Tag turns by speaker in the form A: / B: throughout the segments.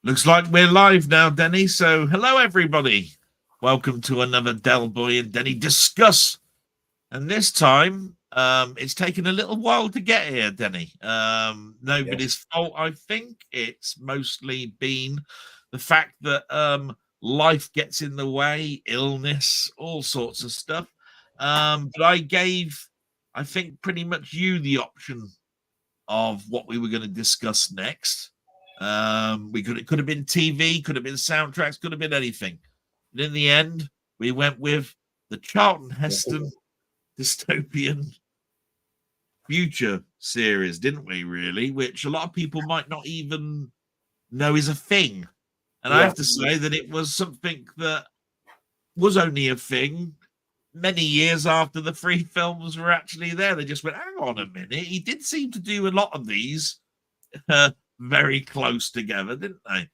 A: Looks like we're live now, Denny. So, hello, everybody. Welcome to another Delboy and Denny Discuss. And this time, it's taken a little while to get here, Denny. Nobody's fault, I think. It's mostly been the fact that life gets in the way, illness, all sorts of stuff. But I think, pretty much you the option of what we were going to discuss next. It could have been TV, could have been soundtracks, could have been anything. But in the end, we went with the Charlton Heston Dystopian Future series, didn't we? Really, which a lot of people might not even know is a thing. And I have to say that it was something that was only a thing many years after the three films were actually there. They just went, hang on a minute. He did seem to do a lot of these very close together, didn't they?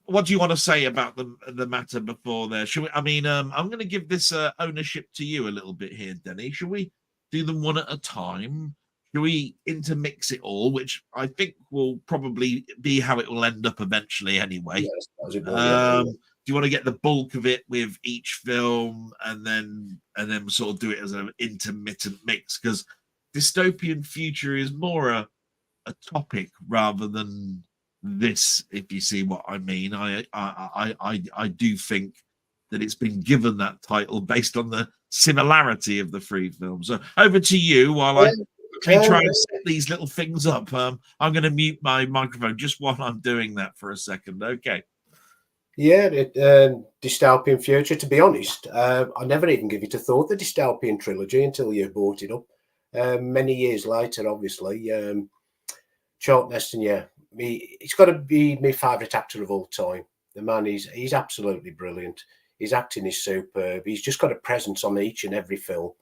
A: What do you want to say about the matter before there? Should we, I'm going to give this ownership to you a little bit here, Denny. Should we do them one at a time? Should we intermix it all, which I think will probably be how it will end up eventually anyway?
B: Yes,
A: do you want to get the bulk of it with each film and then sort of do it as an intermittent mix? Because dystopian future is more a topic rather than this, if you see what I mean. I do think that it's been given that title based on the similarity of the three films. So over to you while I try and set these little things up. I'm going to mute my microphone just while I'm doing that for a second. Okay.
B: Yeah, Dystopian Future. To be honest, I never even give it a thought, the Dystopian trilogy, until you brought it up. Many years later, obviously. Charlton Heston, it's got to be my favourite actor of all time. The man, he's absolutely brilliant. His acting is superb. He's just got a presence on each and every film.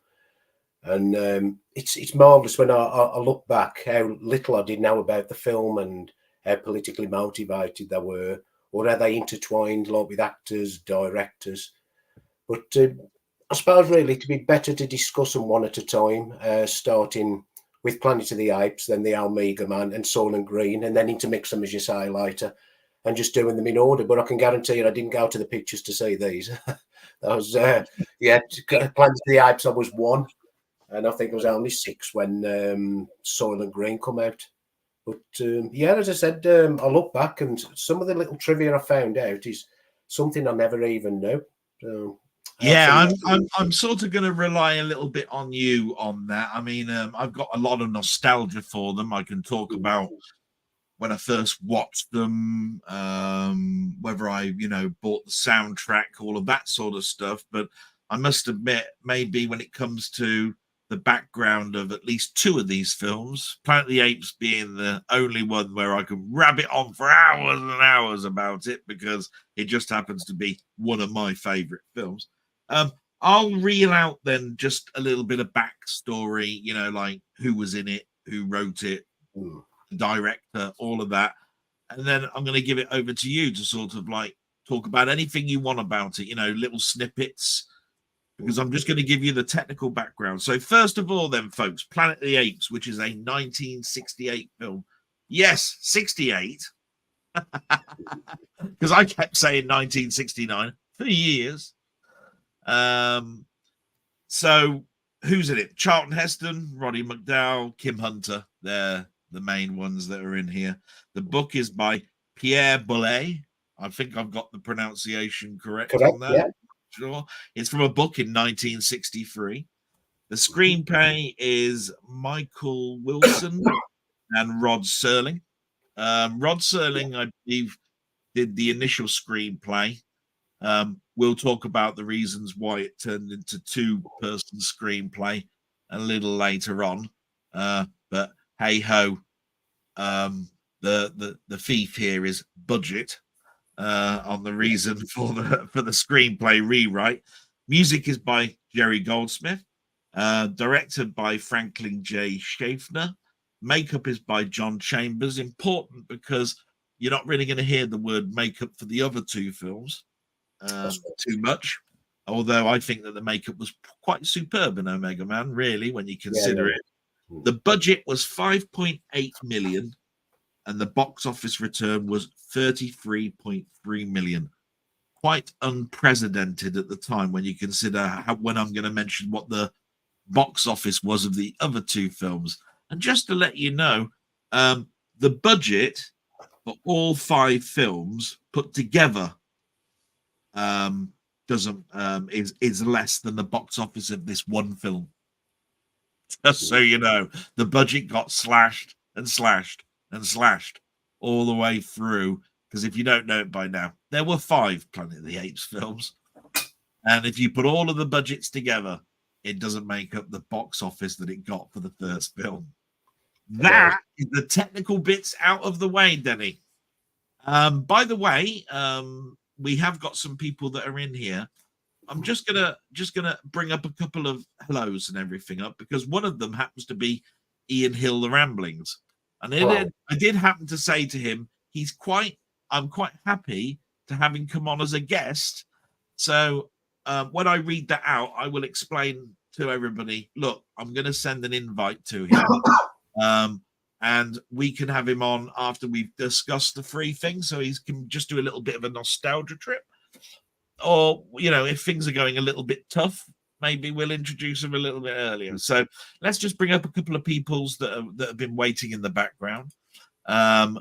B: And it's marvellous when I look back how little I did know about the film and how politically motivated they were, or how they intertwined like with actors, directors. But I suppose really it'd be better to discuss them one at a time, starting with Planet of the Apes, then the Omega Man and Soylent Green, and then intermix them, as you say, later, and just doing them in order. But I can guarantee you I didn't go to the pictures to see these. That was, Planet of the Apes, I was 1, and I think I was only 6 when Soylent Green come out. But as I said, I look back and some of the little trivia I found out is something I never even knew. So,
A: I'm sort of going to rely a little bit on you on that. I mean, I've got a lot of nostalgia for them. I can talk about when I first watched them, whether I, bought the soundtrack, all of that sort of stuff. But I must admit, maybe when it comes to the background of at least 2 of these films, Planet of the Apes being the only one where I can rabbit on for hours and hours about it because it just happens to be one of my favorite films. I'll reel out then just a little bit of backstory, like who was in it, who wrote it, the director, all of that. And then I'm going to give it over to you to sort of like talk about anything you want about it, little snippets, because I'm just going to give you the technical background. So first of all then, folks, Planet of the Apes, which is a 1968 film. Yes, 68. Because I kept saying 1969 for years. So who's in it? Charlton Heston, Roddy McDowall, Kim Hunter. They're the main ones that are in here. The book is by Pierre Boulez. I think I've got the pronunciation correct on that.
B: Yeah.
A: Sure. It's from a book in 1963. The screenplay is Michael Wilson and Rod Serling. Rod Serling, I believe, did the initial screenplay. We'll talk about the reasons why it turned into 2-person screenplay a little later on. But hey ho, the thief here is budget on the reason for the screenplay rewrite. Music is by Jerry Goldsmith, directed by Franklin J. Schaffner. Makeup is by John Chambers. Important because you're not really going to hear the word makeup for the other 2 films too much, although I think that the makeup was quite superb in Omega Man, really, when you consider it. The budget was 5.8 million, and the box office return was 33.3 million. Quite unprecedented at the time when you consider when I'm going to mention what the box office was of the other two films. And just to let you know, the budget for all 5 films put together is less than the box office of this one film. Just so you know, the budget got slashed and slashed and slashed all the way through. Because if you don't know it by now, there were 5 Planet of the Apes films, and if you put all of the budgets together, it doesn't make up the box office that it got for the first film. That is the technical bits out of the way, Denny. By the way, we have got some people that are in here. I'm just gonna bring up a couple of hellos and everything up, because one of them happens to be Ian Hill, the Ramblings, and I did happen to say to him, I'm quite happy to have him come on as a guest. So when I read that out, I will explain to everybody, look, I'm going to send an invite to him. And we can have him on after we've discussed the 3 things. So he can just do a little bit of a nostalgia trip. Or, if things are going a little bit tough, maybe we'll introduce him a little bit earlier. So let's just bring up a couple of peoples that have been waiting in the background.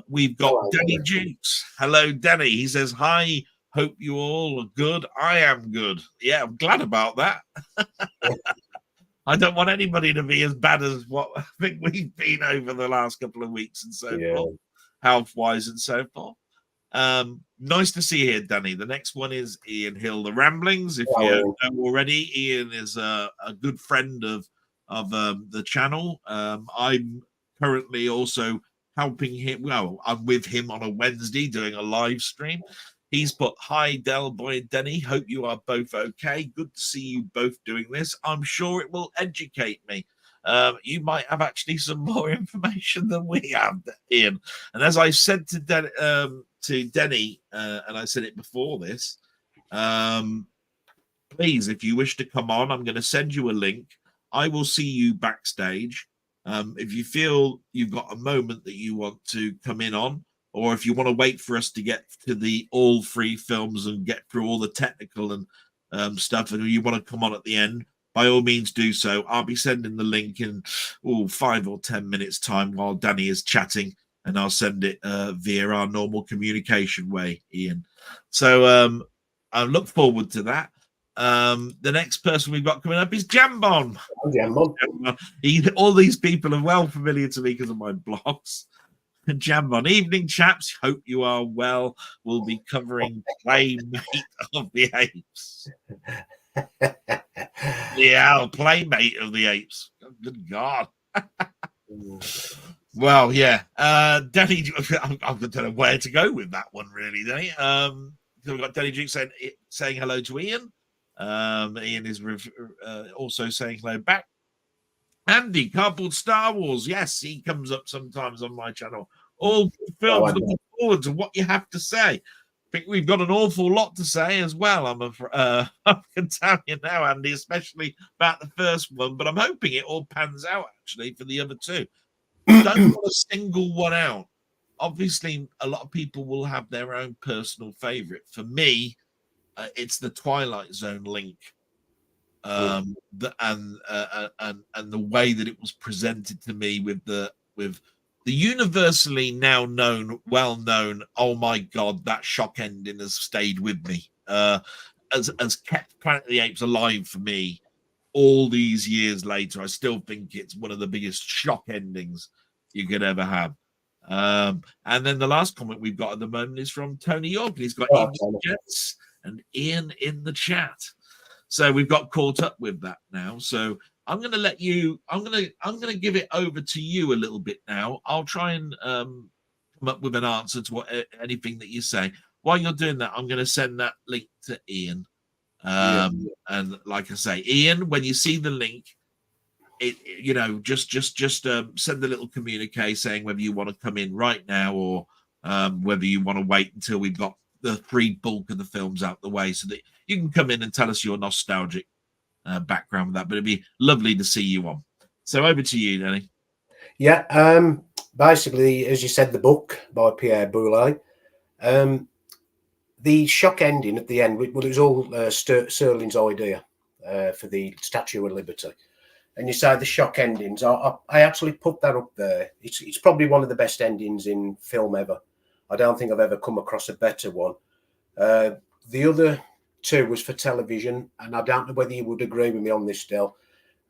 A: We've got Denny Jukes. Hello, Denny. He says, hi, hope you all are good. I am good. Yeah, I'm glad about that. I don't want anybody to be as bad as what I think we've been over the last couple of weeks and so forth, health-wise and so forth. Nice to see you here, Danny. The next one is Ian Hill, the Ramblings. If you know already, Ian is a good friend of the channel. I'm currently also helping him. Well, I'm with him on a Wednesday doing a live stream. He's put, hi, Delboy and Denny. Hope you are both okay. Good to see you both doing this. I'm sure it will educate me. You might have actually some more information than we have, Ian. And as I said to Denny, and I said it before this, please, if you wish to come on, I'm going to send you a link. I will see you backstage. If you feel you've got a moment that you want to come in on, or if you want to wait for us to get to all 3 films and get through all the technical and stuff, and you want to come on at the end, by all means do so. I'll be sending the link in 5 or 10 minutes time while Danny is chatting, and I'll send it via our normal communication way, Ian. So I look forward to that. The next person we've got coming up is Jambon. All these people are well familiar to me because of my blogs. Jambon, evening chaps, hope you are well. We'll be covering Playmate of the Apes. Yeah, Playmate of the Apes. Good God. Well, yeah. Danny, I don't know where to go with that one, really, Danny. So we've got Danny Duke saying hello to Ian. Ian is also saying hello back. Andy, Cardboard Star Wars. Yes, he comes up sometimes on my channel. All films, looking forward to what you have to say. I think we've got an awful lot to say as well. I can tell you now, Andy, especially about the first one, but I'm hoping it all pans out actually for the other 2. Don't want to single one out. Obviously, a lot of people will have their own personal favorite. For me, it's the Twilight Zone link. And the way that it was presented to me with the universally now well known, oh my God, that shock ending has stayed with me. Has kept Planet of the Apes alive for me all these years later. I still think it's one of the biggest shock endings you could ever have. And then the last comment we've got at the moment is from Tony York. He's got Evening Jets and Ian in the chat. So we've got caught up with that now. So I'm going to let you. I'm going to give it over to you a little bit now. I'll try and come up with an answer to anything that you say. While you're doing that, I'm going to send that link to Ian. And like I say, Ian, when you see the link, just send a little communique saying whether you want to come in right now or whether you want to wait until we've got the 3 bulk of the films out the way, so that you can come in and tell us your nostalgic background with that. But it'd be lovely to see you on. So over to you, Danny.
B: Yeah, basically, as you said, the book by Pierre Boulez. The shock ending at the end, well, it was all Serling's idea for the Statue of Liberty. And you say the shock endings. I actually put that up there. It's probably one of the best endings in film ever. I don't think I've ever come across a better one. The other two was for television, and I don't know whether you would agree with me on this, Del.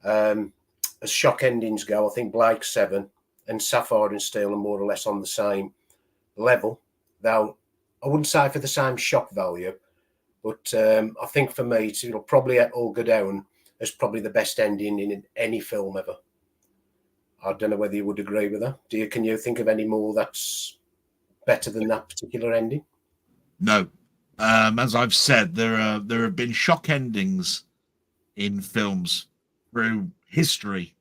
B: As shock endings go, I think Blake 7 and Sapphire and Steel are more or less on the same level. Though I wouldn't say for the same shock value, but I think for me, it'll probably all go down as probably the best ending in any film ever. I don't know whether you would agree with that. Can you think of any more that's better than that particular ending?
A: No. As I've said, there have been shock endings in films through history,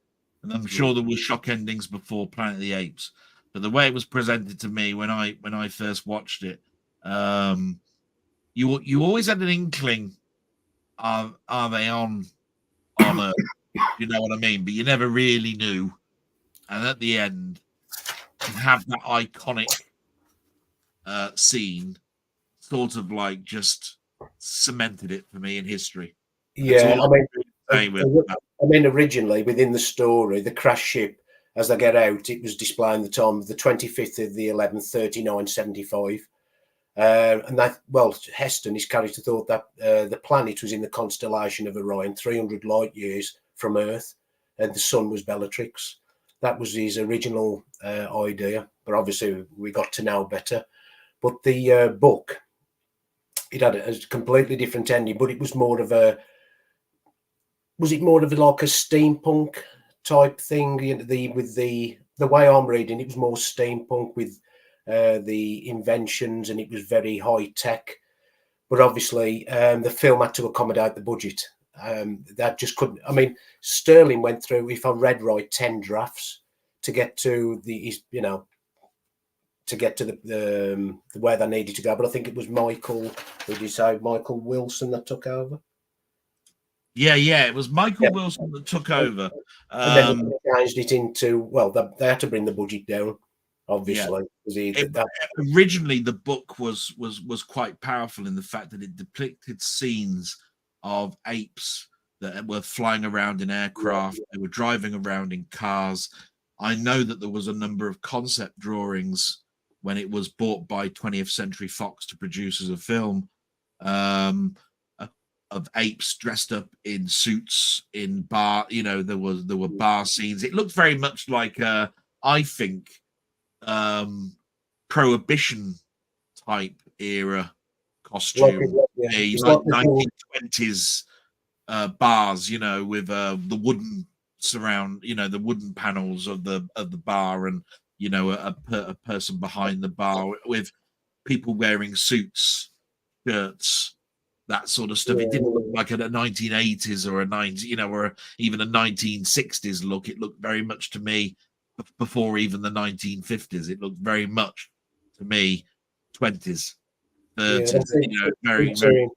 A: and I'm sure there were shock endings before Planet of the Apes. But the way it was presented to me when I first watched it, you always had an inkling. Are they on Earth? You know what I mean? But you never really knew. And at the end, to have that iconic scene, sort of like just cemented it for me in history.
B: Yeah, I mean, originally within the story, the crash ship, as they get out, it was displaying the time of the 25th of the 11th, 3975. And that, well, Heston, his character, thought that the planet was in the constellation of Orion, 300 light years from Earth, and the sun was Bellatrix. That was his original idea, but obviously we got to know better. But the book, it had a completely different ending, but it was more of a, like a steampunk type thing? With the way I'm reading, it was more steampunk with the inventions, and it was very high tech. But obviously, the film had to accommodate the budget. That just couldn't. I mean, Sterling went through, if I read right, 10 drafts to get to the where they needed to go. But I think it was Michael Wilson that took over.
A: Yeah, it was Michael Wilson that took over.
B: And then they changed it into, well, they had to bring the budget down, obviously. Yeah.
A: Originally, the book was quite powerful in the fact that it depicted scenes of apes that were flying around in aircraft. They were driving around in cars. I know that there was a number of concept drawings when it was bought by 20th Century Fox to produce as a film, of apes dressed up in suits in bar. There were bar scenes. It looked very much like I think Prohibition type era costume, like 1920s bars, with the wooden surround, the wooden panels of the bar, and a person behind the bar with people wearing suits, shirts, that sort of stuff. It didn't look like a 1980s or or even a 1960s look. It looked very much to me before even the 1950s. It looked very much to me 20s, 30s. Very.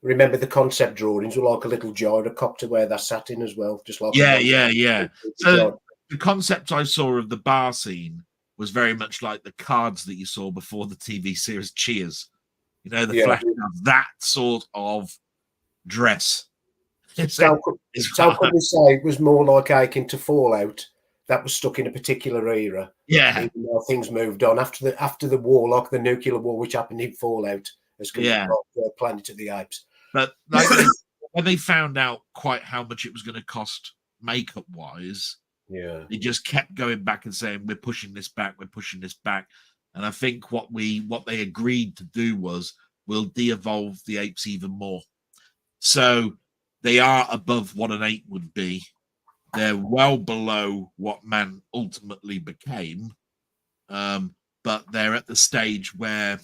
B: Remember the concept drawings were like a little gyrocopter where they sat in as well, just like
A: yeah. So the concept I saw of the bar scene was very much like the cards that you saw before the TV series Cheers. The flash of that sort of dress.
B: So could we say it was more like akin to Fallout that was stuck in a particular era?
A: Yeah.
B: Even though things moved on after the war, like the nuclear war, which happened in Fallout, as compared to Planet of the Apes.
A: But when they found out quite how much it was going to cost makeup wise, they just kept going back and saying, we're pushing this back. And I think what they agreed to do was, we'll de-evolve the apes even more. So they are above what an ape would be. They're well below what man ultimately became. But they're at the stage where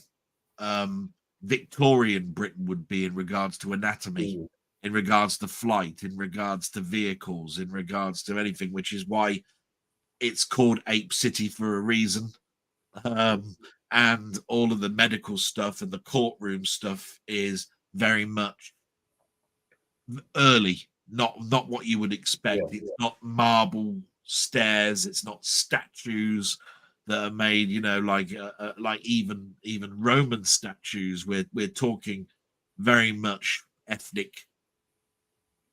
A: Victorian Britain would be in regards to anatomy, in regards to flight, in regards to vehicles, in regards to anything, which is why it's called Ape City for a reason. And all of the medical stuff and the courtroom stuff is very much early, not what you would expect. It's not marble stairs, it's not statues that are made, like even Roman statues. We're talking very much ethnic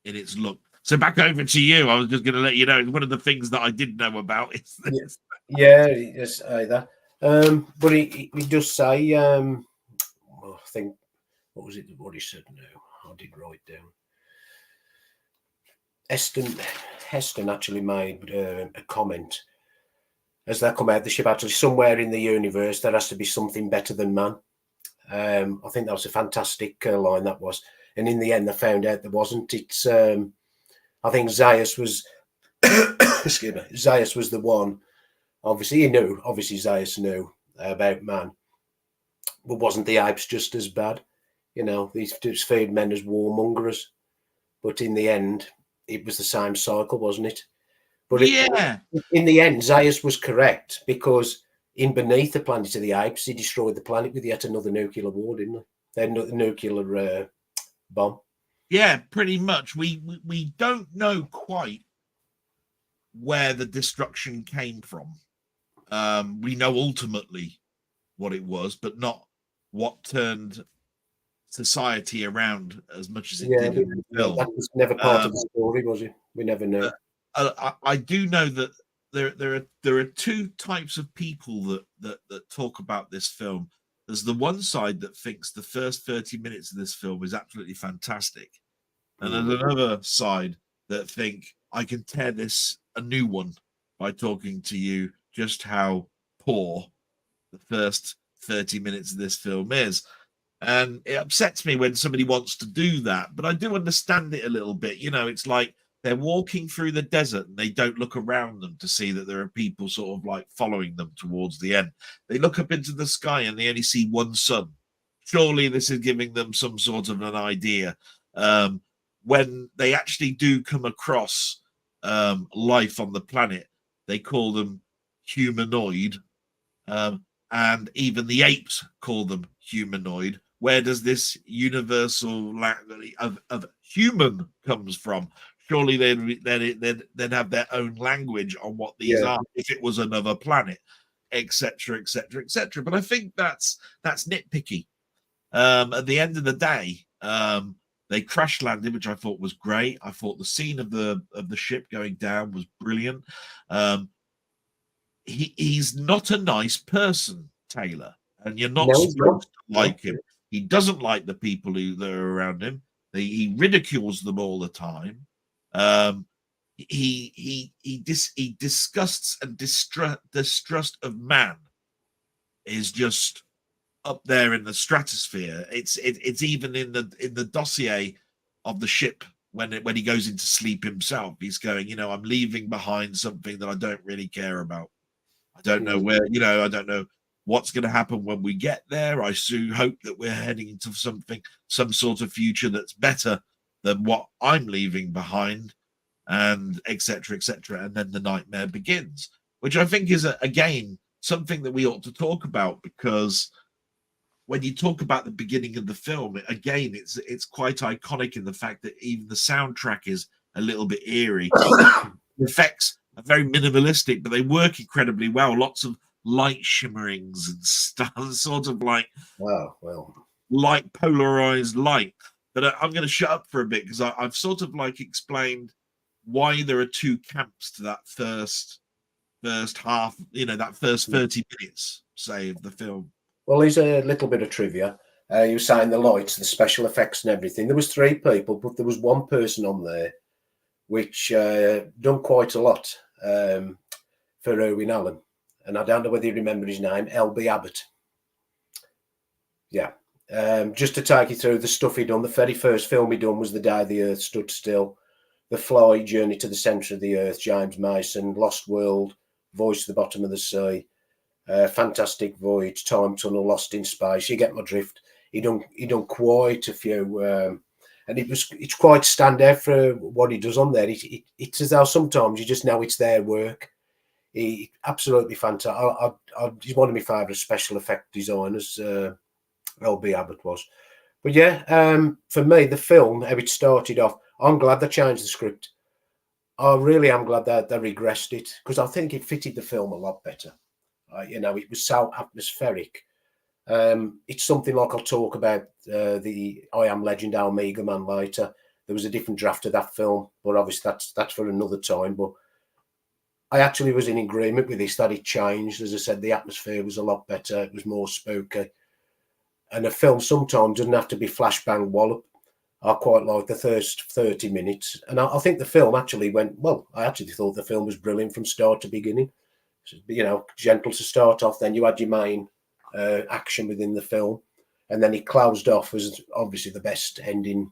A: in its look. So back over to you. I was just going to let you know one of the things that I did know about is this.
B: Yeah, yes, either. But he does say, I think, what was it? What he said? No, I did write down. Heston actually made a comment as they come out the ship. Actually, somewhere in the universe there has to be something better than man. I think that was a fantastic line that was. And in the end, they found out there wasn't. It's I think Zaius was excuse me, Zaius was the one. Obviously, he knew. Obviously, Zaius knew about man, but wasn't the Apes just as bad? These just feed men as warmongers. But in the end, it was the same cycle, wasn't it? But in the end, Zaius was correct, because in beneath the planet of the Apes, he destroyed the planet with yet another nuclear war, didn't he? Then the nuclear bomb.
A: Yeah, pretty much. We don't know quite where the destruction came from. We know ultimately what it was, but not what turned society around as much as it did in the film.
B: That was never part of the story, was it? We never knew.
A: I do know that there are two types of people that talk about this film. There's the one side that thinks the first 30 minutes of this film is absolutely fantastic, and there's another side that think I can tear this a new one by talking to you just how poor the first 30 minutes of this film is. And it upsets me when somebody wants to do that, but I do understand it a little bit. It's like they're walking through the desert and they don't look around them to see that there are people sort of like following them towards the end. They look up into the sky and they only see one sun. Surely this is giving them some sort of an idea. When they actually do come across life on the planet, they call them humanoid. And even the apes call them humanoid. Where does this universal language of human comes from? Surely they'd have their own language on what these are if it was another planet, etc., etc., etc. But I think that's nitpicky. At the end of the day, they crash landed, which I thought was great. I thought the scene of the ship going down was brilliant. He's not a nice person, Taylor, and you're not supposed to like him. He doesn't like the people that are around him. He ridicules them all the time. He disgusts and distrust of man is just up there in the stratosphere. It's even in the dossier of the ship when he goes into sleep himself. He's going, I'm leaving behind something that I don't really care about. I don't know where, I don't know what's going to happen when we get there. I hope that we're heading into some sort of future that's better than what I'm leaving behind, and etc., etc. And then the nightmare begins, which I think is, again, something that we ought to talk about, because when you talk about the beginning of the film, again, it's quite iconic in the fact that even the soundtrack is a little bit eerie. The effects are very minimalistic, but they work incredibly well. Lots of light shimmerings and stuff, sort of like light polarized light. But I'm going to shut up for a bit, because I've sort of like explained why there are two camps to that first half, that first 30 minutes, say, of the film.
B: Well, here's a little bit of trivia. You were saying the lights, the special effects and everything. There was 3 people, but there was one person on there which done quite a lot for Irwin Allen. And I don't know whether you remember his name, L.B. Abbott. Yeah. Just to take you through the stuff he done, the very first film he done was The Day the Earth Stood Still, The Fly, Journey to the Centre of the Earth, James Mason, Lost World, Voice to the Bottom of the Sea, Fantastic Voyage, Time Tunnel, Lost in Space. You get my drift. He done quite a few, and it's quite standout for what he does on there. It's as though sometimes you just know it's their work. He absolutely fantastic. He's one of my favourite special effect designers. L.B. Abbott was. But yeah, for me, the film, how it started off, I'm glad they changed the script. I really am glad that they regressed it, because I think it fitted the film a lot better. It was so atmospheric. It's something like I'll talk about the I Am Legend Omega Man later. There was a different draft of that film, but obviously that's for another time. But I actually was in agreement with this, that it changed. As I said, the atmosphere was a lot better. It was more spooky. And a film sometimes doesn't have to be flashbang wallop. I quite like the first 30 minutes. And I think the film actually went, well, I actually thought the film was brilliant from start to beginning. Gentle to start off. Then you had your main action within the film. And then it closed off as obviously the best ending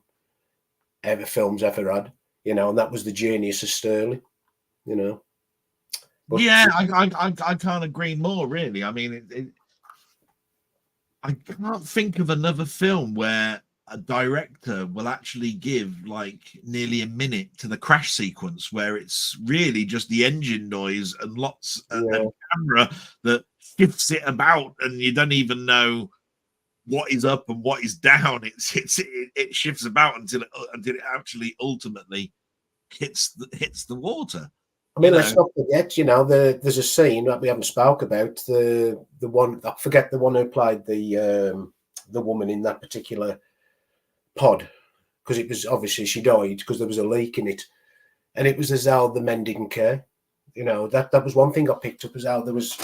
B: ever films ever had. And that was the genius of Sterling, But,
A: yeah, I can't agree more, really. I mean, I can't think of another film where a director will actually give like nearly a minute to the crash sequence, where it's really just the engine noise and lots and camera that shifts it about, and you don't even know what is up and what is down. It shifts about until it actually ultimately hits the water.
B: I mean, let's not forget, there's a scene that we haven't spoke about. The one, I forget the one who played the woman in that particular pod, because it was obviously she died because there was a leak in it, and it was as though the men didn't care. That was one thing I picked up, as how there was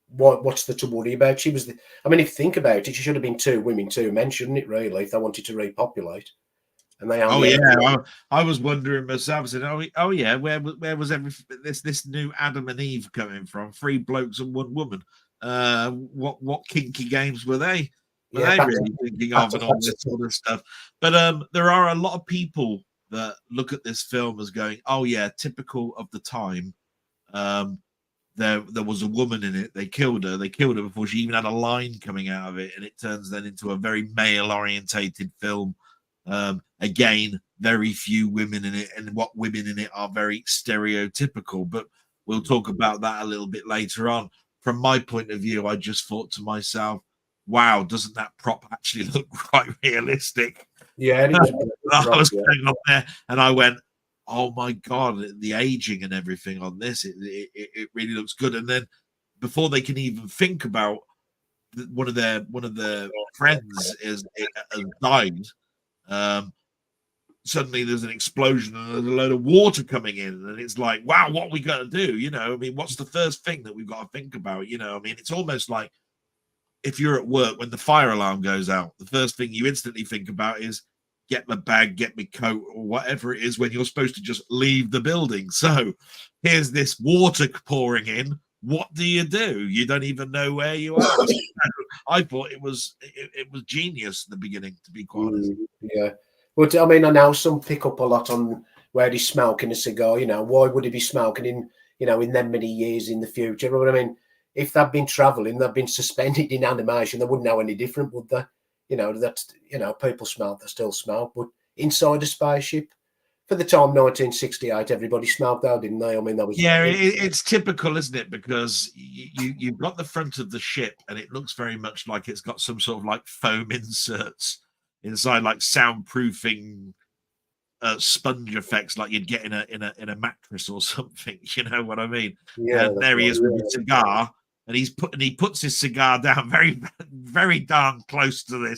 B: what's there to worry about. She was I mean, if you think about it, she should have been 2 women, 2 men, shouldn't it? Really, if they wanted to repopulate. And they
A: I was wondering myself. I said, oh yeah, where was this new Adam and Eve coming from? 3 blokes and 1 woman. What kinky games were they? Were they really thinking of, and all this sort of stuff? But there are a lot of people that look at this film as going, oh yeah, typical of the time. There was a woman in it. They killed her. They killed her before she even had a line coming out of it, and it turns then into a very male orientated film. Again, very few women in it, and what women in it are very stereotypical, but we'll talk about that a little bit later on. From my point of view, I just thought to myself, wow, doesn't that prop actually look quite realistic?
B: Yeah,
A: I was going up there and I went, oh my God, the aging and everything on this, it really looks good. And then before they can even think about one of their friends has died, suddenly there's an explosion and there's a load of water coming in, and it's like, wow, what are we going to do? I mean, what's the first thing that we've got to think about? I mean, it's almost like if you're at work, when the fire alarm goes out, the first thing you instantly think about is get my bag, get my coat, or whatever it is, when you're supposed to just leave the building. So here's this water pouring in. What do? You don't even know where you are. I thought it was genius at the beginning, to be quite honest.
B: Yeah. But I mean, I know some pick up a lot on where he's smoking a cigar. Why would he be smoking in them many years in the future? But I mean, if they've been traveling, they've been suspended in animation, they wouldn't know any different, would they? People smoke, they still smoke. But inside a spaceship, for the time 1968, everybody smoked though, didn't they? I mean, that was
A: it's typical, isn't it? Because you've got the front of the ship, and it looks very much like it's got some sort of like foam inserts inside, like soundproofing sponge effects, like you'd get in a mattress or something. You know what I mean?
B: Yeah.
A: And there he is with a cigar, and he puts his cigar down very, very darn close to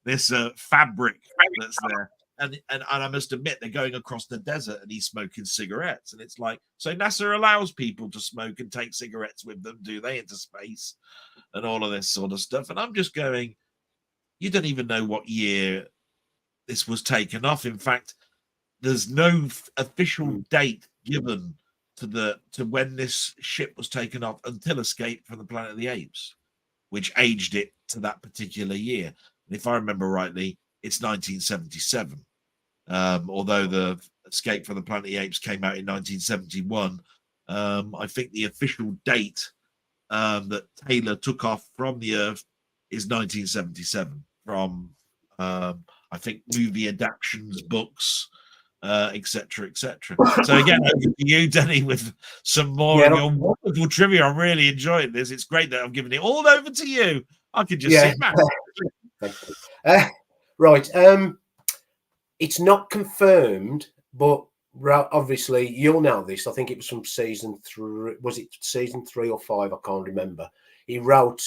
A: this fabric that's there. And I must admit, they're going across the desert and he's smoking cigarettes. And it's like, so NASA allows people to smoke and take cigarettes with them, do they, into space and all of this sort of stuff? And I'm just going, you don't even know what year this was taken off. In fact, there's no official date given to when this ship was taken off until Escape from the Planet of the Apes, which aged it to that particular year. And if I remember rightly, it's 1977. Although the Escape from the Planet of the Apes came out in 1971, I think the official date that Taylor took off from the Earth is 1977 from, I think, movie adaptations, books, etc., etc. So again, over to you, Denny, with some more of your wonderful trivia. I'm really enjoying this. It's great that I'm giving it all over to you. I could just sit back.
B: Right. It's not confirmed, but obviously you'll know this. I think it was from season 3. Was it season 3 or 5? I can't remember. He wrote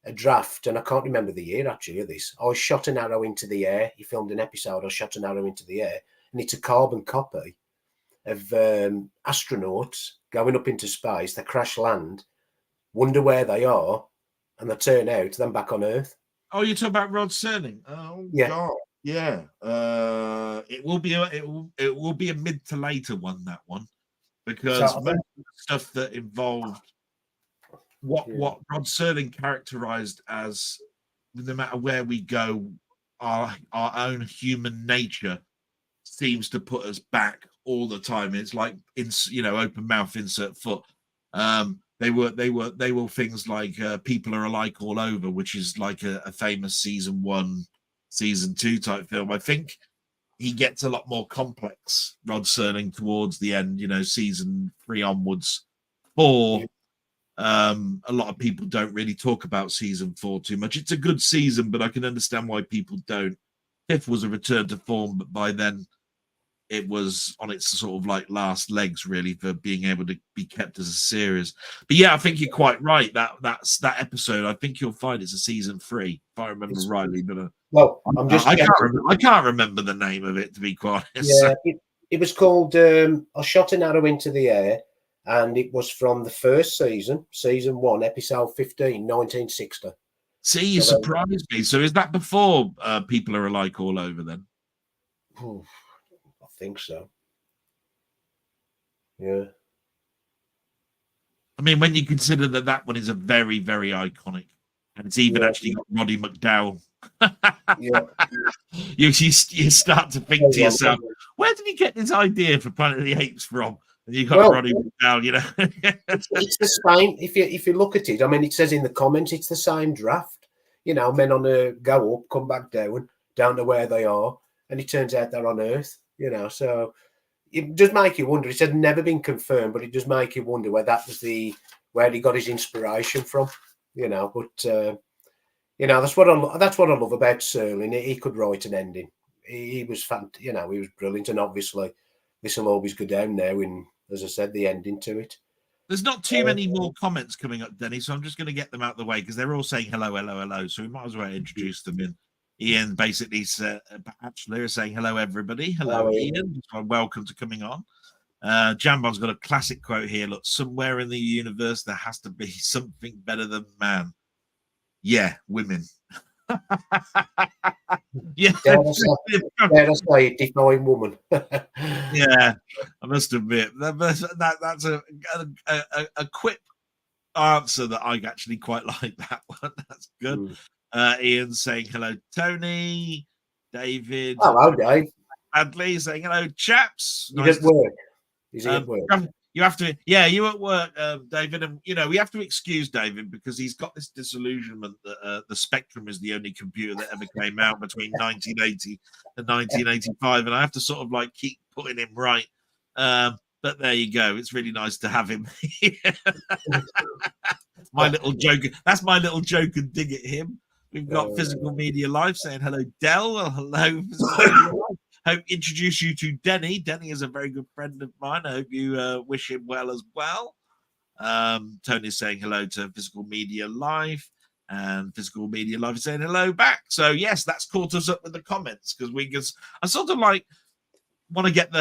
B: a draft, and I can't remember the year actually of this. I shot an arrow into the air. He filmed an episode. I shot an arrow into the air, and it's a carbon copy of astronauts going up into space. They crash land, wonder where they are, and they turn out then back on Earth.
A: Oh, you're talking about Rod Serling? Oh,
B: Yeah.
A: God. Yeah. It will be a mid to later one, that one, because most of the stuff that involved what Rod Serling characterized as, no matter where we go, our own human nature seems to put us back all the time. It's like, open mouth insert foot. They were things like People Are Alike All Over, which is like a famous season 1, season 2 type film. I think he gets a lot more complex, Rod Serling, towards the end, season 3 onwards. 4, a lot of people don't really talk about season 4 too much. It's a good season, but I can understand why people don't. 5th was a return to form, but by then it was on its sort of like last legs, really, for being able to be kept as a series. But yeah, I think you're quite right. That's that episode. I think you'll find it's a season 3, if I remember rightly. But I can't remember the name of it, to be quite honest.
B: Yeah, it was called I Shot an Arrow into the Air, and it was from the first season 1, episode 15, 1960.
A: See, you surprised me. So is that before People Are Alike All Over then?
B: I think so. Yeah.
A: I mean, when you consider that one is a very, very iconic, and it's even actually got Roddy McDowell.
B: Yeah.
A: you start to think to yourself, where did he get this idea for Planet of the Apes from? And you got Roddy McDowell,
B: It's the same. If you look at it, I mean, it says in the comments, it's the same draft. Men on a go up, come back down to where they are, and it turns out they're on Earth. So it does make you wonder. It had never been confirmed, but it does make you wonder where that was where he got his inspiration from. But that's what I love about Serling. He could write an ending. He was he was brilliant, and obviously this will always go down now in, as I said, the ending to it.
A: There's not too many more comments coming up, Denny, so I'm just going to get them out of the way because they're all saying hello, hello, hello. So we might as well introduce them in. Ian basically said, actually, is saying hello, everybody. Hello, Ian. Welcome to coming on. Jambon's got a classic quote here. Look, somewhere in the universe there has to be something better than man. Yeah, women. Yeah,
B: that's a define woman.
A: Yeah, I must admit that's a quick answer that I actually quite like. That one. That's good. Ian saying hello, Tony, David.
B: Hello, Dave.
A: Adley saying hello, chaps.
B: He's at work. Is he at work?
A: You have to, you at work, David, and we have to excuse David because he's got this disillusionment that the Spectrum is the only computer that ever came out between 1980 and 1985, and I have to sort of like keep putting him right. But there you go. It's really nice to have him. My little joke. That's my little joke and dig at him. We've got Physical Media Live saying hello, Del. Well, hello, Physical Media Live. Hope introduce you to Denny. Denny is a very good friend of mine. I hope you wish him well as well. Tony's saying hello to Physical Media Live, and Physical Media Live is saying hello back. So yes, that's caught us up with the comments because I sort of like want to get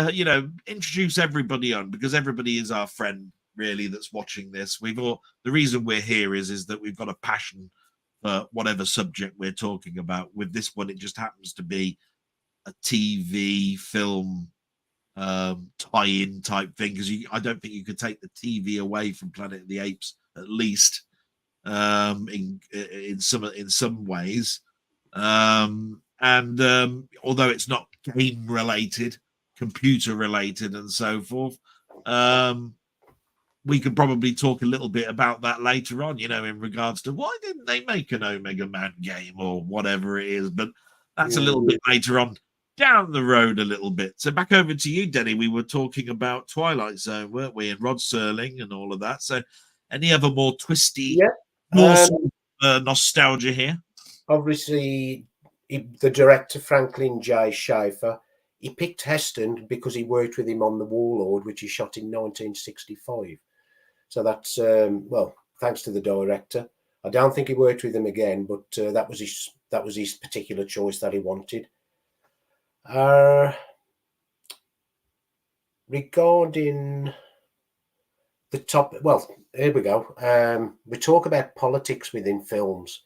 A: introduce everybody on because everybody is our friend really that's watching this. The reason we're here is that we've got a passion for whatever subject we're talking about. With this one, it just happens to be a TV film tie-in type thing because I don't think you could take the TV away from Planet of the Apes, at least in some ways. And although it's not game related, computer related, and so forth, we could probably talk a little bit about that later on. In regards to why didn't they make an Omega Man game or whatever it is, but that's a little bit later on. Down the road a little bit. So back over to you, Denny. We were talking about Twilight Zone, weren't we? And Rod Serling and all of that. So any other more twisty, nostalgia here?
B: Obviously, the director, Franklin J. Schaefer, he picked Heston because he worked with him on The Warlord, which he shot in 1965. So that's well, thanks to the director. I don't think he worked with him again, but that was his particular choice that he wanted. Regarding the top, well, here we go. We talk about politics within films.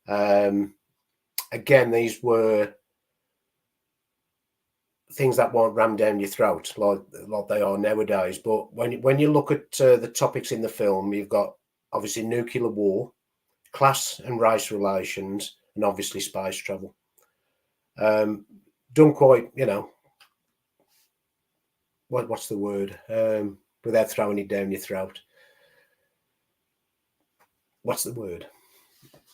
B: Again, these were things that won't ram down your throat like they are nowadays. But when you look at the topics in the film, you've got obviously nuclear war, class and race relations, and obviously space travel. Done quite, what's the word? Without throwing it down your throat. What's the word?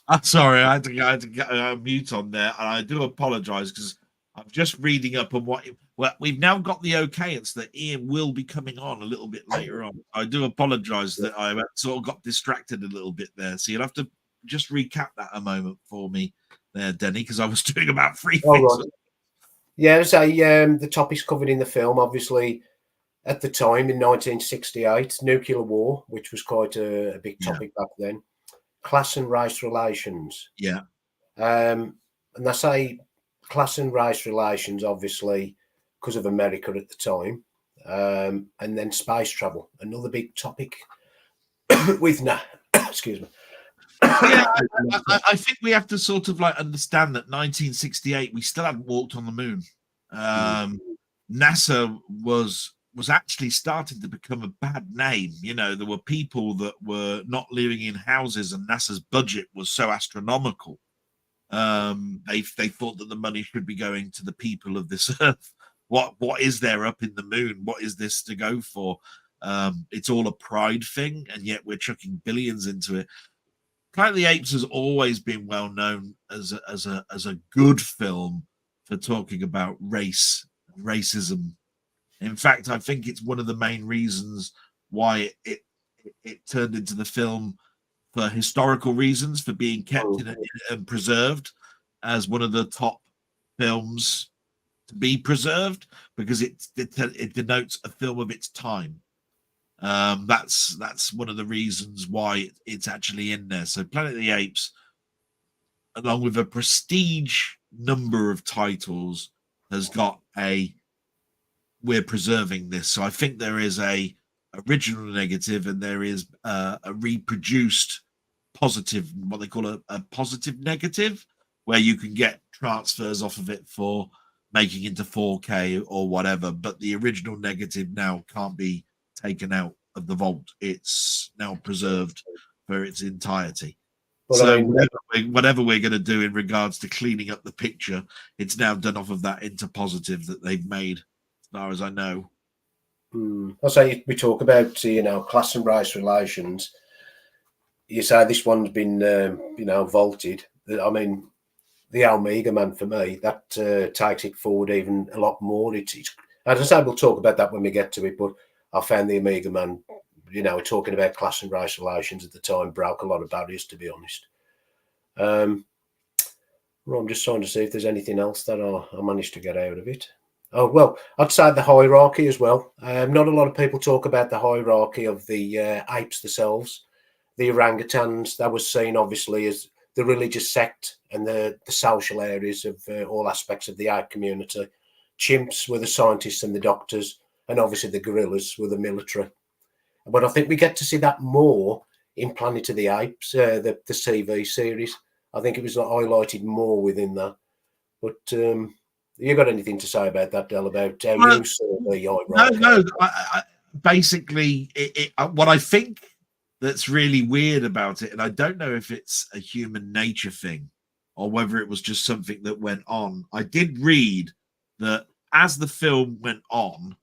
A: I'm sorry, I had to get a mute on there, and I do apologise because I'm just reading up on what. Well, we've now got the okay. It's that Ian will be coming on a little bit later on. I do apologise that I sort of got distracted a little bit there. So you'll have to just recap that a moment for me there, Denny, because I was doing about 3 things.
B: Right. Yeah, so the topics covered in the film, obviously, at the time in 1968, nuclear war, which was quite a big topic back then. Class and race relations.
A: Yeah.
B: And I say class and race relations, obviously, because of America at the time. And then space travel, another big topic with excuse me.
A: Yeah, I think we have to sort of like understand that 1968, we still hadn't walked on the moon. NASA was actually starting to become a bad name. There were people that were not living in houses, and NASA's budget was so astronomical. They thought that the money should be going to the people of this earth. What is there up in the moon? What is this to go for? It's all a pride thing, and yet we're chucking billions into it. Planet of the Apes has always been well known as a good film for talking about racism. In fact, I think it's one of the main reasons why it turned into the film for historical reasons, for being kept in and preserved as one of the top films to be preserved, because it denotes a film of its time. That's one of the reasons why it's actually in there. So Planet of the Apes, along with a prestige number of titles, has got we're preserving this. So I think there is a original negative, and there is a reproduced positive, what they call a positive negative, where you can get transfers off of it for making into 4K or whatever. But the original negative now can't be taken out of the vault. It's now preserved for its entirety. Well, so whatever we're going to do in regards to cleaning up the picture, it's now done off of that into positive that they've made, as far as I know.
B: I'll say we talk about class and race relations. You say this one's been vaulted. I mean, the Omega Man, for me, that takes it forward even a lot more. It's as I say, we'll talk about that when we get to it, but I found the Omega Man, talking about class and race relations at the time, broke a lot of barriers, to be honest. Well, I'm just trying to see if there's anything else that I managed to get out of it. Oh, well, I'd say the hierarchy as well. Not a lot of people talk about the hierarchy of the apes themselves. The orangutans, that was seen, obviously, as the religious sect and the social areas of all aspects of the ape community. Chimps were the scientists and the doctors, and obviously the gorillas were the military. But I think we get to see that more in Planet of the Apes, the TV series. I think it was highlighted more within that. But you got anything to say about that, Del, about how you saw the hierarchy?
A: No. Basically, what I think that's really weird about it, and I don't know if it's a human nature thing or whether it was just something that went on. I did read that as the film went on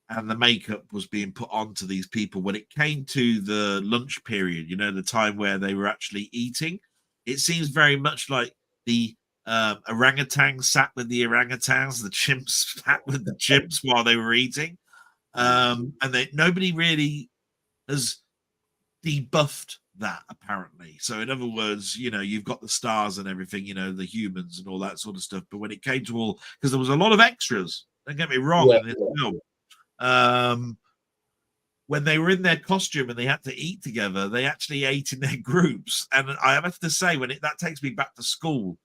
A: and the makeup was being put onto these people, when it came to the lunch period, the time where they were actually eating, it seems very much like the orangutans sat with the orangutans, the chimps sat with the chimps while they were eating. And nobody really has debuffed that, apparently. So in other words, you've got the stars and everything, the humans and all that sort of stuff. But when it came to because there was a lot of extras Don't get me wrong,
B: Yeah,
A: in this film. When they were in their costume and they had to eat together, they actually ate in their groups. And I have to say, that takes me back to school,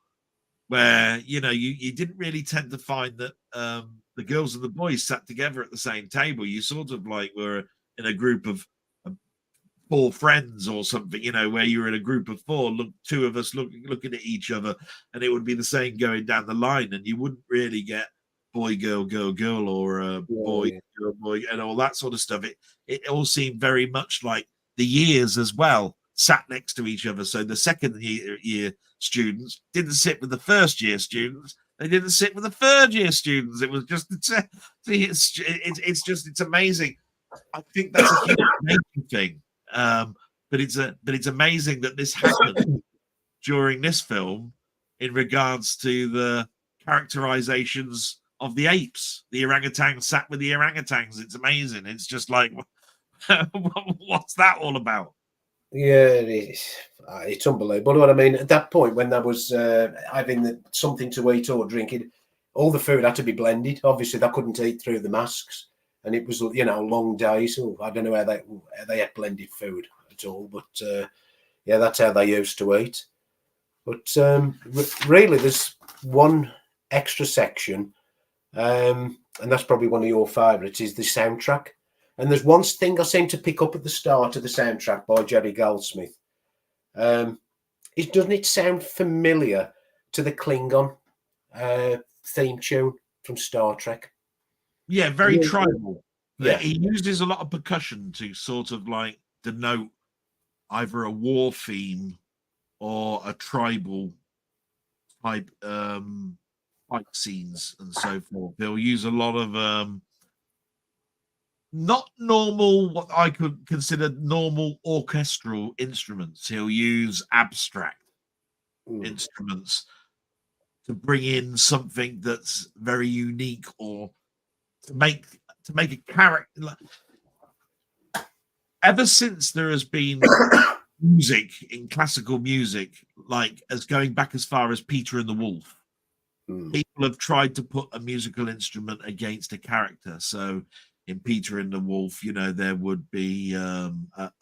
A: where you didn't really tend to find that the girls and the boys sat together at the same table. You sort of like were in a group of 4 friends or something, where you were in a group of 4, two of us looking at each other, and it would be the same going down the line, and you wouldn't really get boy, girl, girl, girl, or boy, girl, boy, and all that sort of stuff. It all seemed very much like the years as well sat next to each other. So the second year students didn't sit with the first year students. They didn't sit with the third year students. It was just it's amazing. I think that's a huge thing. But it's amazing that this happened during this film in regards to the characterizations of the apes. The orangutans sat with the orangutans. It's amazing. It's just like, what's that all about?
B: Yeah, it's unbelievable. What I mean, at that point when there was having something to eat or drinking, all the food had to be blended. Obviously, they couldn't eat through the masks, and it was long days. I don't know how they had blended food at all, but yeah, that's how they used to eat. But really, there's one extra section, and that's probably one of your favourites, is the soundtrack. And there's one thing I seem to pick up at the start of the soundtrack by Jerry Goldsmith. Doesn't it sound familiar to the Klingon theme tune from Star Trek?
A: Yeah, very tribal.
B: Yeah,
A: he uses a lot of percussion to sort of like denote either a war theme or a tribal type fight scenes and so forth. They'll use a lot of not normal, what I could consider normal orchestral instruments. He'll use abstract instruments to bring in something that's very unique, or to make a character. Ever since there has been music in classical music, like as going back as far as Peter and the Wolf, people have tried to put a musical instrument against a character. So in Peter and the Wolf, there would be a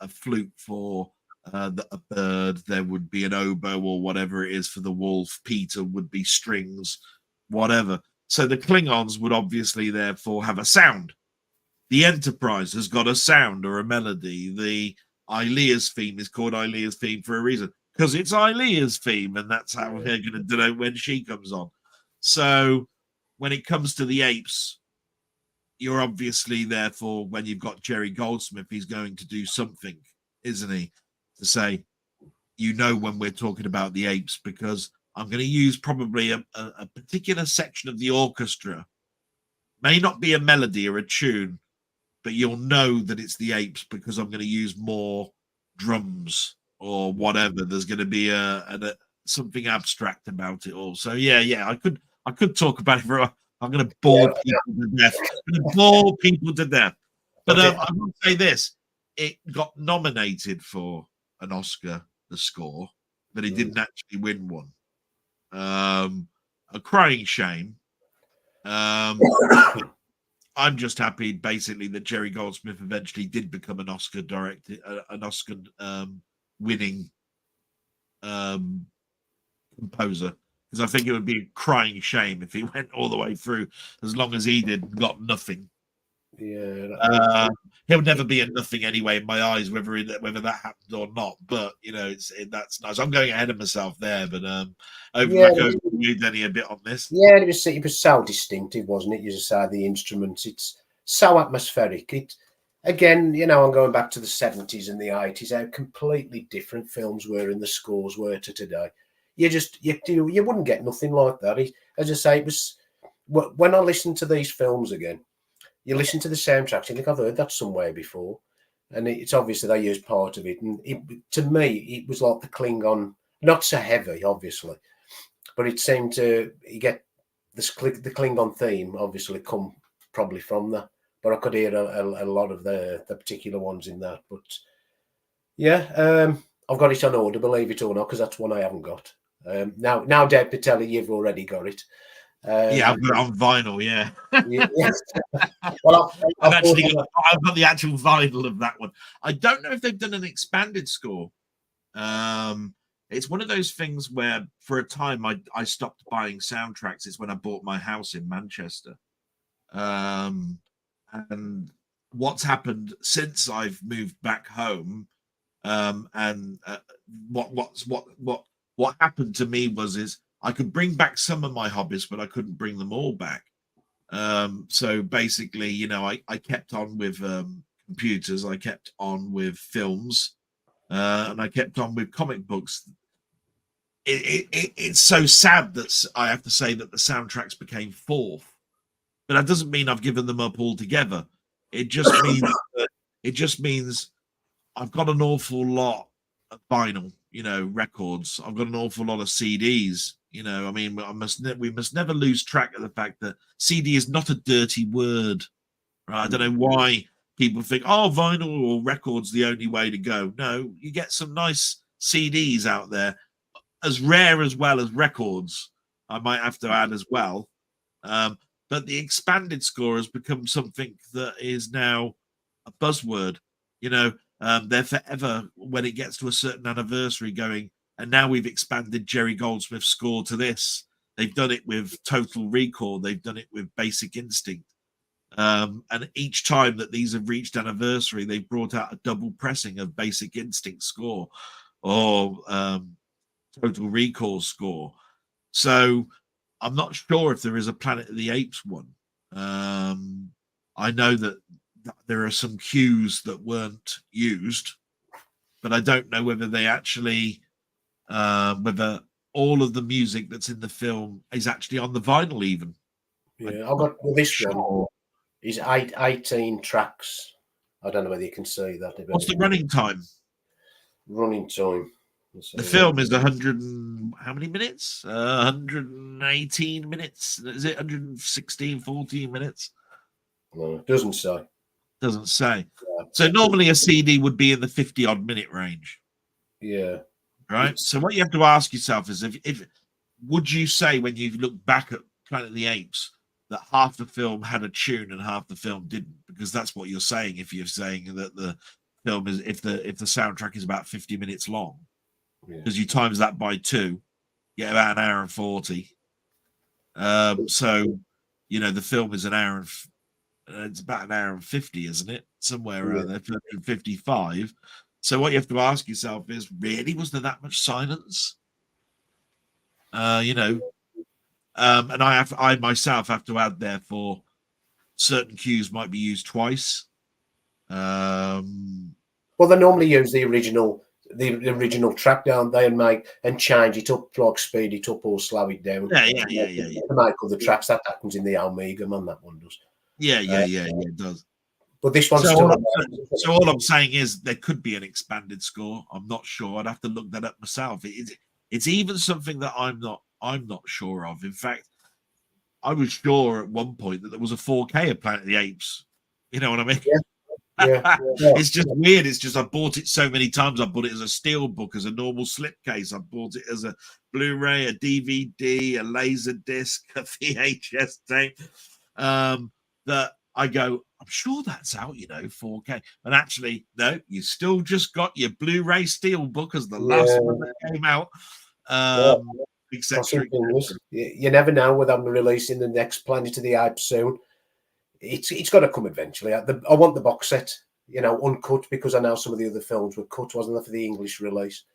A: flute for a bird. There would be an oboe or whatever it is for the wolf. Peter would be strings, whatever. So the Klingons would obviously therefore have a sound. The Enterprise has got a sound or a melody. The Ilea's theme is called Ilea's theme for a reason, because it's Ilea's theme, and that's how they're going to denote when she comes on. So when it comes to the apes, you're obviously, therefore, when you've got Jerry Goldsmith, he's going to do something, isn't he, to say, when we're talking about the apes, because I'm going to use probably a particular section of the orchestra. May not be a melody or a tune, but you'll know that it's the apes because I'm going to use more drums or whatever. There's going to be something abstract about it all. So yeah, I could talk about it for. I'm going to bore people to death. But I will say this: it got nominated for an Oscar, the score, but it didn't actually win one. A crying shame. I'm just happy, basically, that Jerry Goldsmith eventually did become an Oscar winning composer, because I think it would be a crying shame if he went all the way through as long as he did and got nothing.
B: Yeah,
A: he'll never be a nothing anyway in my eyes, whether that happened or not. But that's nice. I'm going ahead of myself there, but over to you, Denny, a bit on this.
B: Yeah, it was so distinctive, wasn't it? You just say the instruments. It's so atmospheric. Again, I'm going back to the 70s and the 80s. How completely different films were and the scores were to today. You wouldn't get nothing like that. As I say, it was when I listen to these films again. You listen to the soundtracks, you think, I've heard that somewhere before. And it's obviously they used part of it. And to me, it was like the Klingon, not so heavy, obviously, but it seemed to get the Klingon theme, obviously, come probably from that. But I could hear a lot of the particular ones in that. But yeah, I've got it on order, believe it or not, because that's one I haven't got. Now, Dave Patelli, you've already got it.
A: Yeah, I've got it on vinyl. Yeah.
B: Yes. Well,
A: I've got the actual vinyl of that one. I don't know if they've done an expanded score. It's one of those things where for a time I stopped buying soundtracks. It's when I bought my house in Manchester. And what's happened since I've moved back home, and what happened to me is I could bring back some of my hobbies, but I couldn't bring them all back. So basically, you know, I kept on with computers, I kept on with films, and I kept on with comic books. It's so sad that I have to say that the soundtracks became fourth, but that doesn't mean I've given them up altogether. It just means I've got an awful lot of vinyl, you know, records. I've got an awful lot of CDs. You know, I mean, we must never lose track of the fact that CD is not a dirty word, right? I don't know why people think, oh, vinyl or records the only way to go. No, you get some nice CDs out there, as rare as well as records. I might have to add as well. But the expanded score has become something that is now a buzzword. You know, they're forever when it gets to a certain anniversary going, and now we've expanded Jerry Goldsmith's score to this. They've done it with Total Recall. They've done it with Basic Instinct. And each time that these have reached anniversary, they've brought out a double pressing of Basic Instinct score or Total Recall score. So I'm not sure if there is a Planet of the Apes one. I know that there are some cues that weren't used, but I don't know whether they actually, whether all of the music that's in the film is actually on the vinyl even.
B: Yeah, I've got this one. Is 18 tracks. I don't know whether you can see that.
A: What's the running time?
B: Running time.
A: The film is 100 how many minutes? 118 minutes. Is it 116, 14 minutes?
B: No, it doesn't say.
A: Doesn't say.
B: Yeah.
A: So normally a CD would be in the 50 odd minute range.
B: Yeah.
A: Right. So what you have to ask yourself is if would you say when you look back at Planet of the Apes that half the film had a tune and half the film didn't? Because that's what you're saying if you're saying that the film is if the soundtrack is about 50 minutes long. Because you times that by 2, you get about an hour and 40. So you know the film is an hour and it's about an hour and 50, isn't it? Somewhere around there, 55. So what you have to ask yourself is, really, was there that much silence? You know, and I myself have to add, therefore, certain cues might be used twice.
B: Well, they normally use the original track down there and change it up, like speed it up or slow it down.
A: Yeah.
B: To make other tracks. That happens in the Omega Man, that one does.
A: Yeah, it does.
B: But this one's
A: so all I'm saying is there could be an expanded score. I'm not sure. I'd have to look that up myself. It's even something that I'm not sure of. In fact, I was sure at one point that there was a 4K of Planet of the Apes. You know what I mean?
B: Yeah.
A: It's just weird. It's just I bought it so many times. I bought it as a steelbook, as a normal slipcase. I bought it as a Blu-ray, a DVD, a laser disc, a VHS tape. That I go, I'm sure that's out, you know, 4K. And actually, no, you still just got your Blu-ray steelbook as the last one that came out. Etc.
B: You never know whether I'm releasing the next Planet of the Apes soon. It's got to come eventually. I want the box set, you know, uncut, because I know some of the other films were cut, wasn't there, for the English release.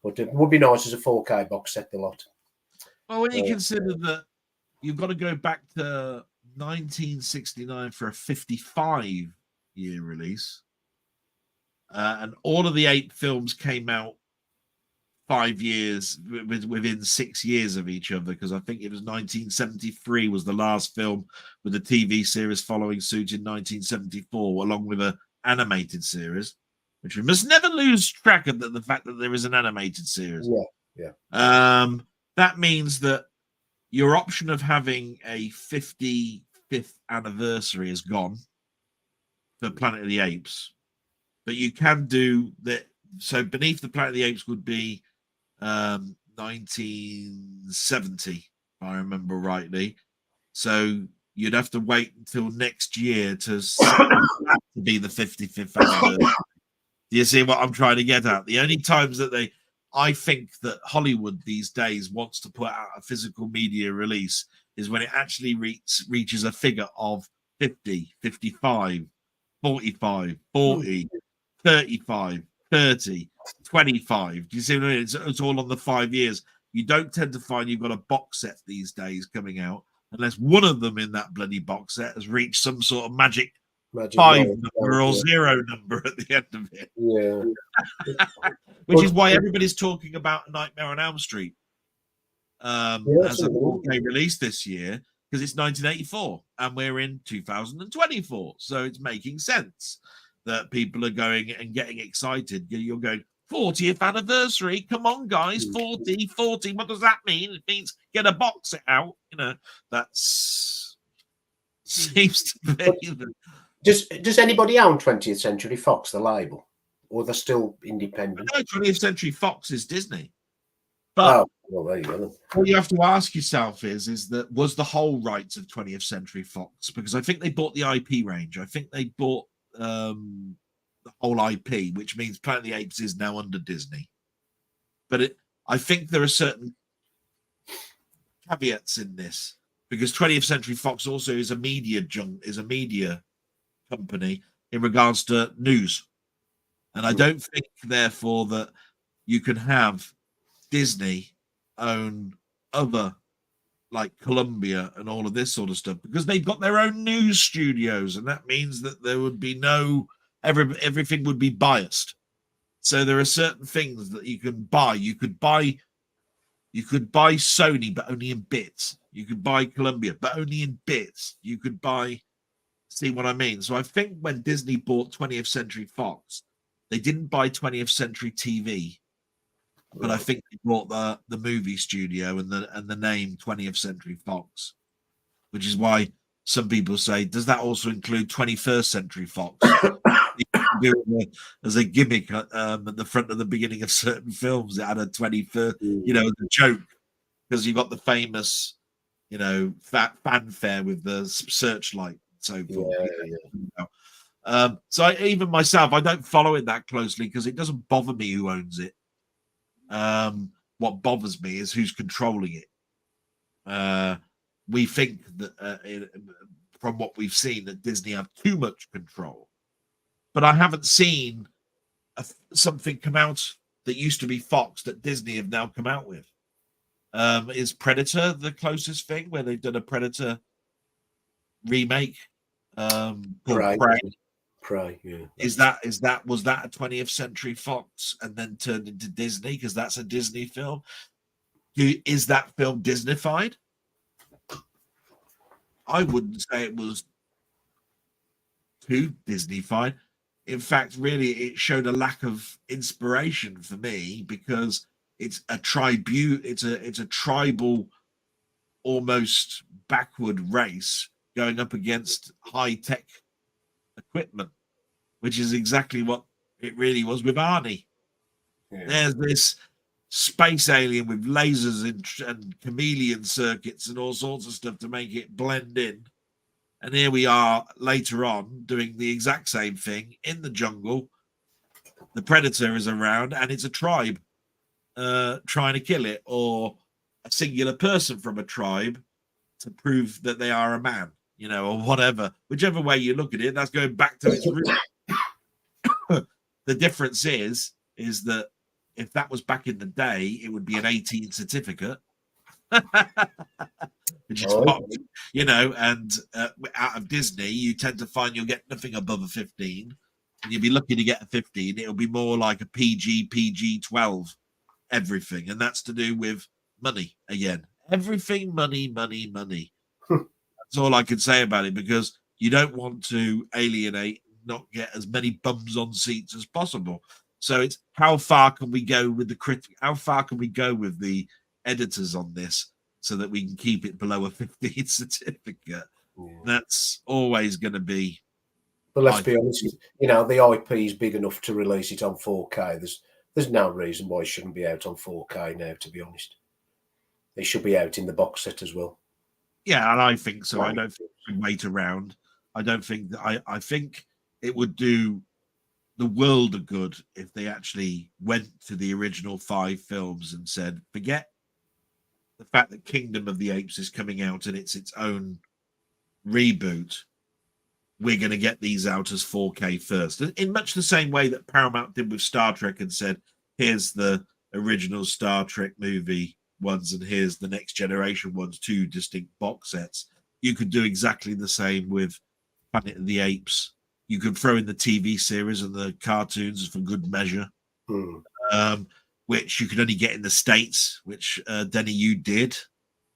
B: But it would be nice as a 4K box set, a lot.
A: Well, when you consider that you've got to go back to 1969 for a 55-year release, and all of the 8 films came out 5 years within 6 years of each other, because I think it was 1973 was the last film, with the TV series following suit in 1974, along with an animated series, which we must never lose track of the fact that there is an animated series. That means that your option of having a 55th anniversary is gone for Planet of the Apes, but you can do that. So beneath the Planet of the Apes would be 1970, if I remember rightly. So you'd have to wait until next year to be the 55th anniversary. Do you see what I'm trying to get at? The only times that I think that Hollywood these days wants to put out a physical media release is when it actually reaches a figure of 50, 55, 45, 40, 35, 30, 25. Do you see what I mean? It's all on the 5 years. You don't tend to find you've got a box set these days coming out unless one of them in that bloody box set has reached some sort of magic 5 number or 0 number at the end of it.
B: Yeah.
A: Which is why everybody's talking about Nightmare on Elm Street as a 4K release this year, because it's 1984 and we're in 2024. So it's making sense that people are going and getting excited. You're going, 40th anniversary. Come on, guys, 40. What does that mean? It means get a box set out. That's seems to be.
B: Does anybody own 20th Century Fox, the label, or they're still independent?
A: No, 20th Century Fox is Disney. But
B: well, there you go.
A: What you have to ask yourself is that was the whole rights of 20th Century Fox? Because I think they bought the IP range. I think they bought the whole IP, which means Planet of the Apes is now under Disney. But I think there are certain caveats in this, because 20th Century Fox also is a media company in regards to news. And I don't think, therefore, that you can have Disney own other, like Columbia and all of this sort of stuff, because they've got their own news studios, and that means that there would be everything would be biased. So there are certain things that you can buy. You could buy Sony, but only in bits. You could buy Columbia, but only in bits. You could buy, see what I mean? So I think when Disney bought 20th Century Fox, they didn't buy 20th Century TV, but I think they bought the movie studio and the name 20th Century Fox, which is why some people say, does that also include 21st Century Fox? As a gimmick at the front of the beginning of certain films, it had a 21st, as a joke, because you got the famous, fanfare with the searchlight and so forth. So even myself, I don't follow it that closely because it doesn't bother me who owns it. What bothers me is who's controlling it. We think that from what we've seen that Disney have too much control, but I haven't seen something come out that used to be Fox that Disney have now come out with. Is Predator the closest thing where they've done a Predator remake?
B: Prey, yeah.
A: Was that a 20th Century Fox and then turned into Disney because that's a Disney film? Is that film Disneyfied? I wouldn't say it was too Disneyfied. In fact, really, it showed a lack of inspiration for me because it's a tribal, almost backward race going up against high-tech equipment, which is exactly what it really was with Arnie. Yeah. There's this space alien with lasers and chameleon circuits and all sorts of stuff to make it blend in. And here we are later on doing the exact same thing in the jungle. The predator is around and it's a tribe trying to kill it, or a singular person from a tribe to prove that they are a man, or whatever. Whichever way you look at it, that's going back to its root. The difference is that if that was back in the day, it would be an 18 certificate. Which is what, and out of Disney, you tend to find you'll get nothing above a 15. And you'll be lucky to get a 15. It'll be more like a PG 12, everything. And that's to do with money again. Everything, money. That's all I can say about it, because you don't want to alienate, not get as many bums on seats as possible. So it's how far can we go with how far can we go with the editors on this so that we can keep it below a 15 certificate? Yeah. That's always going to be.
B: But let's be honest, the IP is big enough to release it on 4K. There's no reason why it shouldn't be out on 4K now, to be honest. It should be out in the box set as well.
A: Yeah, and I think so. I
B: Right.
A: don't think we wait around. I don't think that I think it would do the world of good if they actually went to the original 5 films and said, forget the fact that Kingdom of the Apes is coming out and it's its own reboot. We're going to get these out as 4K first, in much the same way that Paramount did with Star Trek and said, here's the original Star Trek movie ones and here's the Next Generation ones, 2 distinct box sets. You could do exactly the same with Planet of the Apes. You could throw in the TV series and the cartoons for good measure, which you could only get in the States, which Denny, you did.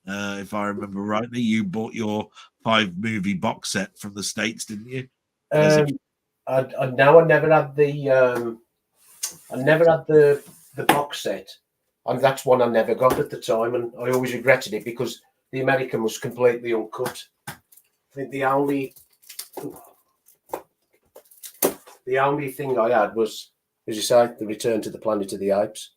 A: If I remember rightly, you bought your 5-movie box set from the States, didn't you?
B: I never had the the box set, and that's one I never got at the time, and I always regretted it because the American was completely uncut. I think the only thing I had was, as you say, the Return to the Planet of the Apes,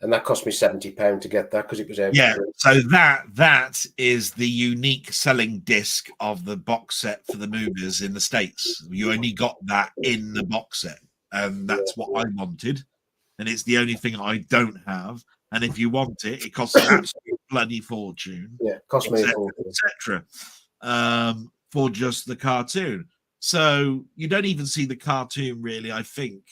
B: and that cost me £70 to get that because it was out.
A: Yeah, so that is the unique selling disc of the box set for the movies in the States. You only got that in the box set, and that's what I wanted, and it's the only thing I don't have. And if you want it, it costs an absolute bloody fortune.
B: Yeah, it cost me a fortune,
A: etc. For just the cartoon. So you don't even see the cartoon really, I think,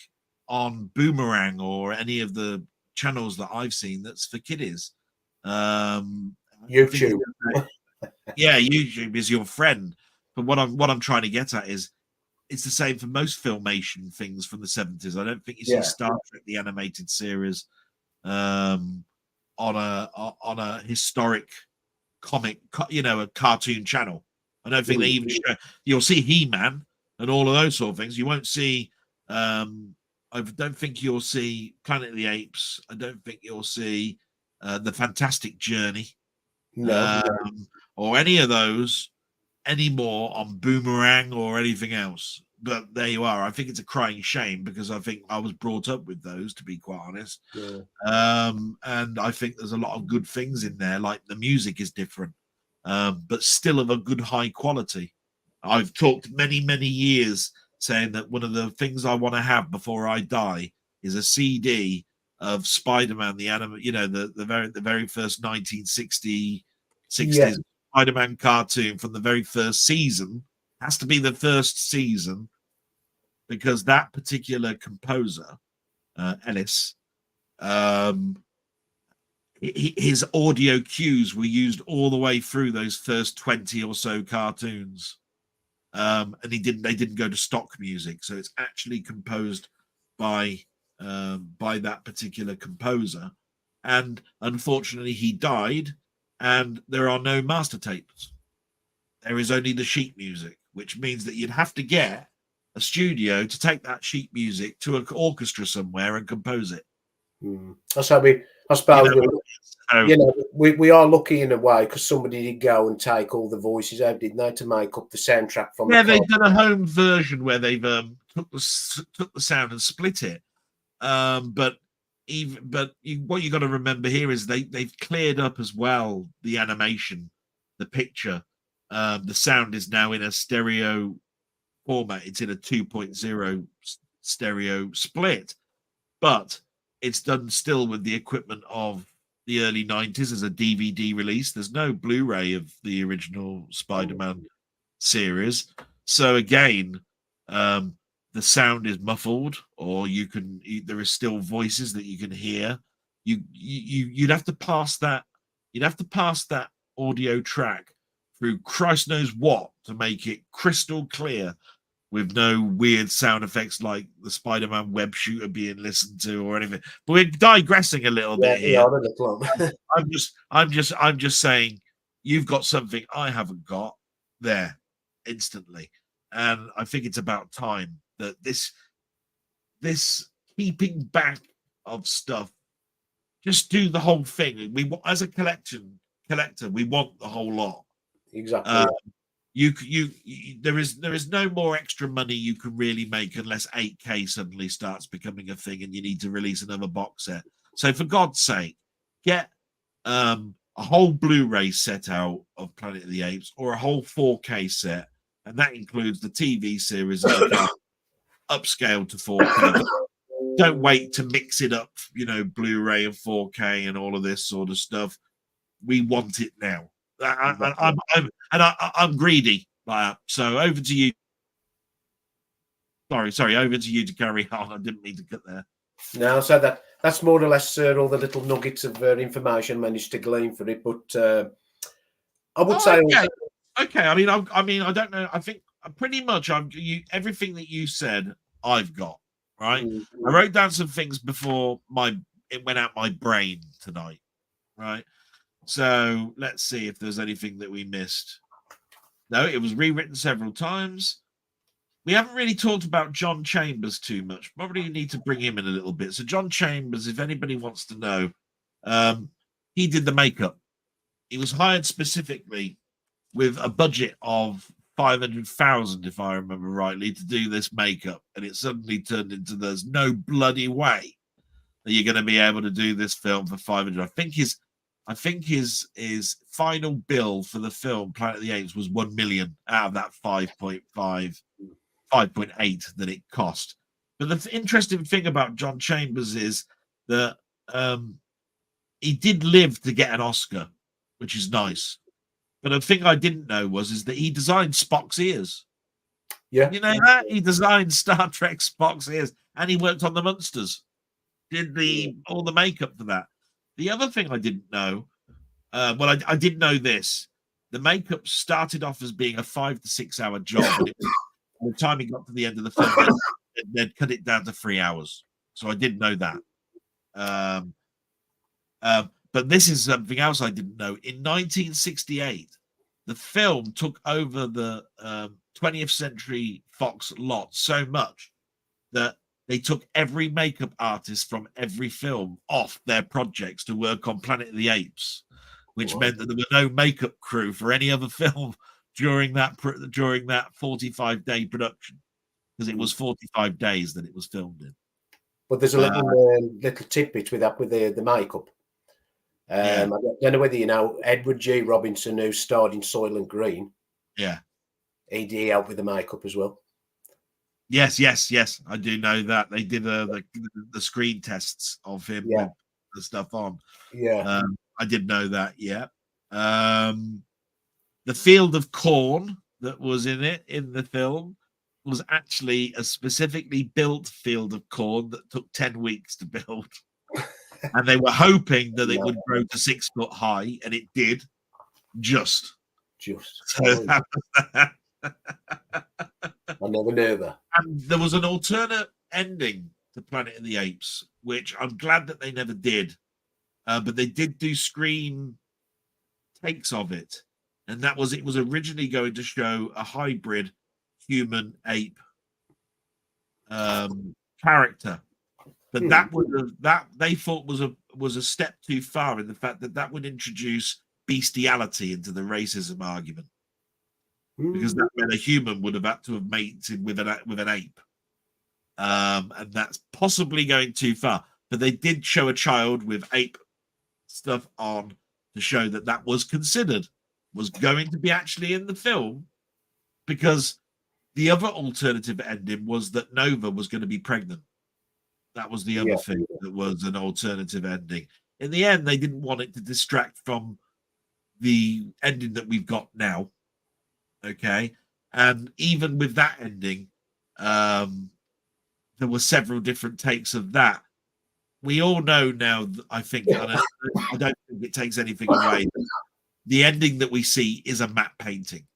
A: on Boomerang or any of the channels that I've seen that's for kiddies.
B: YouTube.
A: Yeah, YouTube is your friend. But what I'm trying to get at is it's the same for most filmation things from the 70s. I don't think you see Star Trek the animated series on a historic comic, a cartoon channel. I don't think they even show. You'll see He-Man and all of those sort of things. You won't see. I don't think you'll see Planet of the Apes. I don't think you'll see the Fantastic Journey, or any of those anymore on Boomerang or anything else. But there you are. I think it's a crying shame because I think I was brought up with those, to be quite honest.
B: Yeah.
A: And I think there's a lot of good things in there, like the music is different, but still of a good high quality. I've talked many, many years saying that one of the things I want to have before I die is a CD of Spider-Man, the anime, the very first 1960s Spider-Man cartoon from the very first season. Has to be the first season because that particular composer, Ellis, his audio cues were used all the way through those first 20 or so cartoons. And they didn't go to stock music, so it's actually composed by that particular composer. And unfortunately, he died, and there are no master tapes. There is only the sheet music, which means that you'd have to get a studio to take that sheet music to an orchestra somewhere and compose it.
B: That's how I suppose, we are lucky in a way because somebody did go and take all the voices out, didn't they, to make up the soundtrack from.
A: Yeah, they've done a home version where they've took the sound and split it. But what you got to remember here is they've cleared up as well the animation, the picture. The sound is now in a stereo format. It's in a 2.0 stereo split, but it's done still with the equipment of the early 90s as a DVD release. There's no Blu-ray of the original Spider-Man series. So again, the sound is muffled, or there is still voices that you can hear. You'd have to pass that. You'd have to pass that audio track through Christ knows what to make it crystal clear, with no weird sound effects like the Spider-Man web shooter being listened to or anything. But we're digressing a little bit here. I'm just saying you've got something I haven't got there instantly. And I think it's about time that this keeping back of stuff, just do the whole thing. We, as a collector, we want the whole lot.
B: Exactly.
A: There is no more extra money you can really make unless 8K suddenly starts becoming a thing and you need to release another box set. So for God's sake, get a whole Blu-ray set out of Planet of the Apes or a whole 4K set, and that includes the TV series upscale to 4K. Don't wait to mix it up, Blu-ray and 4K and all of this sort of stuff. We want it now. I'm greedy. So over to you. Sorry, over to you to carry on. I didn't mean to cut there.
B: No, so that's more or less all the little nuggets of information managed to glean for it. But I would say,
A: okay. I mean, I don't know. I think pretty much everything that you said, I've got right. Mm-hmm. I wrote down some things before it went out my brain tonight, right? So let's see if there's anything that we missed. No, it was rewritten several times. We haven't really talked about John Chambers too much. Probably need to bring him in a little bit. So John Chambers, if anybody wants to know, he did the makeup. He was hired specifically with a budget of 500,000, if I remember rightly, to do this makeup. And it suddenly turned into there's no bloody way that you're going to be able to do this film for 500. I think his final bill for the film Planet of the Apes was 1 million out of that 5.8 that it cost. But the interesting thing about John Chambers is that he did live to get an Oscar, which is nice. But the thing I didn't know is that he designed Spock's ears.
B: Yeah,
A: you know that he designed Star Trek Spock's ears, and he worked on the Munsters. Did all the makeup for that. The other thing I didn't know, I did know this. The makeup started off as being a 5 to 6 hour job. And by the time he got to the end of the film, they'd cut it down to 3 hours. So I did know that. But this is something else I didn't know. In 1968, the film took over the 20th Century Fox lot so much that they took every makeup artist from every film off their projects to work on Planet of the Apes, which meant that there were no makeup crew for any other film during that 45-day production, because it was 45 days that it was filmed in.
B: But there's a little tidbit with that, with the makeup. I don't know whether you know Edward G. Robinson, who starred in Soylent Green.
A: Yeah,
B: he helped with the makeup as well.
A: Yes, I do know that they did the screen tests of him with the stuff on.
B: Yeah,
A: I did know that. Yeah, the field of corn that was in the film was actually a specifically built field of corn that took 10 weeks to build, and they were hoping that it would grow to 6 foot high, and it did. Just. So
B: I never knew that.
A: And there was an alternate ending to Planet of the Apes, which I'm glad that they never did. But they did do screen takes of it. And it was originally going to show a hybrid human ape character. But that they thought was a step too far, in the fact that would introduce bestiality into the racism argument. Because that meant a human would have had to have mated with an ape, and that's possibly going too far. But they did show a child with ape stuff on to show that was going to be actually in the film, because the other alternative ending was that Nova was going to be pregnant. That was the other thing that was an alternative ending. In the end, they didn't want it to distract from the ending that we've got now. Okay, and even with that ending, there were several different takes of that. We all know now, I think, I don't think it takes anything away. The ending that we see is a matte painting,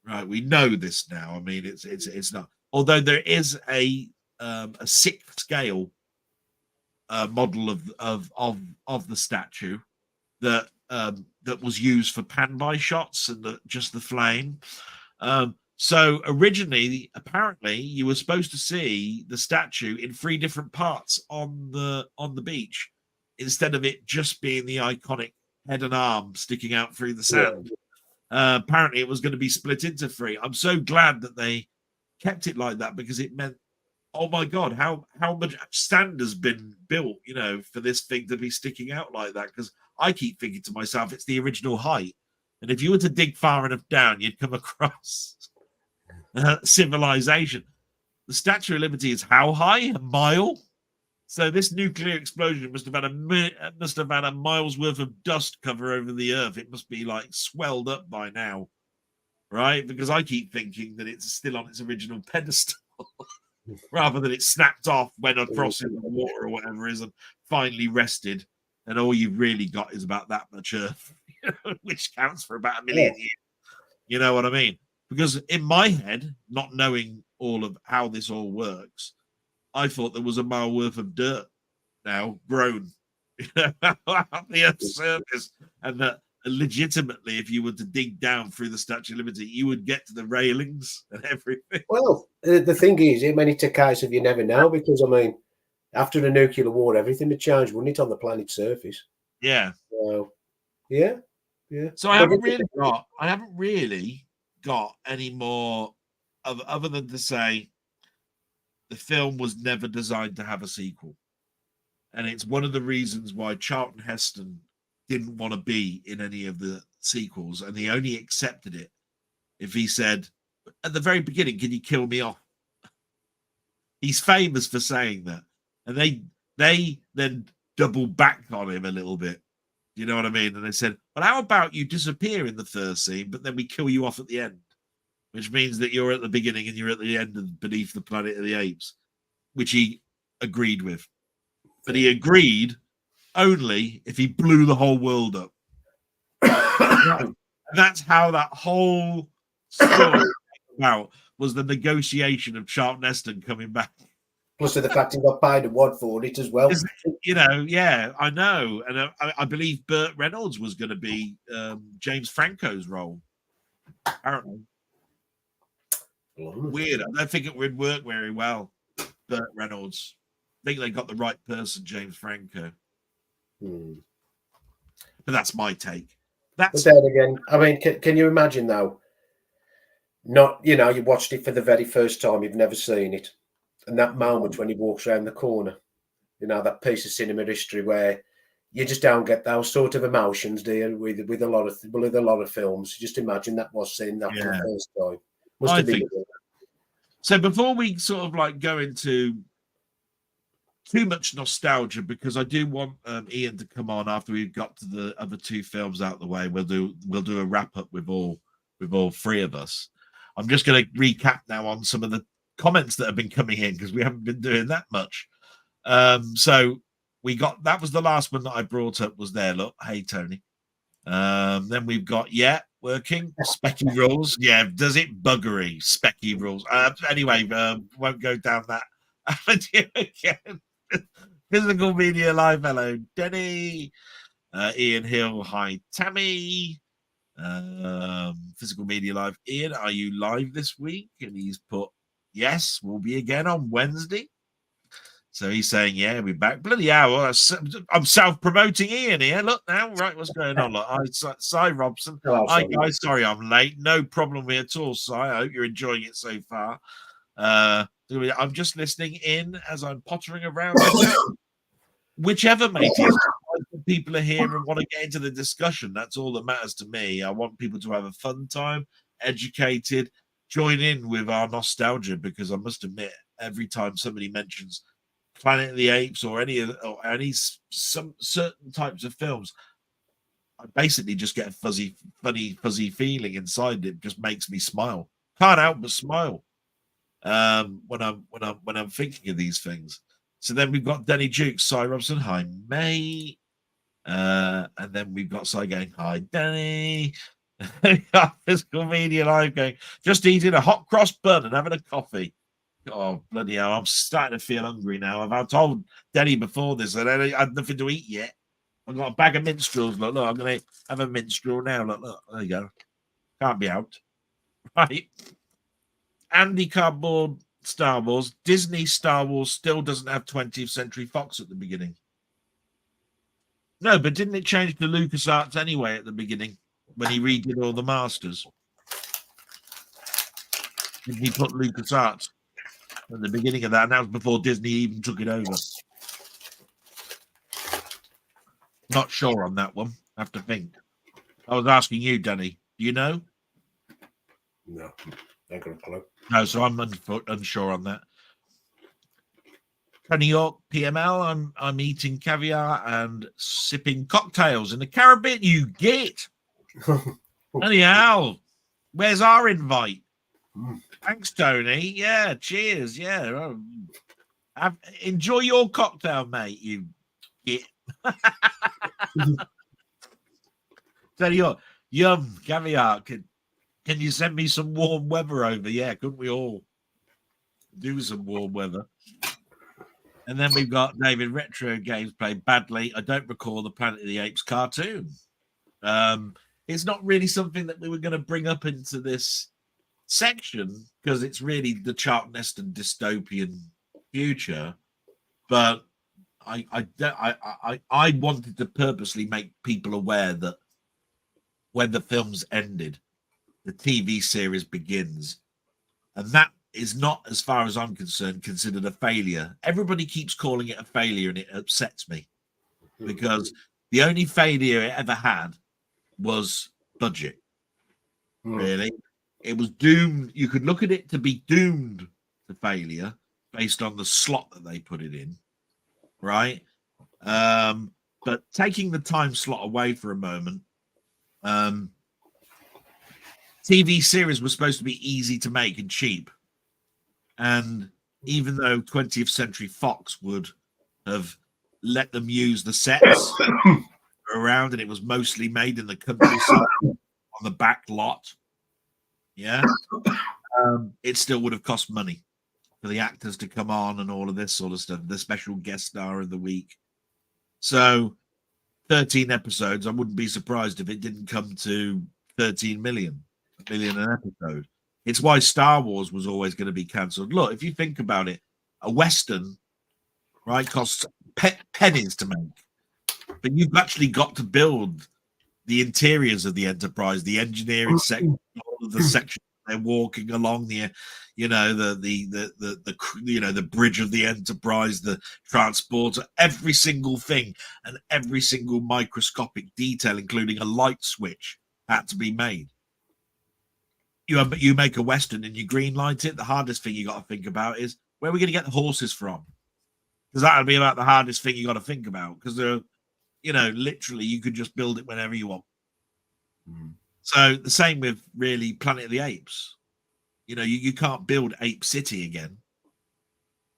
A: right? We know this now. I mean, it's not. Although there is a 6th scale model of the statue that was used for pan-by shots and just the flame. So originally, apparently, you were supposed to see the statue in 3 different parts on the beach, instead of it just being the iconic head and arm sticking out through the sand. Apparently, it was going to be split into 3. I'm so glad that they kept it like that, because it meant oh my God, how much sand has been built, for this thing to be sticking out like that? Because I keep thinking to myself, it's the original height. And if you were to dig far enough down, you'd come across civilization. The Statue of Liberty is how high? A mile? So this nuclear explosion must have had a mile's worth of dust cover over the earth. It must be like swelled up by now, right? Because I keep thinking that it's still on its original pedestal rather than it snapped off when across in the water or whatever it is and finally rested. And all you've really got is about that much earth, which counts for about 1 million years. You know what I mean? Because in my head, not knowing all of how this all works, I thought there was a mile worth of dirt now grown on the Earth's surface, and that legitimately, if you were to dig down through the Statue of Liberty, you would get to the railings and everything.
B: Well, the thing is, it's a case of you never know, because after the nuclear war, everything would change, wouldn't it, on the planet's surface?
A: Yeah.
B: So, yeah.
A: So I haven't really got any more other than to say the film was never designed to have a sequel. And it's one of the reasons why Charlton Heston didn't want to be in any of the sequels. And he only accepted it if he said, at the very beginning, can you kill me off? He's famous for saying that. And they then double back on him a little bit. You know what I mean? And they said, well, how about you disappear in the first scene, but then we kill you off at the end? Which means that you're at the beginning and you're at the end of Beneath the Planet of the Apes, which he agreed with. But he agreed only if he blew the whole world up. And that's how that whole story came about, was the negotiation of Charlton Heston coming back.
B: Plus the fact he got paid a wad for it as well.
A: Yeah, I know. And I believe Burt Reynolds was going to be James Franco's role, apparently. Weird. I don't think it would work very well. Burt Reynolds. I think they got the right person, James Franco. But that's my take. But
B: then again, can you imagine though? Not, you watched it for the very first time, you've never seen it, and that moment when he walks around the corner, that piece of cinema history where you just don't get those sort of emotions, do you? With a lot of films, just imagine that was seeing that for the first time.
A: I think so. Before we sort of like go into too much nostalgia, because I do want Ian to come on after we've got to the other two films out of the way. We'll do a wrap up with all three of us. I'm just going to recap now on some of the comments that have been coming in, because we haven't been doing that much. So we got, that was the last one that I brought up, was there. Look, hey Tony. Then we've got working specky rules. Yeah, does it buggery specky rules? Anyway, won't go down that avenue again. Physical Media Live, hello Denny. Ian Hill, hi Tammy. Physical Media Live, Ian, are you live this week? And he's put, yes, we'll be again on Wednesday. So he's saying, yeah, we're back. Bloody hell, I'm self-promoting Ian here. Look now, right, what's going on? Look, Cy Robson. Hi, guys, sorry I'm late. No problem at all, Cy. I hope you're enjoying it so far. I'm just listening in as I'm pottering around. Whichever, mate, people are here and want to get into the discussion. That's all that matters to me. I want people to have a fun time, educated, join in with our nostalgia, because I must admit, every time somebody mentions Planet of the Apes or some certain types of films, I basically just get a fuzzy feeling inside. It just makes me smile. Can't help but smile when I'm thinking of these things. So then we've got Denny Jukes, Cy Robson, hi May, and then we've got Cy going, hi Denny. Physical Media Live going, just eating a hot cross bun and having a coffee. Oh, bloody hell, I'm starting to feel hungry now. I've told Denny before this that I had nothing to eat yet. I've got a bag of minstrels. Look, I'm going to have a minstrel now. Look, there you go. Can't be out. Right. Andy Cardboard, Star Wars. Disney Star Wars still doesn't have 20th Century Fox at the beginning. No, but didn't it change to LucasArts anyway at the beginning when he redid all the Masters? Did he put LucasArts? at the beginning of that, and that was before Disney even took it over. Not sure on that one. I have to think. I was asking you, Denny. Do you know?
B: No, I got a clue.
A: No, so I'm unsure on that. Tony York, PML. I'm eating caviar and sipping cocktails in the Caribbean. You get. Anyhow, where's our invite? Thanks, Tony. Yeah, cheers. Yeah, enjoy your cocktail, mate. You get. Tony York, yum caviar. Can you send me some warm weather over? Yeah, couldn't we all do some warm weather? And then we've got David, retro games played badly. I don't recall the Planet of the Apes cartoon. It's not really something that we were going to bring up into this section because it's really the Charlton Heston dystopian future. But I wanted to purposely make people aware that when the films ended, the TV series begins, and that is not, as far as I'm concerned, considered a failure. Everybody keeps calling it a failure, and it upsets me because the only failure it ever had was budget. Really, it was doomed. You could look at it to be doomed to failure based on the slot that they put it in, right? But taking the time slot away for a moment, TV series was supposed to be easy to make and cheap. And even though 20th Century Fox would have let them use the sets around, and it was mostly made in the countryside on the back lot, it still would have cost money for the actors to come on and all of this sort of stuff, the special guest star of the week. So 13 episodes, I wouldn't be surprised if it didn't come to 13 million, a million an episode. It's why Star Wars was always going to be cancelled. Look, if you think about it, a Western, right, costs pennies to make. But you've actually got to build the interiors of the Enterprise, the engineering section, all of the sections they're walking along, the bridge of the Enterprise, the transporter, every single thing and every single microscopic detail, including a light switch, had to be made. You make a Western and you green light it. The hardest thing you got to think about is where are we going to get the horses from? Because that'll be about the hardest thing you got to think about. Because they're, literally you could just build it whenever you want. So the same with really Planet of the Apes. You can't build Ape City again.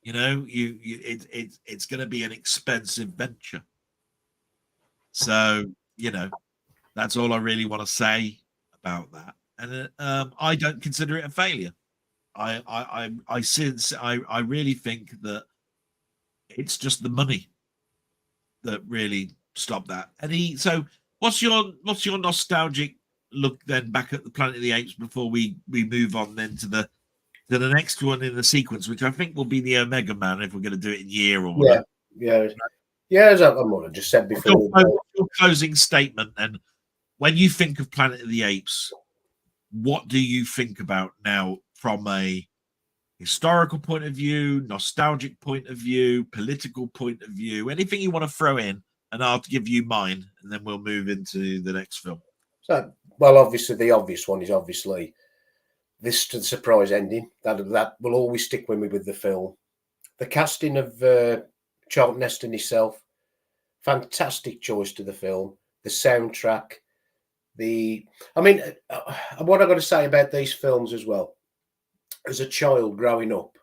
A: It's going to be an expensive venture. So that's all I really want to say about that. And I don't consider it a failure. I really think that it's just the money that really stopped that. So what's your nostalgic look then back at the Planet of the Apes before we move on then to the next one in the sequence, which I think will be the Omega Man if we're going to do it in year or whatever.
B: Yeah. As I just said before.
A: Your closing statement, and when you think of Planet of the Apes, what do you think about now from a historical point of view, nostalgic point of view, political point of view, anything you want to throw in, and I'll give you mine, and then we'll move into the next film. So,
B: well, obviously, the obvious one is obviously this surprise ending. That will always stick with me with the film. The casting of Charlton Heston himself, fantastic choice to the film. The soundtrack. What I've got to say about these films as well, as a child growing up,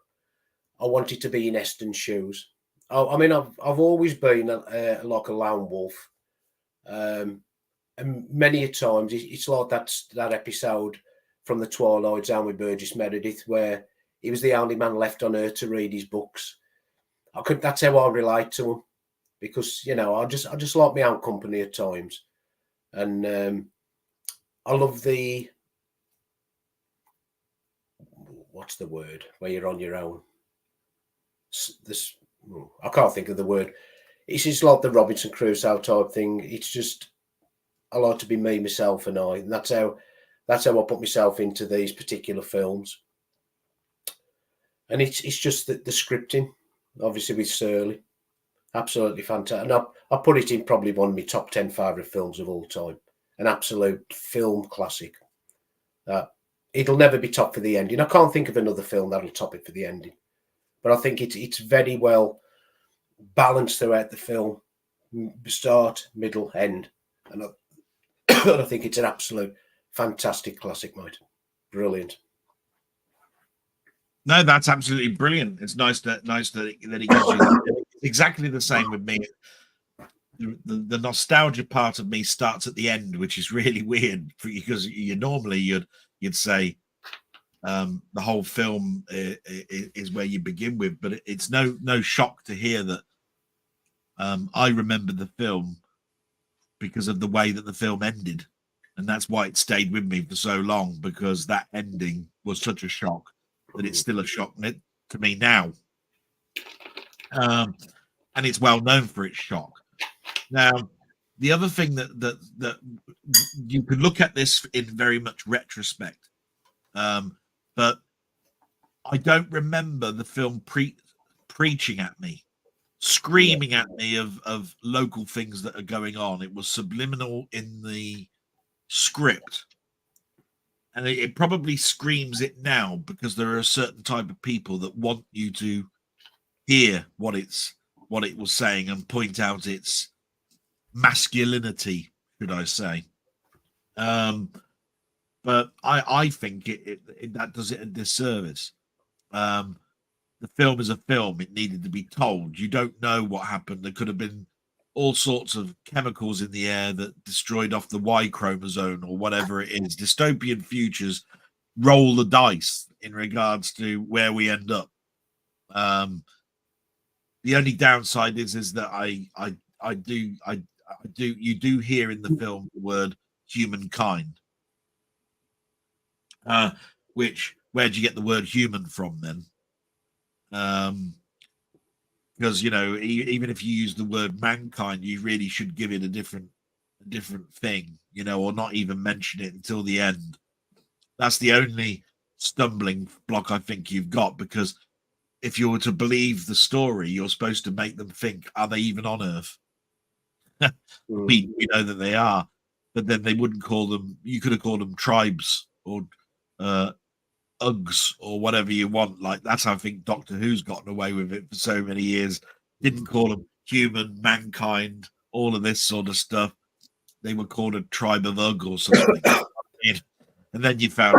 B: I wanted to be in Heston's shoes. I've always been like a lone wolf, and many a times it's like that episode from the Twilight Zone with Burgess Meredith where he was the only man left on earth to read his books. That's how I relate to him, because I just like my own company at times, and I love what's the word where you're on your own. I can't think of the word. It's just like the Robinson Crusoe type thing. It's just I like to be me, myself, and I, and that's how I put myself into these particular films. And it's just that the scripting, obviously with Surly, absolutely fantastic. And I put it in probably one of my top 10 favourite films of all time. An absolute film classic. It'll never be top for the ending. I can't think of another film that'll top it for the ending. But I think it's very well balanced throughout the film, start, middle, end. And I think it's an absolute fantastic classic, mate. Brilliant.
A: No, that's absolutely brilliant. It's nice that it gives you that. It's exactly the same with me. The nostalgia part of me starts at the end, which is really weird because you'd say the whole film is where you begin with, but it's no shock to hear that I remember the film because of the way that the film ended, and that's why it stayed with me for so long, because that ending was such a shock that it's still a shock to me now, and it's well known for its shock. Now, the other thing that you could look at this in very much retrospect, but I don't remember the film preaching at me, screaming at me of local things that are going on. It was subliminal in the script, and it probably screams it now because there are a certain type of people that want you to hear what it was saying and point out its masculinity, should I say. But I think that does it a disservice. The film is a film. It needed to be told. You don't know what happened. There could have been all sorts of chemicals in the air that destroyed off the Y chromosome or whatever it is. Dystopian futures roll the dice in regards to where we end up. The only downside is that you do hear in the film the word humankind. Which, where do you get the word human from then? Because even if you use the word mankind, you really should give it a different thing, or not even mention it until the end. That's the only stumbling block I think you've got, because if you were to believe the story, you're supposed to make them think, are they even on Earth? we know that they are, but then they wouldn't call them. You could have called them tribes or Uggs or whatever you want. Like, that's how I think Doctor Who's gotten away with it for so many years. Didn't call them human, mankind, all of this sort of stuff. They were called a tribe of Ugg or something. And then you found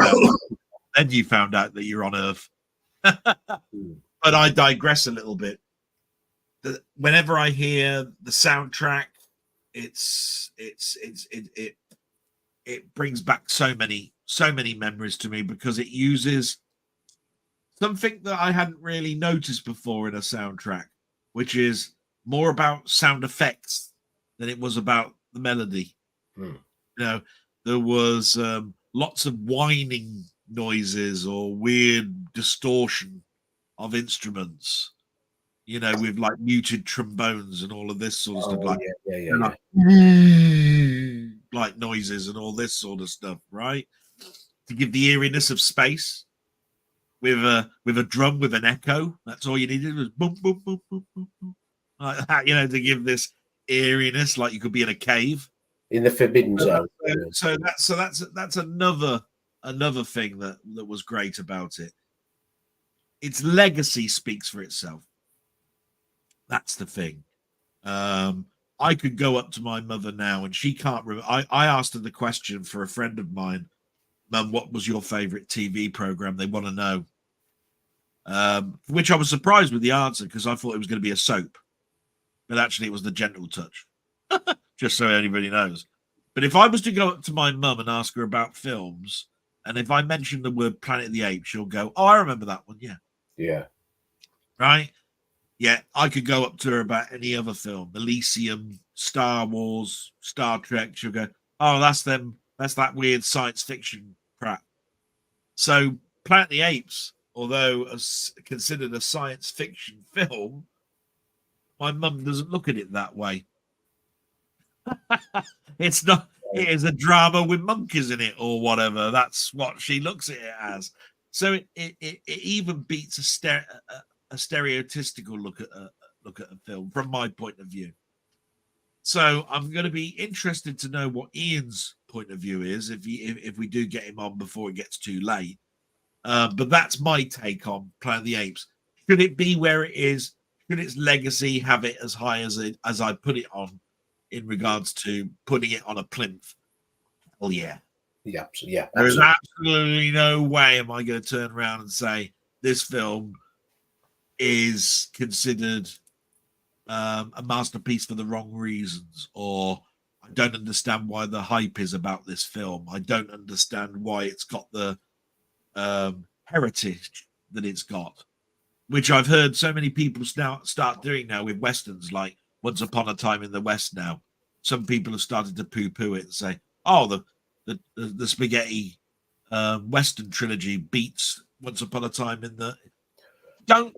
A: out that you're on Earth. But I digress a little bit. Whenever I hear the soundtrack, it brings back so many memories to me, because it uses something that I hadn't really noticed before in a soundtrack, which is more about sound effects than it was about the melody. There was lots of whining noises or weird distortion of instruments, with like muted trombones and all of this sort of stuff, like noises and all this sort of stuff, right? To give the eeriness of space with a drum with an echo. That's all you needed, was boom, boom, boom, boom, boom, boom, like that, to give this eeriness, like you could be in a cave
B: in the forbidden zone.
A: So that's another thing that was great about it. Its legacy speaks for itself. That's the thing. I could go up to my mother now and she can't remember. I asked her the question for a friend of mine, Mum, what was your favorite TV program? They want to know. Which I was surprised with the answer, because I thought it was going to be a soap. But actually it was The Gentle Touch. Just so anybody knows. But if I was to go up to my mum and ask her about films, and if I mentioned the word Planet of the Apes, she'll go, oh, I remember that one. Yeah.
B: Yeah.
A: Right? Yeah, I could go up to her about any other film, Elysium, Star Wars, Star Trek. She'll go, oh, that's them. That's that weird science fiction crap. So Planet of the Apes, although considered a science fiction film, my mum doesn't look at it that way. It's not. It is a drama with monkeys in it or whatever. That's what she looks at it as. So it even beats a stereotypical look at a film from my point of view. So I'm going to be interested to know what Ian's point of view is if we do get him on before it gets too late. But that's my take on Planet of the Apes. Should it be where it is? Should its legacy have it as high as I put it on in regards to putting it on a plinth? Hell yeah.
B: Yeah.
A: There's absolutely no way am I going to turn around and say this film is considered a masterpiece for the wrong reasons, or I don't understand why the hype is about this film. I don't understand why it's got the heritage that it's got, which I've heard so many people start doing now with westerns, like Once Upon a Time in the West. Now, some people have started to poo-poo it and say, "Oh, the spaghetti western trilogy beats Once Upon a Time in the." Don't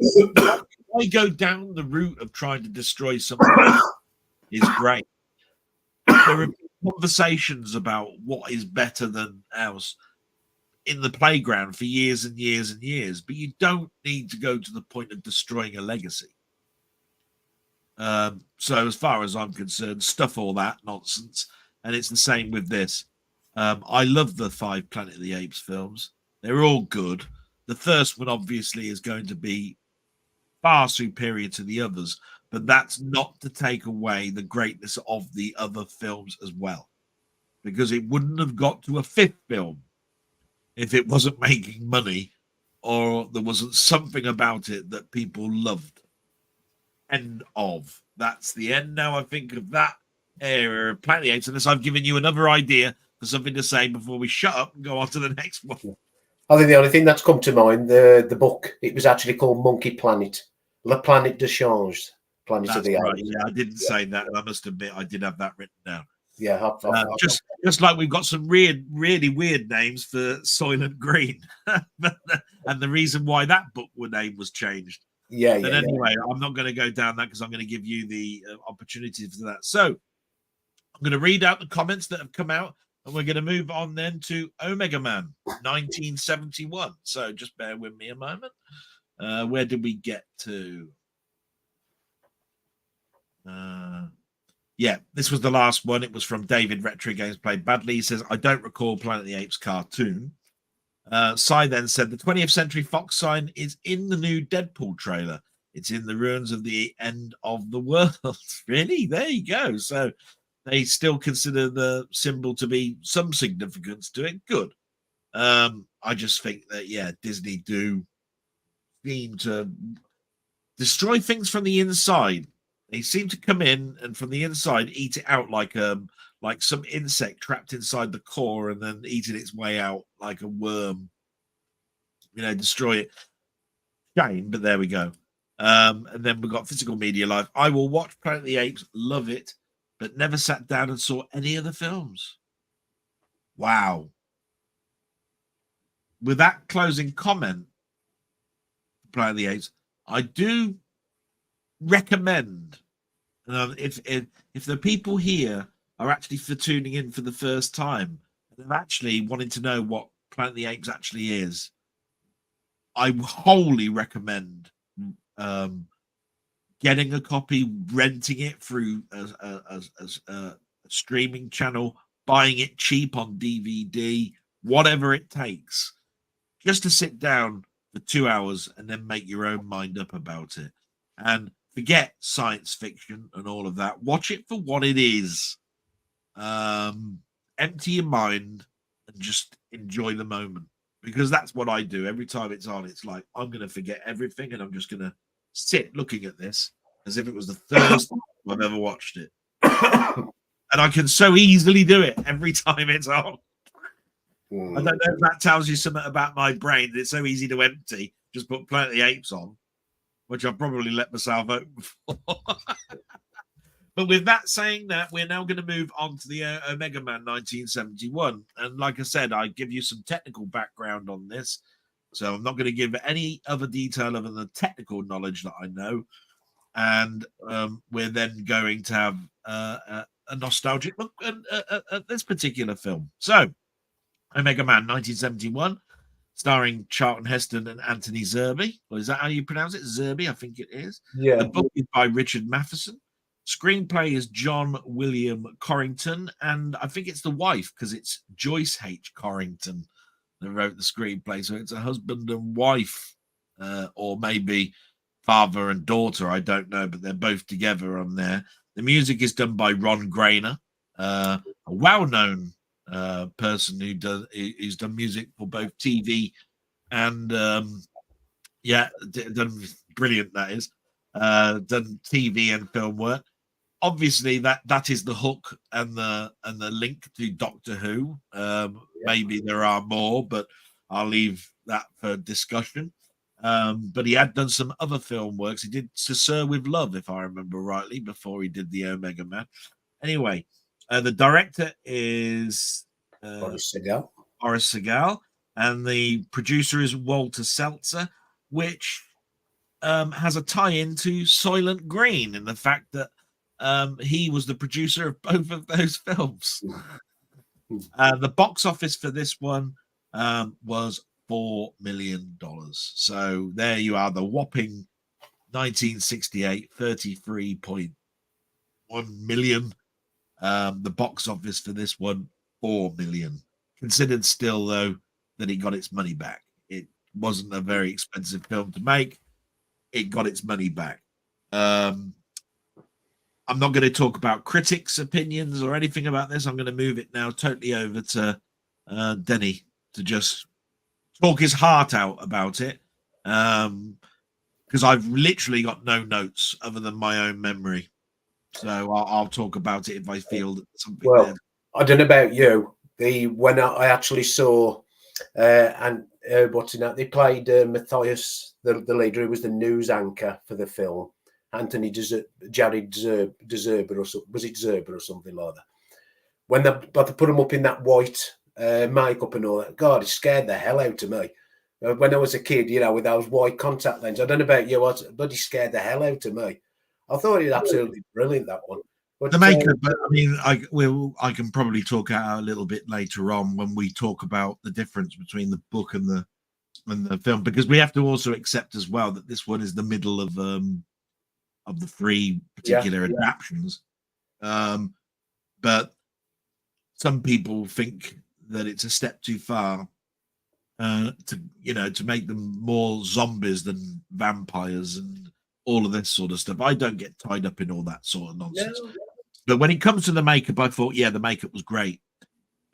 A: I go down the route of trying to destroy something is great. There are conversations about what is better than else in the playground for years and years and years, but you don't need to go to the point of destroying a legacy. So as far as I'm concerned, stuff all that nonsense. And it's the same with this. I love the 5 Planet of the Apes films. They're all good. The first one obviously is going to be far superior to the others, but that's not to take away the greatness of the other films as well, because it wouldn't have got to a 5th film if it wasn't making money or there wasn't something about it that people loved. End of. That's the end now, I think, of that era of Planet of the Apes, unless I've given you another idea for something to say before we shut up and go on to the next one.
B: I think the only thing that's come to mind, the book, it was actually called Monkey Planet. La Planète de Change. Planet
A: That's
B: of the
A: right.
B: Apes.
A: Yeah, I didn't say that, and I must admit I did have that written down.
B: Yeah,
A: just like we've got some really weird names for Soylent Green, and the reason why that book name was changed. But anyway, I'm not going to go down that because I'm going to give you the opportunity for that. So I'm going to read out the comments that have come out, and we're going to move on then to Omega Man 1971. So just bear with me a moment. Where did we get to? Yeah, this was the last one. It was from David Retro Games Played Badly. He says, I don't recall Planet of the Apes cartoon. Cy then said, the 20th Century Fox sign is in the new Deadpool trailer. It's in the ruins of the end of the world. Really? There you go. So they still consider the symbol to be some significance to it. Good. I just think that, yeah, Disney do seem to destroy things from the inside. They seem to come in and from the inside eat it out like some insect trapped inside the core and then eating its way out like a worm. You know, destroy it. Shame, but there we go. And then we've got Physical Media Live. I will watch Planet of the Apes, love it, but never sat down and saw any of the films. Wow. With that closing comment, Planet of the Apes, I do recommend, if the people here are actually for tuning in for the first time and they're actually wanting to know what Planet of the Apes actually is, I wholly recommend getting a copy, renting it through a streaming channel, buying it cheap on DVD, whatever it takes, just to sit down for 2 hours and then make your own mind up about it. And forget science fiction and all of that. Watch it for what it is. Empty your mind and just enjoy the moment, because that's what I do every time it's on. It's like I'm going to forget everything and I'm just going to sit looking at this as if it was the first time I've ever watched it. And I can so easily do it every time it's on. I don't know if that tells you something about my brain, that it's so easy to empty. Just put Planet of the Apes on, which I've probably let myself open for. But with that saying that, we're now going to move on to the Omega Man 1971. And like I said, I give you some technical background on this. So I'm not going to give any other detail other than the technical knowledge that I know. And we're then going to have a nostalgic look at this particular film. So Omega Man 1971 starring Charlton Heston and Anthony Zerbe. Or is that how you pronounce it? Zerbe, I think it is.
B: Yeah.
A: The book is by Richard Matheson. Screenplay is John William Corrington, and I think it's the wife because it's Joyce H. Corrington that wrote the screenplay. So it's a husband and wife, or maybe father and daughter. I don't know, but they're both together on there. The music is done by Ron Grainer, a well-known person who's done music for both TV and done brilliant. That is done TV and film work. Obviously, that is the hook and the link to Doctor Who. Maybe there are more, but I'll leave that for discussion. But he had done some other film works. He did To Sir with Love, if I remember rightly, before he did the Omega Man. Anyway, the director is
B: Horace
A: Segal, and the producer is Walter Seltzer, which has a tie-in to Soylent Green in the fact that he was the producer of both of those films. The box office for this one was $4 million. So there you are, the whopping 1968, 33.1 million. The box office for this one, 4 million. Considered still, though, that it got its money back. It wasn't a very expensive film to make. It got its money back. I'm not going to talk about critics' opinions or anything about this. I'm going to move it now totally over to Denny to just talk his heart out about it, because I've literally got no notes other than my own memory. So I'll talk about it if I feel that something.
B: Well, I don't know about you. When I actually saw what's in that, they played Matthias, the leader, who was the news anchor for the film. Anthony Jared Zerber, or so, was it Zerber or something like that? When they put him up in that white makeup and all that, God, it scared the hell out of me. When I was a kid, with those white contact lenses, I don't know about you, but it scared the hell out of me. I thought it was absolutely brilliant, that one. But,
A: the makeup, but I mean, I can probably talk out a little bit later on when we talk about the difference between the book and the film, because we have to also accept as well that this one is the middle of the three particular adaptions. But some people think that it's a step too far to make them more zombies than vampires and all of this sort of stuff. I don't get tied up in all that sort of nonsense. No. But when it comes to the makeup, I thought, the makeup was great.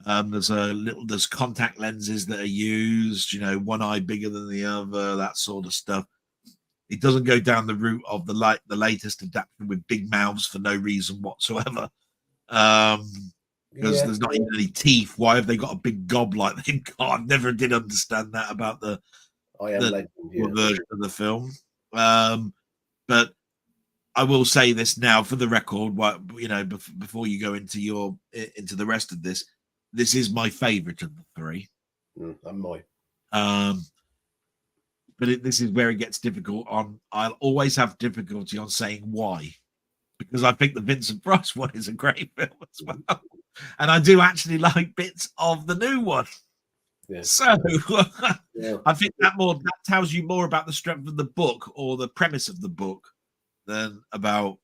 A: There's contact lenses that are used, one eye bigger than the other, that sort of stuff. It doesn't go down the route of the latest adaptation with big mouths for no reason whatsoever. Because there's not even any teeth. Why have they got a big gob like they've got? I never did understand that about the version of the film. But I will say this now for the record, before you go into the rest of this, this is my favorite of the three.
B: And mine.
A: But this is where it gets difficult. I'll always have difficulty on saying why, because I think the Vincent Price one is a great film as well, and I do actually like bits of the new one. Yeah. So I think that tells you more about the strength of the book or the premise of the book than about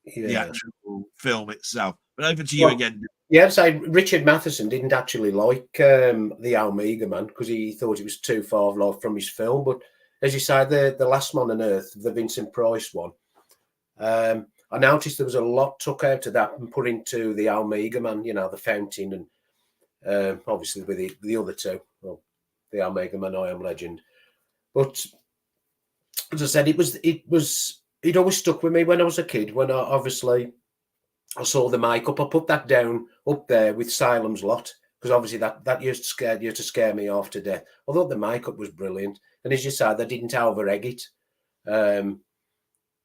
A: the actual film itself. But over to you again.
B: Yeah, so Richard Matheson didn't actually like the Omega Man because he thought it was too far from his film. But as you say, the Last Man on Earth, the Vincent Price one, I noticed there was a lot took out of that and put into the Omega Man, the Fountain, and obviously with the other two, the Omega Man, I Am Legend. But as I said, it always stuck with me when I was a kid. When I saw the makeup, I put that down up there with Salem's Lot, because obviously that used to scare me half to death. I thought the makeup was brilliant, and as you said, they didn't over-egg it,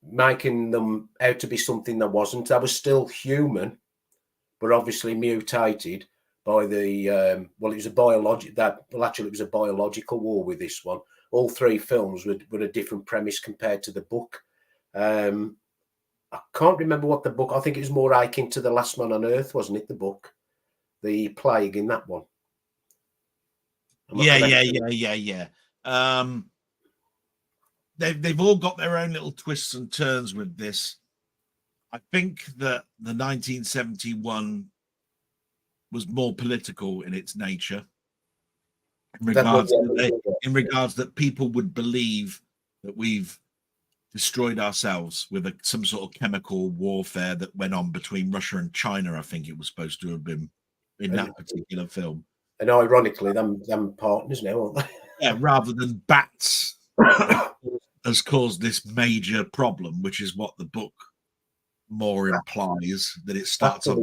B: making them out to be something that wasn't. That was still human, but obviously mutated by the it was a biological war with this one. All three films were a different premise compared to the book. I can't remember what the book. I think it was more akin to The Last Man on Earth, wasn't it? The book, the plague in that one.
A: Yeah. They've all got their own little twists and turns with this. I think that the 1971 was more political in its nature, in regards that people would believe that we've destroyed ourselves with some sort of chemical warfare that went on between Russia and China. I think it was supposed to have been in that particular film.
B: And ironically, them partners now, aren't they?
A: Yeah, rather than bats has caused this major problem, which is what the book more implies, that it starts off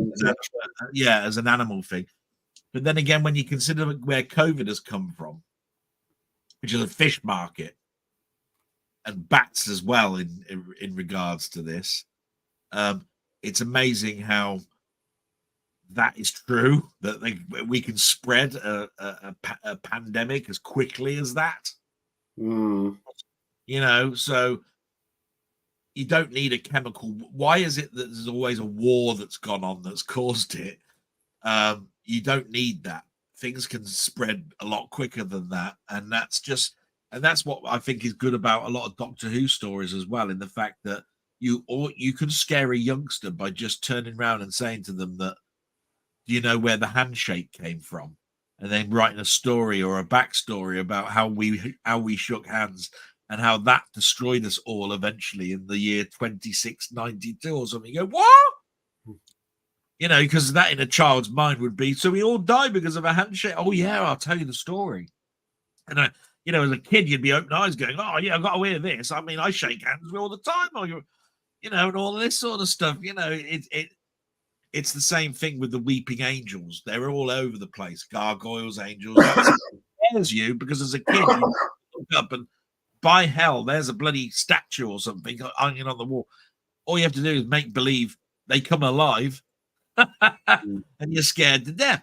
A: as an animal thing. But then again, when you consider where COVID has come from, which is a fish market, and bats as well in regards to this, it's amazing how that is true, that we can spread a pandemic as quickly as that. So you don't need a chemical. Why is it that there's always a war that's gone on that's caused it? You don't need that. Things can spread a lot quicker than that, and that's what I think is good about a lot of Doctor Who stories as well, in the fact that you can scare a youngster by just turning around and saying to them that, do you know where the handshake came from? And then writing a story or a backstory about how we shook hands and how that destroyed us all eventually in the year 2692 or something. You go, what? Because that in a child's mind would be, so we all died because of a handshake. Oh yeah, I'll tell you the story. And as a kid, you'd be open eyes going, oh yeah, I've got to hear this. I mean, I shake hands all the time, and all this sort of stuff. It's the same thing with the weeping angels. They're all over the place. Gargoyles, angels. That scares you because as a kid, you look up and by hell, there's a bloody statue or something hanging on the wall. All you have to do is make believe they come alive and you're scared to death.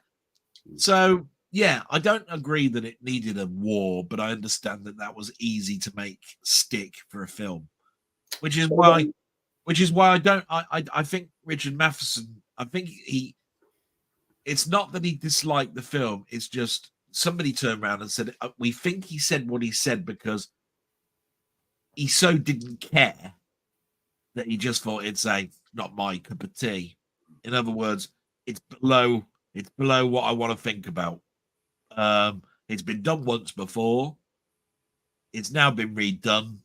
A: So, yeah, I don't agree that it needed a war, but I understand that was easy to make stick for a film, which is why I think Richard Matheson, I think it's not that he disliked the film. It's just somebody turned around and said, we think he said what he said because he so didn't care that he just thought it'd say, not my cup of tea. In other words, it's below what I want to think about. It's been done once before. It's now been redone.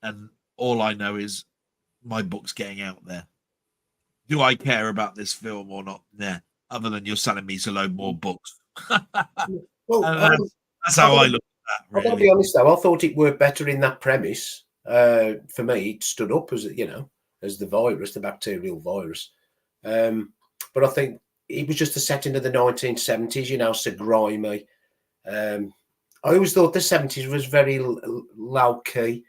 A: And all I know is my book's getting out there. Do I care about this film or not? Nah, other than you're selling me so load more books.
B: Well,
A: that's how I look at that. Really.
B: I've got to be honest though, I thought it worked better in that premise. For me, it stood up as the virus, the bacterial virus. But I think it was just the setting of the 1970s, so grimy. I always thought the 70s was very low key.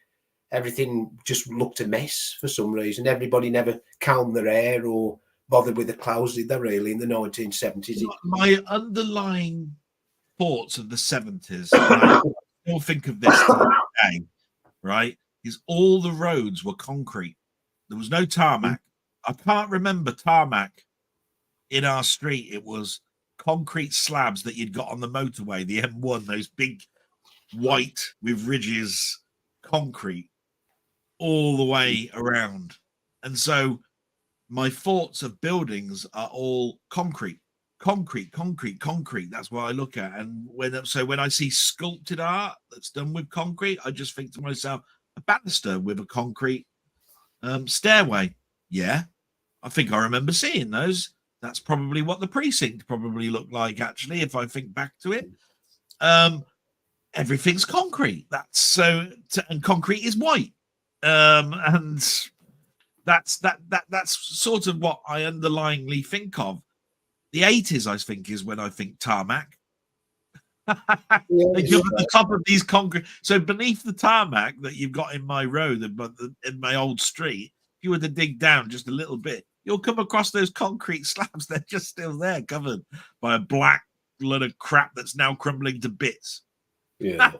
B: Everything just looked a mess for some reason. Everybody never combed their hair or bothered with the clothes, did they really, in the 1970s?
A: My underlying thoughts of the 70s, and I still think of this today, right, is all the roads were concrete. There was no tarmac. I can't remember tarmac in our street. It was concrete slabs that you'd got on the motorway, the M1, those big white with ridges, concrete all the way around. And so my thoughts of buildings are all concrete. That's what I look at. And when I see sculpted art that's done with concrete, I just think to myself, a banister with a concrete stairway. Yeah, I think I remember seeing those. That's probably what the precinct probably looked like, actually, if I think back to it. Everything's concrete. And concrete is white. And that's sort of what I underlyingly think of. The 80s, I think, is when I think tarmac. They give at the top of these concrete. So beneath the tarmac that you've got in my road, in my old street, if you were to dig down just a little bit, you'll come across those concrete slabs. They're just still there, covered by a black lot of crap that's now crumbling to bits.
B: Yeah.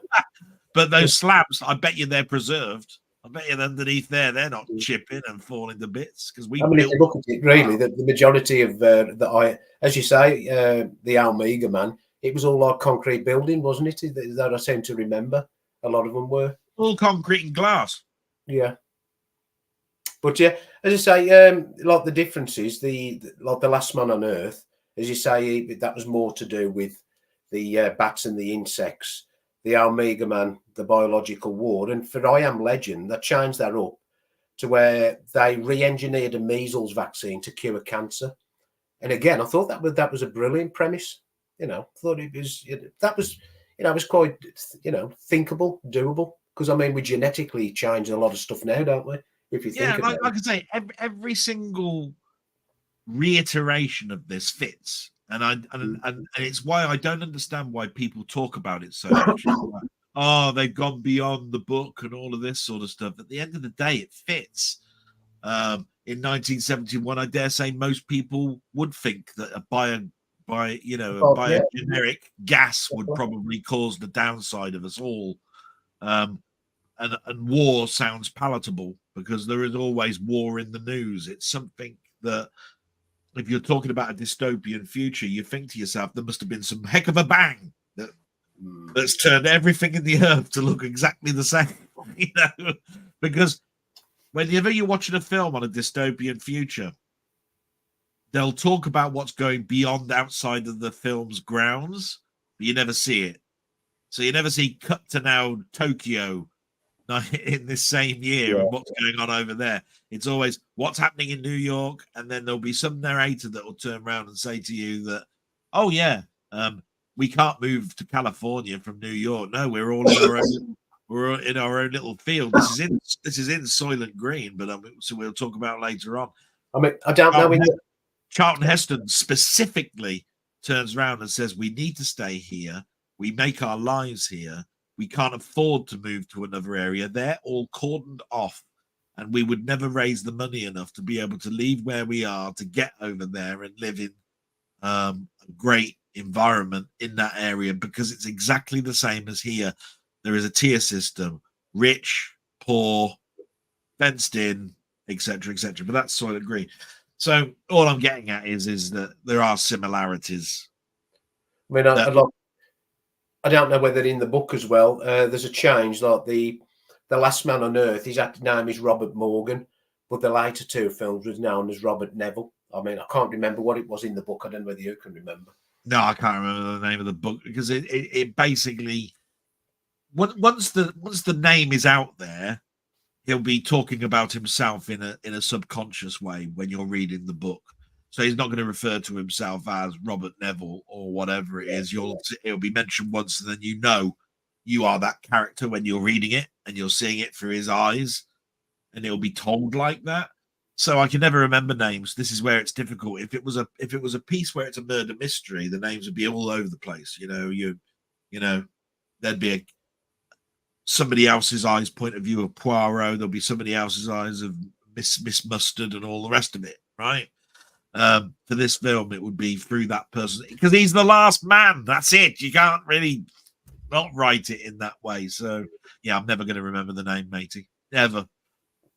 A: But those slabs, I bet you they're preserved. I bet you underneath there, they're not chipping and falling to bits because we.
B: I mean, if you look at it, really, the majority of as you say, the Almega man, it was all like concrete building, wasn't it? That I seem to remember. A lot of them were
A: all concrete and glass.
B: Yeah. But yeah, as I say, like the differences, like the Last Man on Earth, as you say, that was more to do with the bats and the insects, the Omega Man, the biological war, and for I Am Legend, they changed that up to where they re-engineered a measles vaccine to cure cancer. And again, I thought that was a brilliant premise. You know, thought it was quite thinkable, doable. Because I mean, we genetically change a lot of stuff now, don't we? If you think about
A: like I say, every single reiteration of this fits, and it's why I don't understand why people talk about it so much. Like, oh, they've gone beyond the book and all of this sort of stuff. At the end of the day, it fits. In 1971, I dare say most people would think that a biogeneric gas would probably cause the downside of us all. And war sounds palatable because there is always war in the news. It's something that if you're talking about a dystopian future, you think to yourself, there must have been some heck of a bang that's turned everything in the earth to look exactly the same, because whenever you're watching a film on a dystopian future, they'll talk about what's going beyond outside of the film's grounds, but you never see it. So you never see cut to now Tokyo in this same year and what's going on over there. It's always what's happening in New York, and then there'll be some narrator that will turn around and say to you that, oh yeah, we can't move to California from New York. No, we're all in our own. We're in our own little field. This is in Soylent Green, but so we'll talk about later on.
B: I mean, I don't know.
A: Charlton Heston specifically turns around and says, "We need to stay here. We make our lives here. We can't afford to move to another area. They're all cordoned off, and we would never raise the money enough to be able to leave where we are to get over there and live in a great environment in that area, because it's exactly the same as here. There is a tier system, rich, poor, fenced in, etc., etc. But that's Soylent Green. So all I'm getting at is that there are similarities.
B: I mean, I don't know whether in the book as well, there's a change. Like the Last Man on Earth, his active name is Robert Morgan, but the later two films was known as Robert Neville. I mean, I can't remember what it was in the book. I don't know whether you can remember.
A: No, I can't remember the name of the book, because it basically, once the name is out there, he'll be talking about himself in a subconscious way when you're reading the book. So he's not going to refer to himself as Robert Neville or whatever it is. It'll be mentioned once, and then you are that character when you're reading it, and you're seeing it through his eyes, and it'll be told like that. So I can never remember names. This is where it's difficult. If it was a piece where it's a murder mystery, the names would be all over the place. There'd be somebody else's eyes point of view of Poirot. There'll be somebody else's eyes of Miss Mustard and all the rest of it, right? For this film, it would be through that person, because he's the last man. That's it. You can't really not write it in that way. So yeah, I'm never going to remember the name, matey. Never.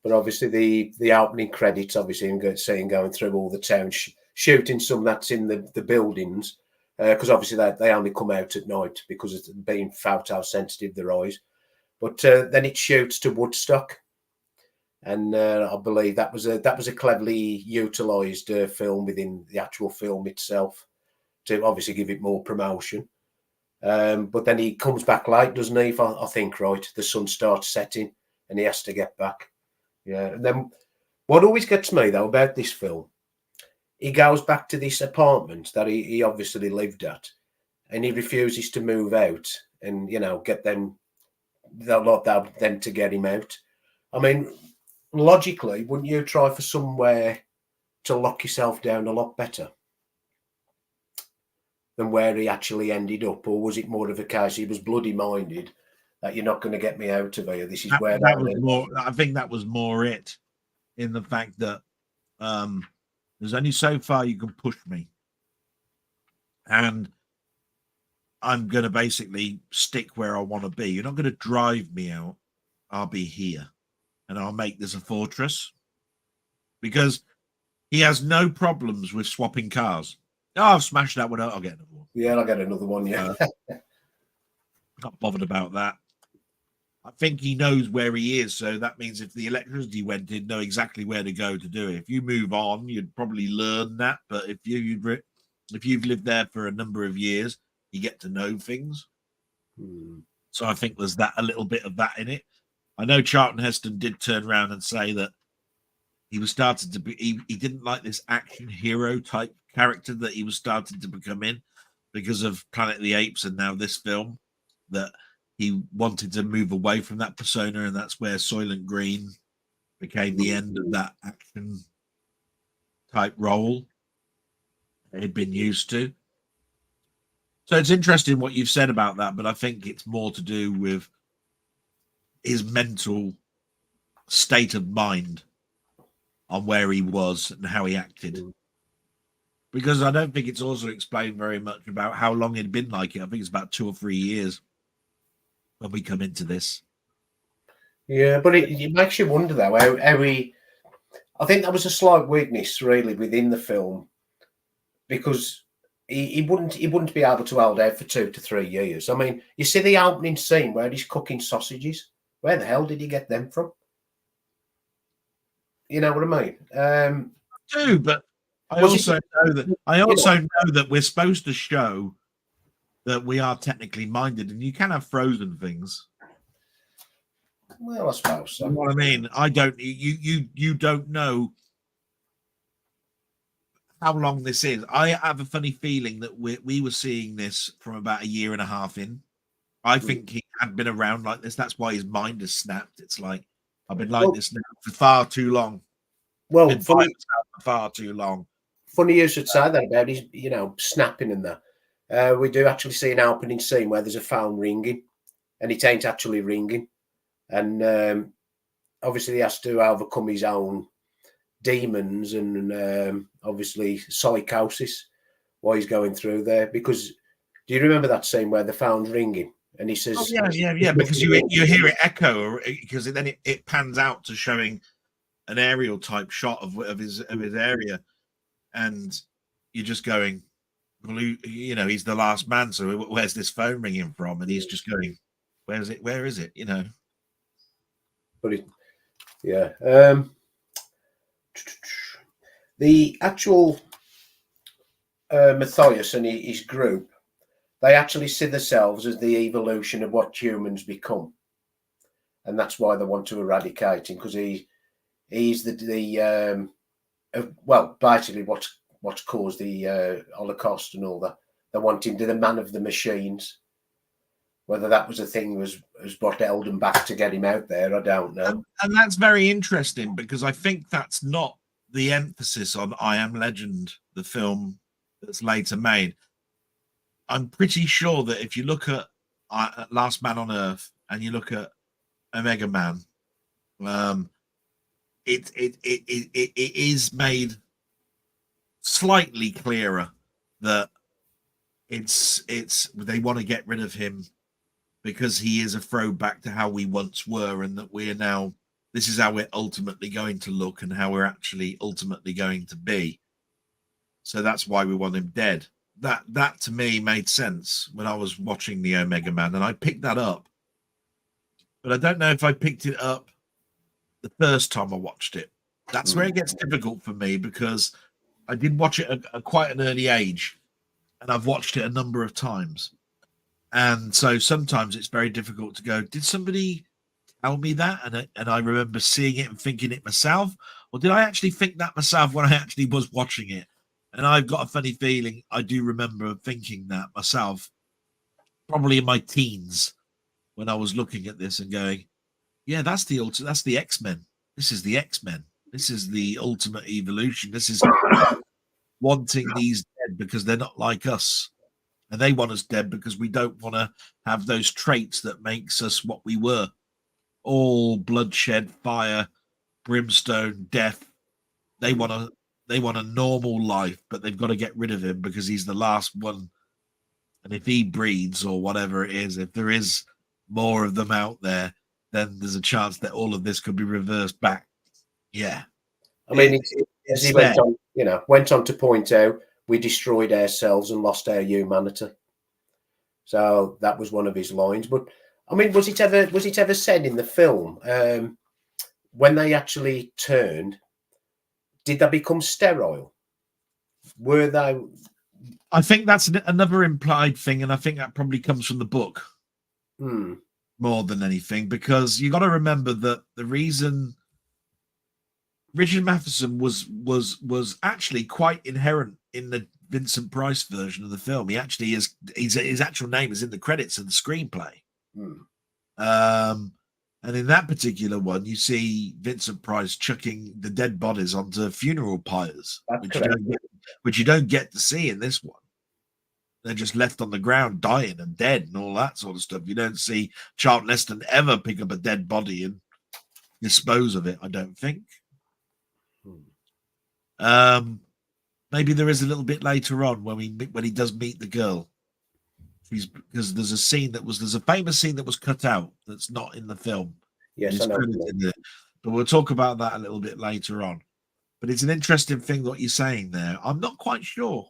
B: But obviously the opening credits, obviously, and seeing going through all the town, shooting some that's in the buildings, because obviously they only come out at night because of being photo sensitive, their eyes. But then it shoots to Woodstock, and I believe that was a cleverly utilised film within the actual film itself to obviously give it more promotion. But then he comes back late, doesn't he? I think, right? The sun starts setting, and he has to get back. Yeah, and then what always gets me though about this film, he goes back to this apartment that he obviously lived at, and he refuses to move out and get them. They'll not them to get him out. I mean, logically, wouldn't you try for somewhere to lock yourself down a lot better than where he actually ended up? Or was it more of a case he was bloody minded that you're not going to get me out of here? This is where
A: that was more. I think that was more it, in the fact that there's only so far you can push me, and I'm going to basically stick where I want to be. You're not going to drive me out. I'll be here, and I'll make this a fortress, because he has no problems with swapping cars. Oh, I've smashed that one out. I'll get another one.
B: Yeah, I'll get another one. Yeah.
A: Not bothered about that. I think he knows where he is, so that means if the electricity went, he'd know exactly where to go to do it. If you move on, you'd probably learn that. But if you've lived there for a number of years, you get to know things. So I think there's that a little bit of that in it. I know Charlton Heston did turn around and say that he was starting to be. He didn't like this action hero type character that he was starting to become in because of Planet of the Apes and now this film. That he wanted to move away from that persona, and that's where Soylent Green became the end of that action type role he'd been used to. So it's interesting what you've said about that, but I think it's more to do with his mental state of mind on where he was and how he acted. Because I don't think it's also explained very much about how long he'd been like it. I think it's about 2 or 3 years when we come into this.
B: Yeah, but it makes you wonder though how he. I think that was a slight weakness really within the film, because he wouldn't be able to hold out for 2 to 3 years. I mean, you see the opening scene where he's cooking sausages. Where the hell did he get them from? You know what I mean?
A: I do, but I also know that we're supposed to show that we are technically minded, and you can have frozen things.
B: Well, I suppose so.
A: You know what I mean? I don't. You don't know how long this is. I have a funny feeling that we were seeing this from about 1.5 years in. I think he had been around like this. That's why his mind has snapped. It's like, I've been like this now for far too long.
B: Well,
A: for far too long.
B: Funny you should say that about his, snapping and that. We do actually see an opening scene where there's a phone ringing, and it ain't actually ringing. And obviously he has to overcome his own demons and obviously psychosis while he's going through there. Because do you remember that scene where the phone's ringing and he says,
A: yeah, because you hear it echo, because then it pans out to showing an aerial type shot of his area, and you're just going, well, he's the last man, so where's this phone ringing from? And he's just going, where is it?
B: But the actual Matthias and his group, they actually see themselves as the evolution of what humans become, and that's why they want to eradicate him, because he's basically what's caused the Holocaust and all that. They want him to the man of the machines. Whether that was a thing was what held him back to get him out there, I don't know.
A: And that's very interesting, because I think that's not the emphasis on I Am Legend, the film that's later made. I'm pretty sure that if you look at Last Man on Earth and you look at Omega Man, it is made slightly clearer that it's they want to get rid of him because he is a throwback to how we once were, and that we're now, this is how we're ultimately going to look and how we're actually ultimately going to be. So that's why we want him dead. That to me made sense when I was watching the Omega Man, and I picked that up. But I don't know if I picked it up the first time I watched it. That's where it gets difficult for me, because I did watch it at quite an early age, and I've watched it a number of times. And so sometimes it's very difficult to go, did somebody tell me that? And I remember seeing it and thinking it myself, or did I actually think that myself when I actually was watching it? And I've got a funny feeling I do remember thinking that myself, probably in my teens, when I was looking at this and going, yeah, that's the X-Men. This is the X-Men. This is the ultimate evolution. This is wanting these dead because they're not like us. And they want us dead because we don't want to have those traits that makes us what we were. All bloodshed, fire, brimstone, death. They want a normal life, but they've got to get rid of him because he's the last one. And if he breeds or whatever it is, if there is more of them out there, then there's a chance that all of this could be reversed back. Yeah.
B: I mean, as he went on to point out, we destroyed ourselves and lost our humanity. So that was one of his lines. But I mean, was it ever said in the film when they actually turned? Did they become sterile? Were they?
A: I think that's another implied thing, and I think that probably comes from the book more than anything, because you got to remember that the reason Richard Matheson was actually quite inherent in the Vincent Price version of the film. He actually is. His actual name is in the credits of the screenplay. And in that particular one, you see Vincent Price chucking the dead bodies onto funeral pyres, which you don't get to see in this one. They're just left on the ground, dying and dead, and all that sort of stuff. You don't see Charlton Heston ever pick up a dead body and dispose of it, I don't think. Maybe there is a little bit later on when he does meet the girl. Because there's a famous scene that was cut out that's not in the film.
B: Yes, I know.
A: But we'll talk about that a little bit later on. But it's an interesting thing what you're saying there. I'm not quite sure.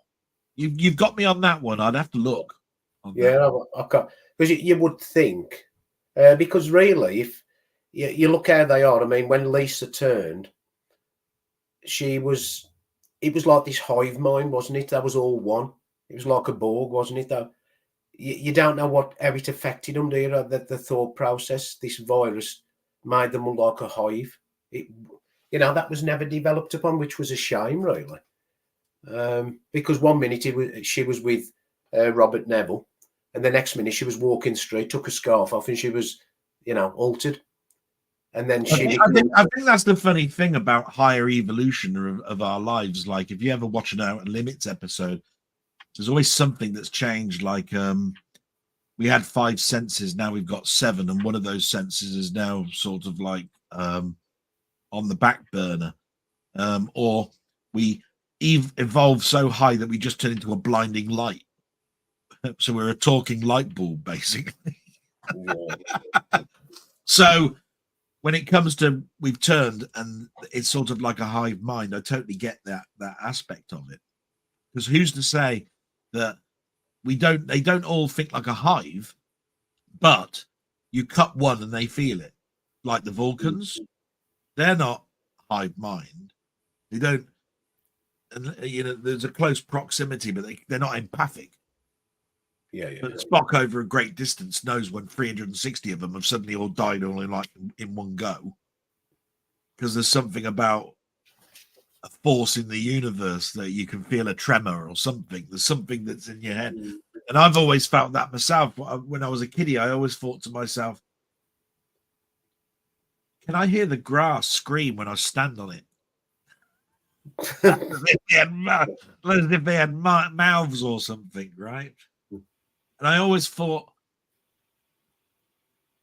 A: You've got me on that one. I'd have to look.
B: Yeah, I can't, because you would think, because really, if you look how they are, I mean, when Lisa turned, it was like this hive mind, wasn't it? That was all one. It was like a Borg, wasn't it? That you don't know how it affected them, do you? The thought process, this virus made them like a hive. That was never developed upon, which was a shame, really. Because one minute she was with Robert Neville, and the next minute she was walking straight, took a scarf off, and she was, altered. And then I
A: think that's the funny thing about higher evolution of our lives. Like, if you ever watch an Outer Limits episode, there's always something that's changed. Like, we had 5 senses, now we've got 7, and one of those senses is now sort of like on the back burner, or we evolved so high that we just turn into a blinding light. So we're a talking light bulb, basically. So when it comes to we've turned and it's sort of like a hive mind, I totally get that aspect of it. Because who's to say that they don't all think like a hive, but you cut one and they feel it. Like the Vulcans, they're not hive mind. They don't, and there's a close proximity, but they're not empathic.
B: Yeah.
A: But Spock over a great distance knows when 360 of them have suddenly all died all in one go. Because there's something about a force in the universe that you can feel a tremor or something. There's something that's in your head. And I've always felt that myself. When I was a kiddie, I always thought to myself, can I hear the grass scream when I stand on it? As if they had mouths or something, right? And I always thought,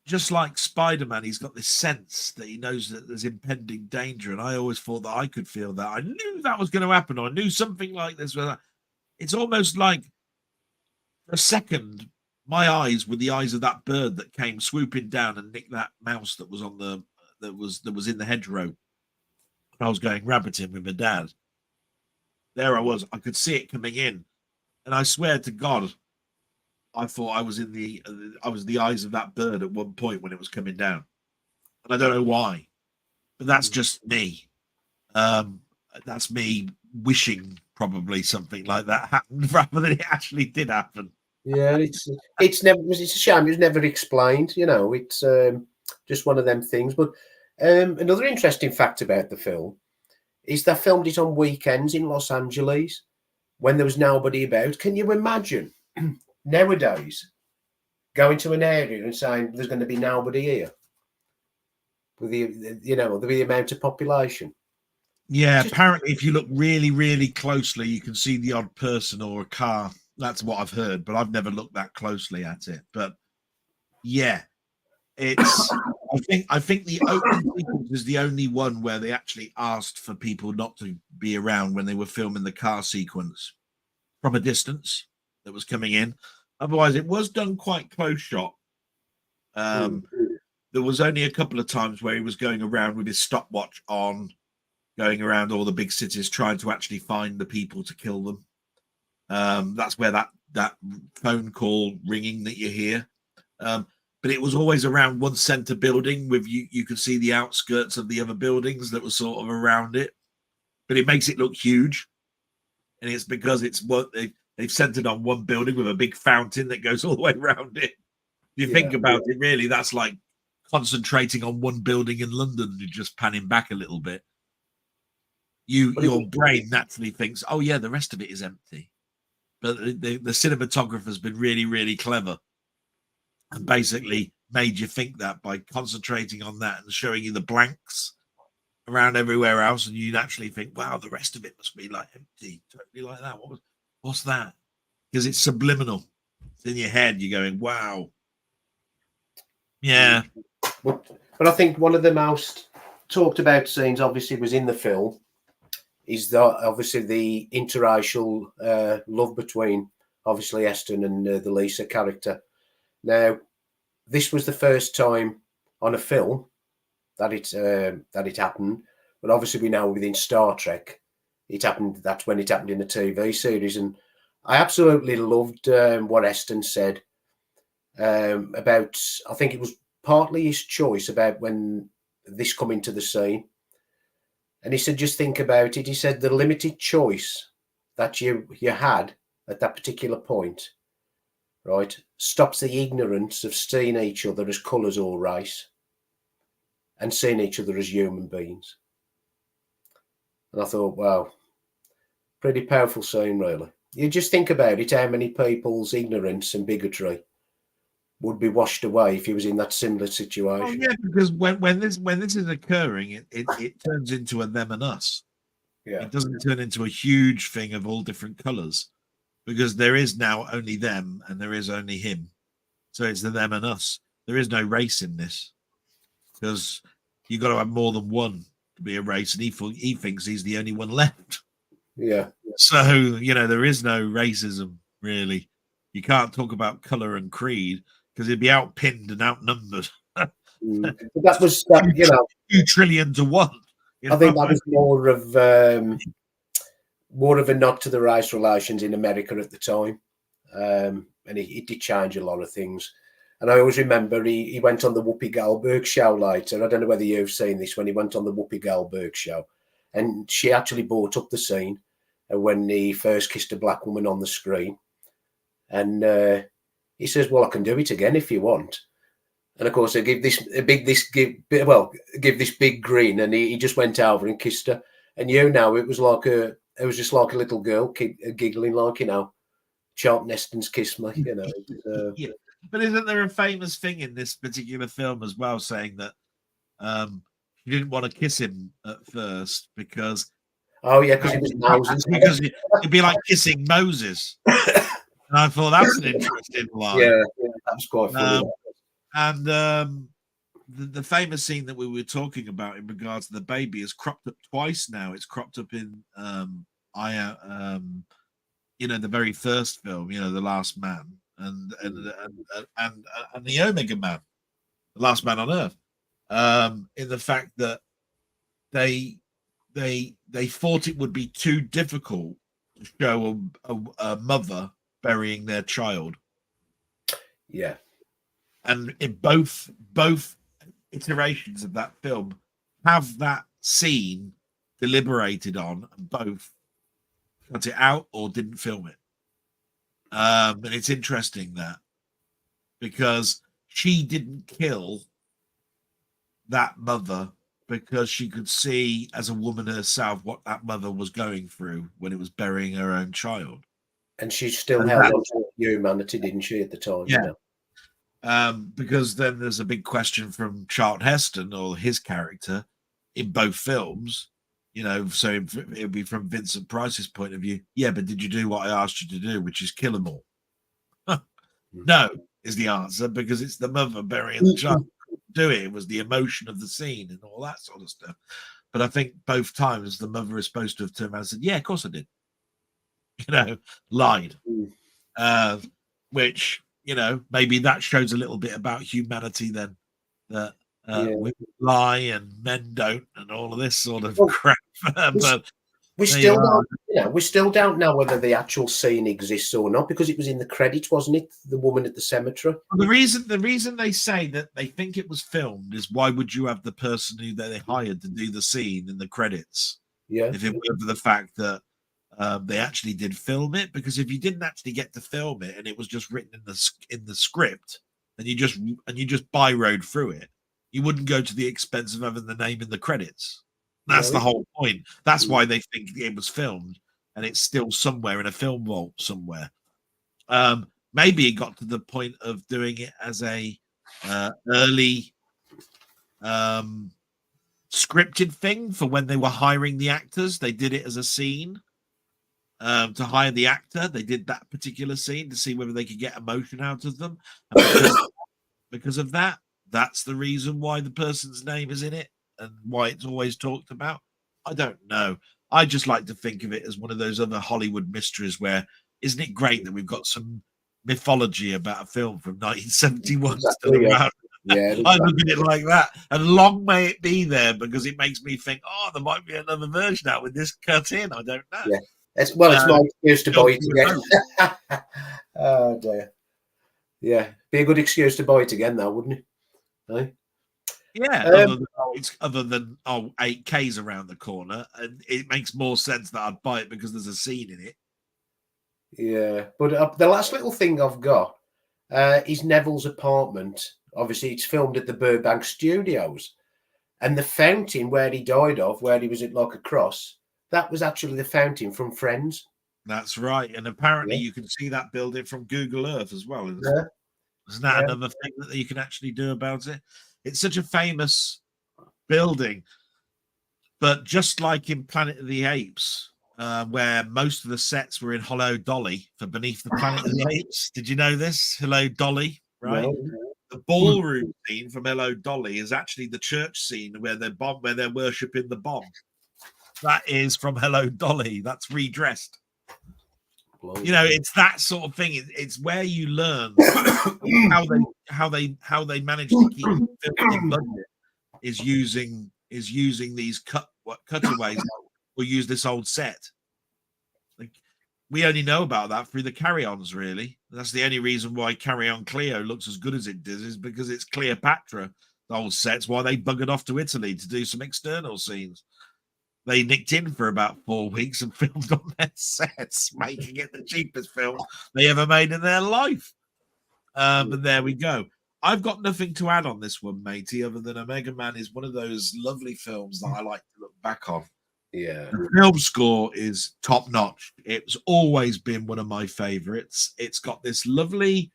A: just like Spider-Man, he's got this sense that he knows that there's impending danger. And I always thought that I could feel that. I knew that was going to happen. Or I knew something like this. It's almost like, for a second, my eyes were the eyes of that bird that came swooping down and nicked that mouse that was on that was in the hedgerow. I was going rabbiting with my dad. There I was. I could see it coming in. And I swear to God, I thought I was the eyes of that bird at one point when it was coming down. And I don't know why. But that's just me. That's me wishing probably something like that happened rather than it actually did happen.
B: Yeah, it's a shame it's never explained, it's just one of them things. But another interesting fact about the film is they filmed it on weekends in Los Angeles when there was nobody about. Can you imagine nowadays going to an area and saying there's going to be nobody here with the amount of population?
A: Yeah, apparently if you look really, really closely, you can see the odd person or a car. That's what I've heard, but I've never looked that closely at it. But yeah, it's I think the opening sequence is the only one where they actually asked for people not to be around when they were filming the car sequence from a distance that was coming in. Otherwise, it was done quite close shot. There was only a couple of times where he was going around with his stopwatch on, going around all the big cities trying to actually find the people to kill them. That's where that phone call ringing that you hear. But it was always around one center building with you could see the outskirts of the other buildings that were sort of around it. But it makes it look huge. And it's because it's what they've centered on one building with a big fountain that goes all the way around it. You think about it, really, that's like concentrating on one building in London and just panning back a little bit. Your brain naturally thinks, oh yeah, the rest of it is empty. But the cinematographer's been really, really clever and basically made you think that by concentrating on that and showing you the blanks around everywhere else, and you naturally think, wow, the rest of it must be like empty, totally like that. What's that? Because it's subliminal. It's in your head. You're going, wow. Yeah.
B: But I think one of the most talked about scenes, obviously, was in the film, is that obviously the interracial love between, obviously, Heston and the Lisa character. Now, this was the first time on a film that it happened, but obviously we know within Star Trek it happened. That's when it happened in the TV series, and I absolutely loved what Heston said about. I think it was partly his choice about when this come into the scene, and he said, just think about it. He said the limited choice that you had at that particular point, right, stops the ignorance of seeing each other as colours or race, and seeing each other as human beings. And I thought, wow, pretty powerful scene, really. You just think about it, how many people's ignorance and bigotry would be washed away if he was in that similar situation.
A: Oh, yeah, because when this is occurring, it turns into a them and us.
B: Yeah.
A: It doesn't turn into a huge thing of all different colours, because there is now only them and there is only him. So it's the them and us. There is no race in this, because you've got to have more than one to be a race, and he thinks he's the only one left.
B: Yeah.
A: So, there is no racism, really. You can't talk about colour and creed because he'd be outpinned and outnumbered.
B: That was that,
A: 2 trillion to 1.
B: I think that was more of a nod to the race relations in America at the time. And it did change a lot of things. And I always remember he went on the Whoopi Goldberg show later. I don't know whether you've seen this, when he went on the Whoopi Goldberg show. And she actually brought up the scene when he first kissed a black woman on the screen. And he says, well, I can do it again if you want. And of course, they give this big grin, and he just went over and kissed her. And it was just like a little girl giggling, like, Charlton Heston's kissed me,
A: Yeah. But isn't there a famous thing in this particular film as well, saying that she didn't want to kiss him at first because
B: because he was Moses.
A: Because it'd be like kissing Moses. And I thought that's an interesting line.
B: Yeah, that's quite funny.
A: And the famous scene that we were talking about in regards to the baby is cropped up twice now. It's cropped up in the very first film, The Last Man, and the Omega Man, The Last Man on Earth. In the fact that they thought it would be too difficult to show a mother burying their child.
B: Yeah.
A: And in both iterations of that film have that scene deliberated on, and both cut it out or didn't film it. And it's interesting that, because she didn't kill that mother because she could see as a woman herself what that mother was going through when it was burying her own child.
B: And she still held on to humanity, didn't she, at the time?
A: Yeah. Because then there's a big question from Charlton Heston, or his character, in both films. So it would be from Vincent Price's point of view. Yeah, but did you do what I asked you to do, which is kill them all? No, is the answer, because it's the mother burying the child. Do it. It was the emotion of the scene and all that sort of stuff. But I think both times the mother is supposed to have turned around and said, "Yeah, of course I did." Lied. Which, maybe that shows a little bit about humanity then, that women lie and men don't, and all of this sort of crap. But
B: We
A: There you
B: still
A: are.
B: don't, we still don't know whether the actual scene exists or not because it was in the credits, wasn't it? The woman at the cemetery.
A: Well, the reason they say that they think it was filmed is why would you have the person who they hired to do the scene in the credits
B: Yeah,
A: if it were for the fact that they actually did film it? Because if you didn't actually get to film it and it was just written in the script and you just by road through it, you wouldn't go to the expense of having the name in the credits. That's the whole point. That's why they think it was filmed and it's still somewhere in a film vault somewhere. Maybe it got to the point of doing it as a early scripted thing for when they were hiring the actors. They did it as a scene to hire the actor. They did that particular scene to see whether they could get emotion out of them. And because of that, that's the reason why the person's name is in it and why it's always talked about. I don't know. I just like to think of it as one of those other Hollywood mysteries where, isn't it great that we've got some mythology about a film from 1971 still around?
B: Yeah,
A: I look at it like that, and long may it be there because it makes me think, oh, there might be another version out with this cut in. I don't know.
B: Yeah, it's my excuse to buy it again. Oh dear. Yeah, be a good excuse to buy it again, though, wouldn't it? Right?
A: Yeah, other than 8K's around the corner, and it makes more sense that I'd buy it because there's a scene in it.
B: Yeah, but the last little thing I've got is Neville's apartment. Obviously, it's filmed at the Burbank Studios, and the fountain where he died where he was at like a cross, that was actually the fountain from Friends.
A: That's right, and apparently you can see that building from Google Earth as well. Isn't that another thing that you can actually do about it? It's such a famous building, but just like in Planet of the Apes, where most of the sets were in Hello Dolly for Beneath the Planet of the Apes. Did you know this? Hello Dolly, right? No. The ballroom scene from Hello Dolly is actually the church scene where they're worshipping the bomb. That is from Hello Dolly. That's redressed. You know, it's that sort of thing. It's where you learn how they manage to keep filming in budget is using these cutaways or use this old set. Like, we only know about that through the carry-ons, really. That's the only reason why Carry On Cleo looks as good as it does is because it's Cleopatra, the old sets, while they buggered off to Italy to do some external scenes. They nicked in for about 4 weeks and filmed on their sets, making it the cheapest film they ever made in their life. But there we go. I've got nothing to add on this one, matey, other than Omega Man is one of those lovely films that I like to look back on.
B: Yeah.
A: The film score is top notch. It's always been one of my favorites. It's got this lovely,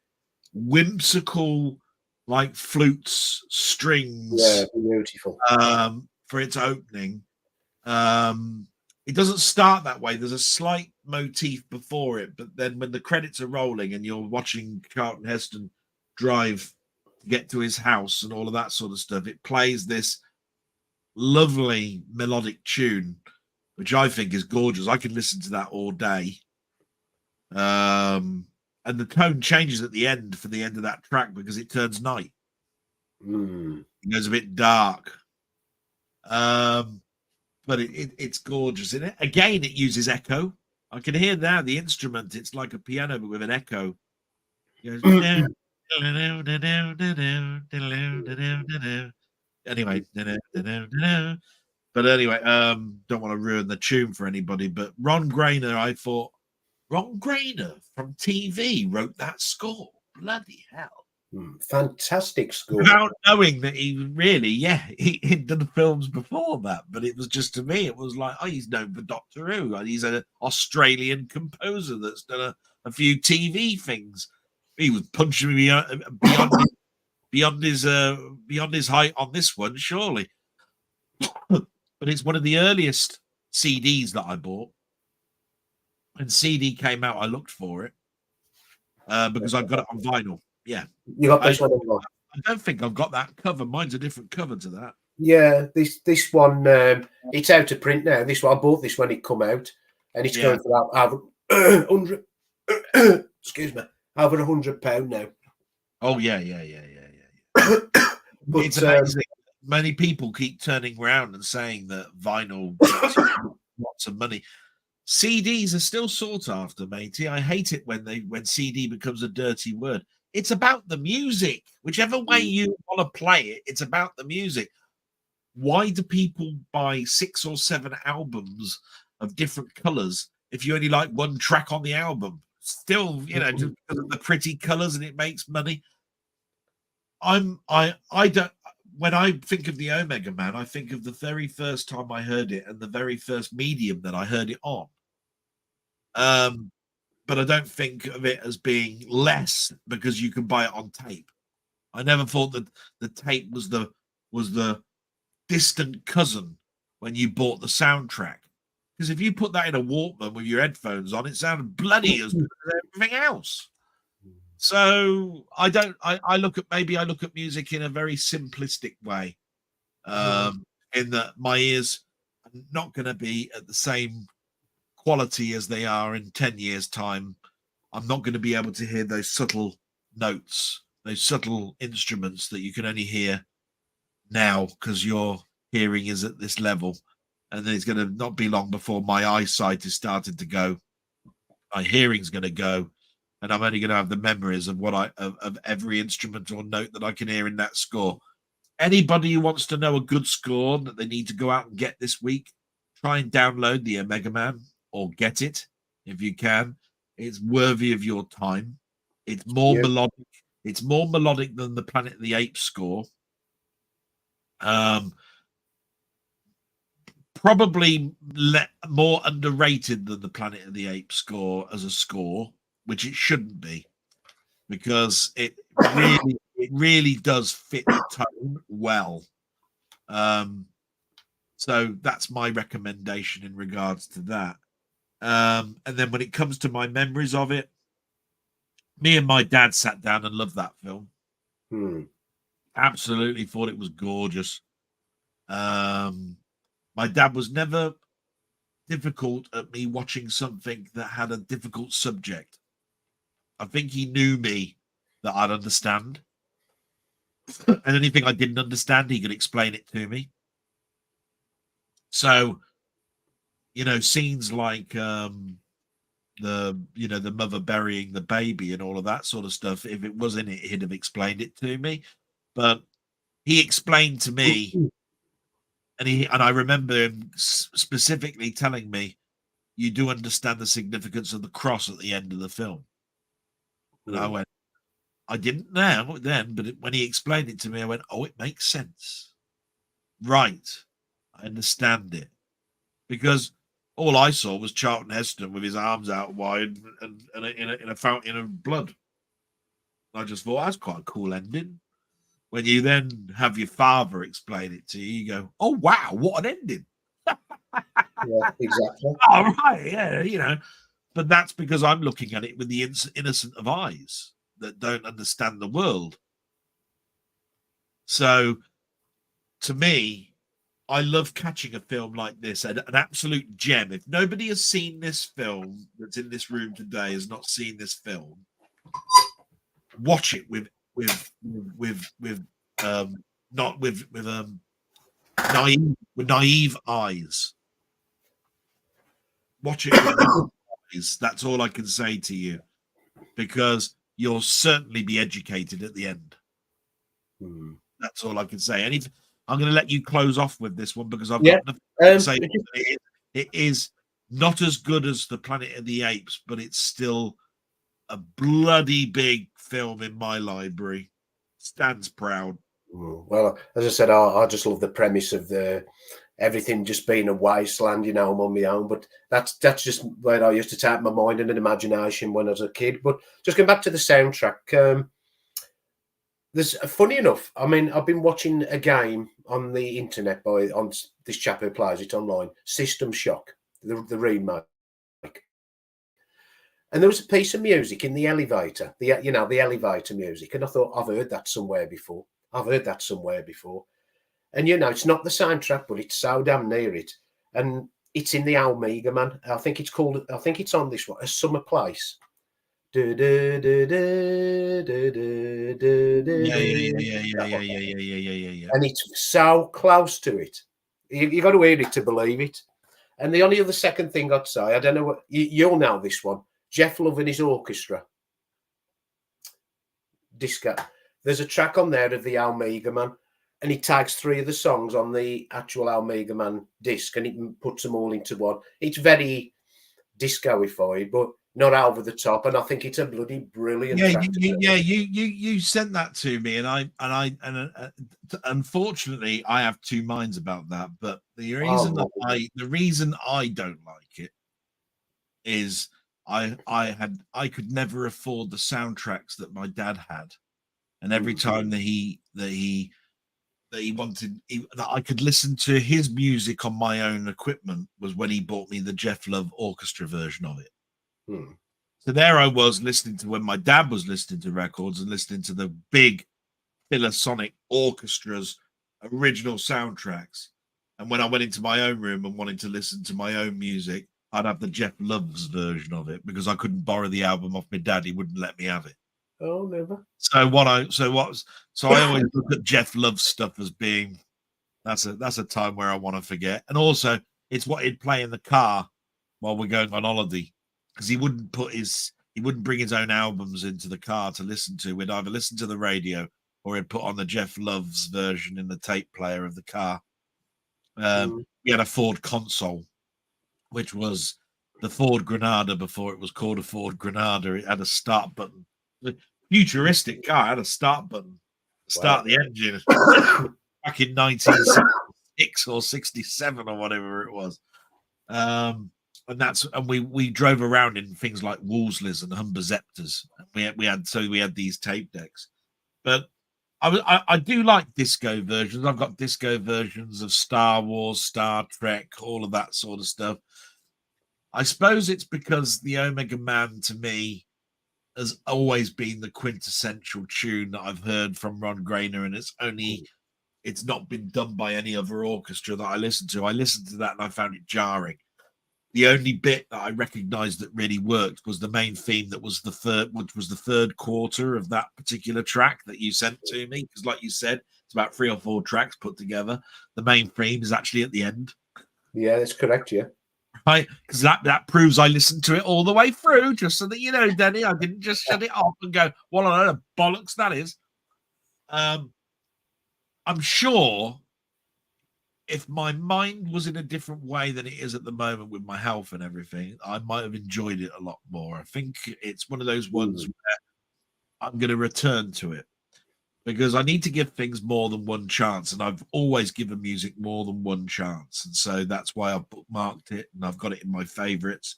A: whimsical, like flutes, strings.
B: Yeah, beautiful.
A: For its opening. It doesn't start that way. There's a slight motif before it, but then when the credits are rolling and you're watching Charlton Heston drive to get to his house and all of that sort of stuff, it plays this lovely melodic tune, which I think is gorgeous. I can listen to that all day. And the tone changes at the end for the end of that track because it turns night. It goes a bit dark. But it's gorgeous. And again, it uses echo. I can hear now the instrument. It's like a piano, but with an echo. It goes, anyway, but anyway, don't want to ruin the tune for anybody. But Ron Grainer, I thought Ron Grainer from TV wrote that score. Bloody hell.
B: Fantastic score.
A: Without knowing that he'd done films before that, but it was just, to me, it was like, oh, he's known for Doctor Who, and he's an Australian composer that's done a few TV things. He was punching me beyond his height on this one, surely. But it's one of the earliest CDs that I bought. When CD came out, I looked for it because I've got it on vinyl. Yeah,
B: you got this one.
A: I don't think I've got that cover. Mine's a different cover to that.
B: Yeah, this one it's out of print now. This one I bought this when it come out, and it's going for over 100. Excuse me, over £100 now.
A: Oh yeah. But, it's amazing. Many people keep turning around and saying that vinyl lots of money. CDs are still sought after, matey. I hate it when CD becomes a dirty word. It's about the music. Whichever way you want to play it, it's about the music. Why do people buy 6 or 7 albums of different colors if you only like one track on the album? Still, just because of the pretty colors and it makes money. I don't. When I think of the Omega Man, I think of the very first time I heard it and the very first medium that I heard it on. But I don't think of it as being less because you can buy it on tape. I never thought that the tape was the distant cousin when you bought the soundtrack. Because if you put that in a Walkman with your headphones on, it sounded bloody as good as everything else. So I look at music in a very simplistic way. In that my ears are not going to be at the same quality as they are in 10 years' time. I'm not going to be able to hear those subtle notes, those subtle instruments that you can only hear now because your hearing is at this level. And then it's going to not be long before my eyesight is starting to go. My hearing's going to go. And I'm only going to have the memories of of every instrument or note that I can hear in that score. Anybody who wants to know a good score that they need to go out and get this week, try and download the Omega Man or get it if you can. It's worthy of your time. It's more melodic. It's more melodic than the Planet of the Apes score. Probably more underrated than the Planet of the Apes score as a score, which it shouldn't be, because it really does fit the tone well. So that's my recommendation in regards to that. And then when it comes to my memories of it, me and my dad sat down and loved that film. Absolutely thought it was gorgeous. My dad was never difficult at me watching something that had a difficult subject. I think he knew me that I'd understand. And anything I didn't understand, he could explain it to me. So, scenes like the mother burying the baby and all of that sort of stuff, if it was in it, he'd have explained it to me. But he explained to me, and I remember him specifically telling me, you do understand the significance of the cross at the end of the film. And I went, I didn't know then, but when he explained it to me, I went, oh, it makes sense. Right. I understand it. Because all I saw was Charlton Heston with his arms out wide and in a fountain of blood. I just thought, that's quite a cool ending. When you then have your father explain it to you, you go, oh, wow, what an ending.
B: Yeah, exactly.
A: All right, yeah, But that's because I'm looking at it with the innocent of eyes that don't understand the world. So, to me, I love catching a film like this, an absolute gem. If nobody has seen this film that's in this room today, has not seen this film, watch it with naive eyes. Watch it with naive eyes. That's all I can say to you, because you'll certainly be educated at the end. That's all I can say. And I'm going to let you close off with this one because I've got nothing to say. It is not as good as the Planet of the Apes, but it's still a bloody big film in my library. Stands proud.
B: Well, as I said, I just love the premise of everything just being a wasteland. I'm on my own, but that's just where I used to take my mind and an imagination when I was a kid. But just going back to the soundtrack, there's funny enough. I mean, I've been watching a game on the internet on this chap who plays it online, System Shock, the remake. And there was a piece of music in the elevator, the elevator music. And I thought, I've heard that somewhere before. And, it's not the soundtrack, but it's so damn near it. And it's in the Omega Man. I think it's on this one, A Summer Place.
A: Yeah.
B: And it's so close to it. You got to hear it to believe it. And the only other second thing I'd say, I don't know what you'll know this one. Jeff Love and his orchestra. Disco. There's a track on there of the Omega Man, and he tags 3 of the songs on the actual Omega Man disc, and he puts them all into one. It's very discoified, but not over the top, and I think it's a bloody brilliant track.
A: You sent that to me, and unfortunately I have 2 minds about that. But the reason I don't like it is I could never afford the soundtracks that my dad had, and every time that he wanted that I could listen to his music on my own equipment was when he bought me the Jeff Love orchestra version of it. So there I was listening to when my dad was listening to records and listening to the big Philosonic orchestra's original soundtracks. And when I went into my own room and wanted to listen to my own music, I'd have the Jeff Love's version of it because I couldn't borrow the album off my dad. He wouldn't let me have it.
B: Oh, never.
A: So I always look at Jeff Love's stuff as being that's a time where I want to forget. And also it's what he'd play in the car while we're going on holiday. Because he wouldn't bring his own albums into the car to listen to. We'd either listen to the radio or he'd put on the Jeff Love's version in the tape player of the car. We had a Ford Console, which was the Ford Granada before it was called a Ford Granada. It had a start button. The futuristic car had a start button. Start the engine back in 1966 or 67 or whatever it was. And we drove around in things like Wolsleys and Humber Zeptors. We had these tape decks, but I do like disco versions. I've got disco versions of Star Wars, Star Trek, all of that sort of stuff. I suppose it's because the Omega Man to me has always been the quintessential tune that I've heard from Ron Grainer, and it's not been done by any other orchestra that I listened to. I listened to that and I found it jarring. The only bit that I recognized that really worked was the main theme that was which was the third quarter of that particular track that you sent to me. Because like you said, it's about 3 or 4 tracks put together. The main theme is actually at the end.
B: Yeah, that's correct, yeah.
A: Right? Because that proves I listened to it all the way through, just so that you know, Denny, I didn't just shut it off and go, what a load of bollocks that is. I'm sure if my mind was in a different way than it is at the moment with my health and everything, I might have enjoyed it a lot more. I think it's one of those ones where I'm going to return to it because I need to give things more than one chance. And I've always given music more than one chance. And so that's why I've bookmarked it and I've got it in my favorites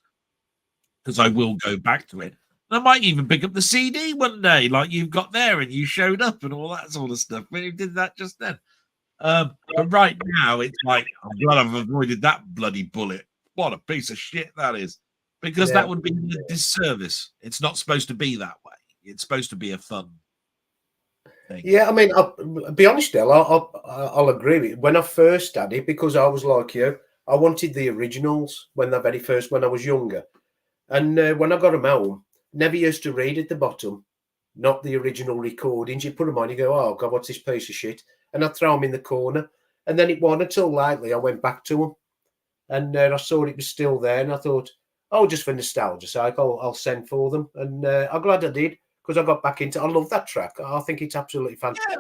A: because I will go back to it. And I might even pick up the CD one day like you've got there and you showed up and all that sort of stuff. But you did that just then. But right now, it's like, I'm glad I've avoided that bloody bullet. What a piece of shit that is. Because that would be a disservice. It's not supposed to be that way. It's supposed to be a fun thing.
B: Yeah, I mean, I'll be honest, Del, I'll agree with you. When I first had it, because I was like you, I wanted the originals when I was younger. And when I got them home, never used to read at the bottom, not the original recordings. You put them on, you go, oh, God, what's this piece of shit? And I'd throw them in the corner. And then it wasn't until lately I went back to them. And I saw it was still there. And I thought, oh, just for nostalgia's sake, I'll send for them. And I'm glad I did because I got back into I love that track. I think it's absolutely fantastic.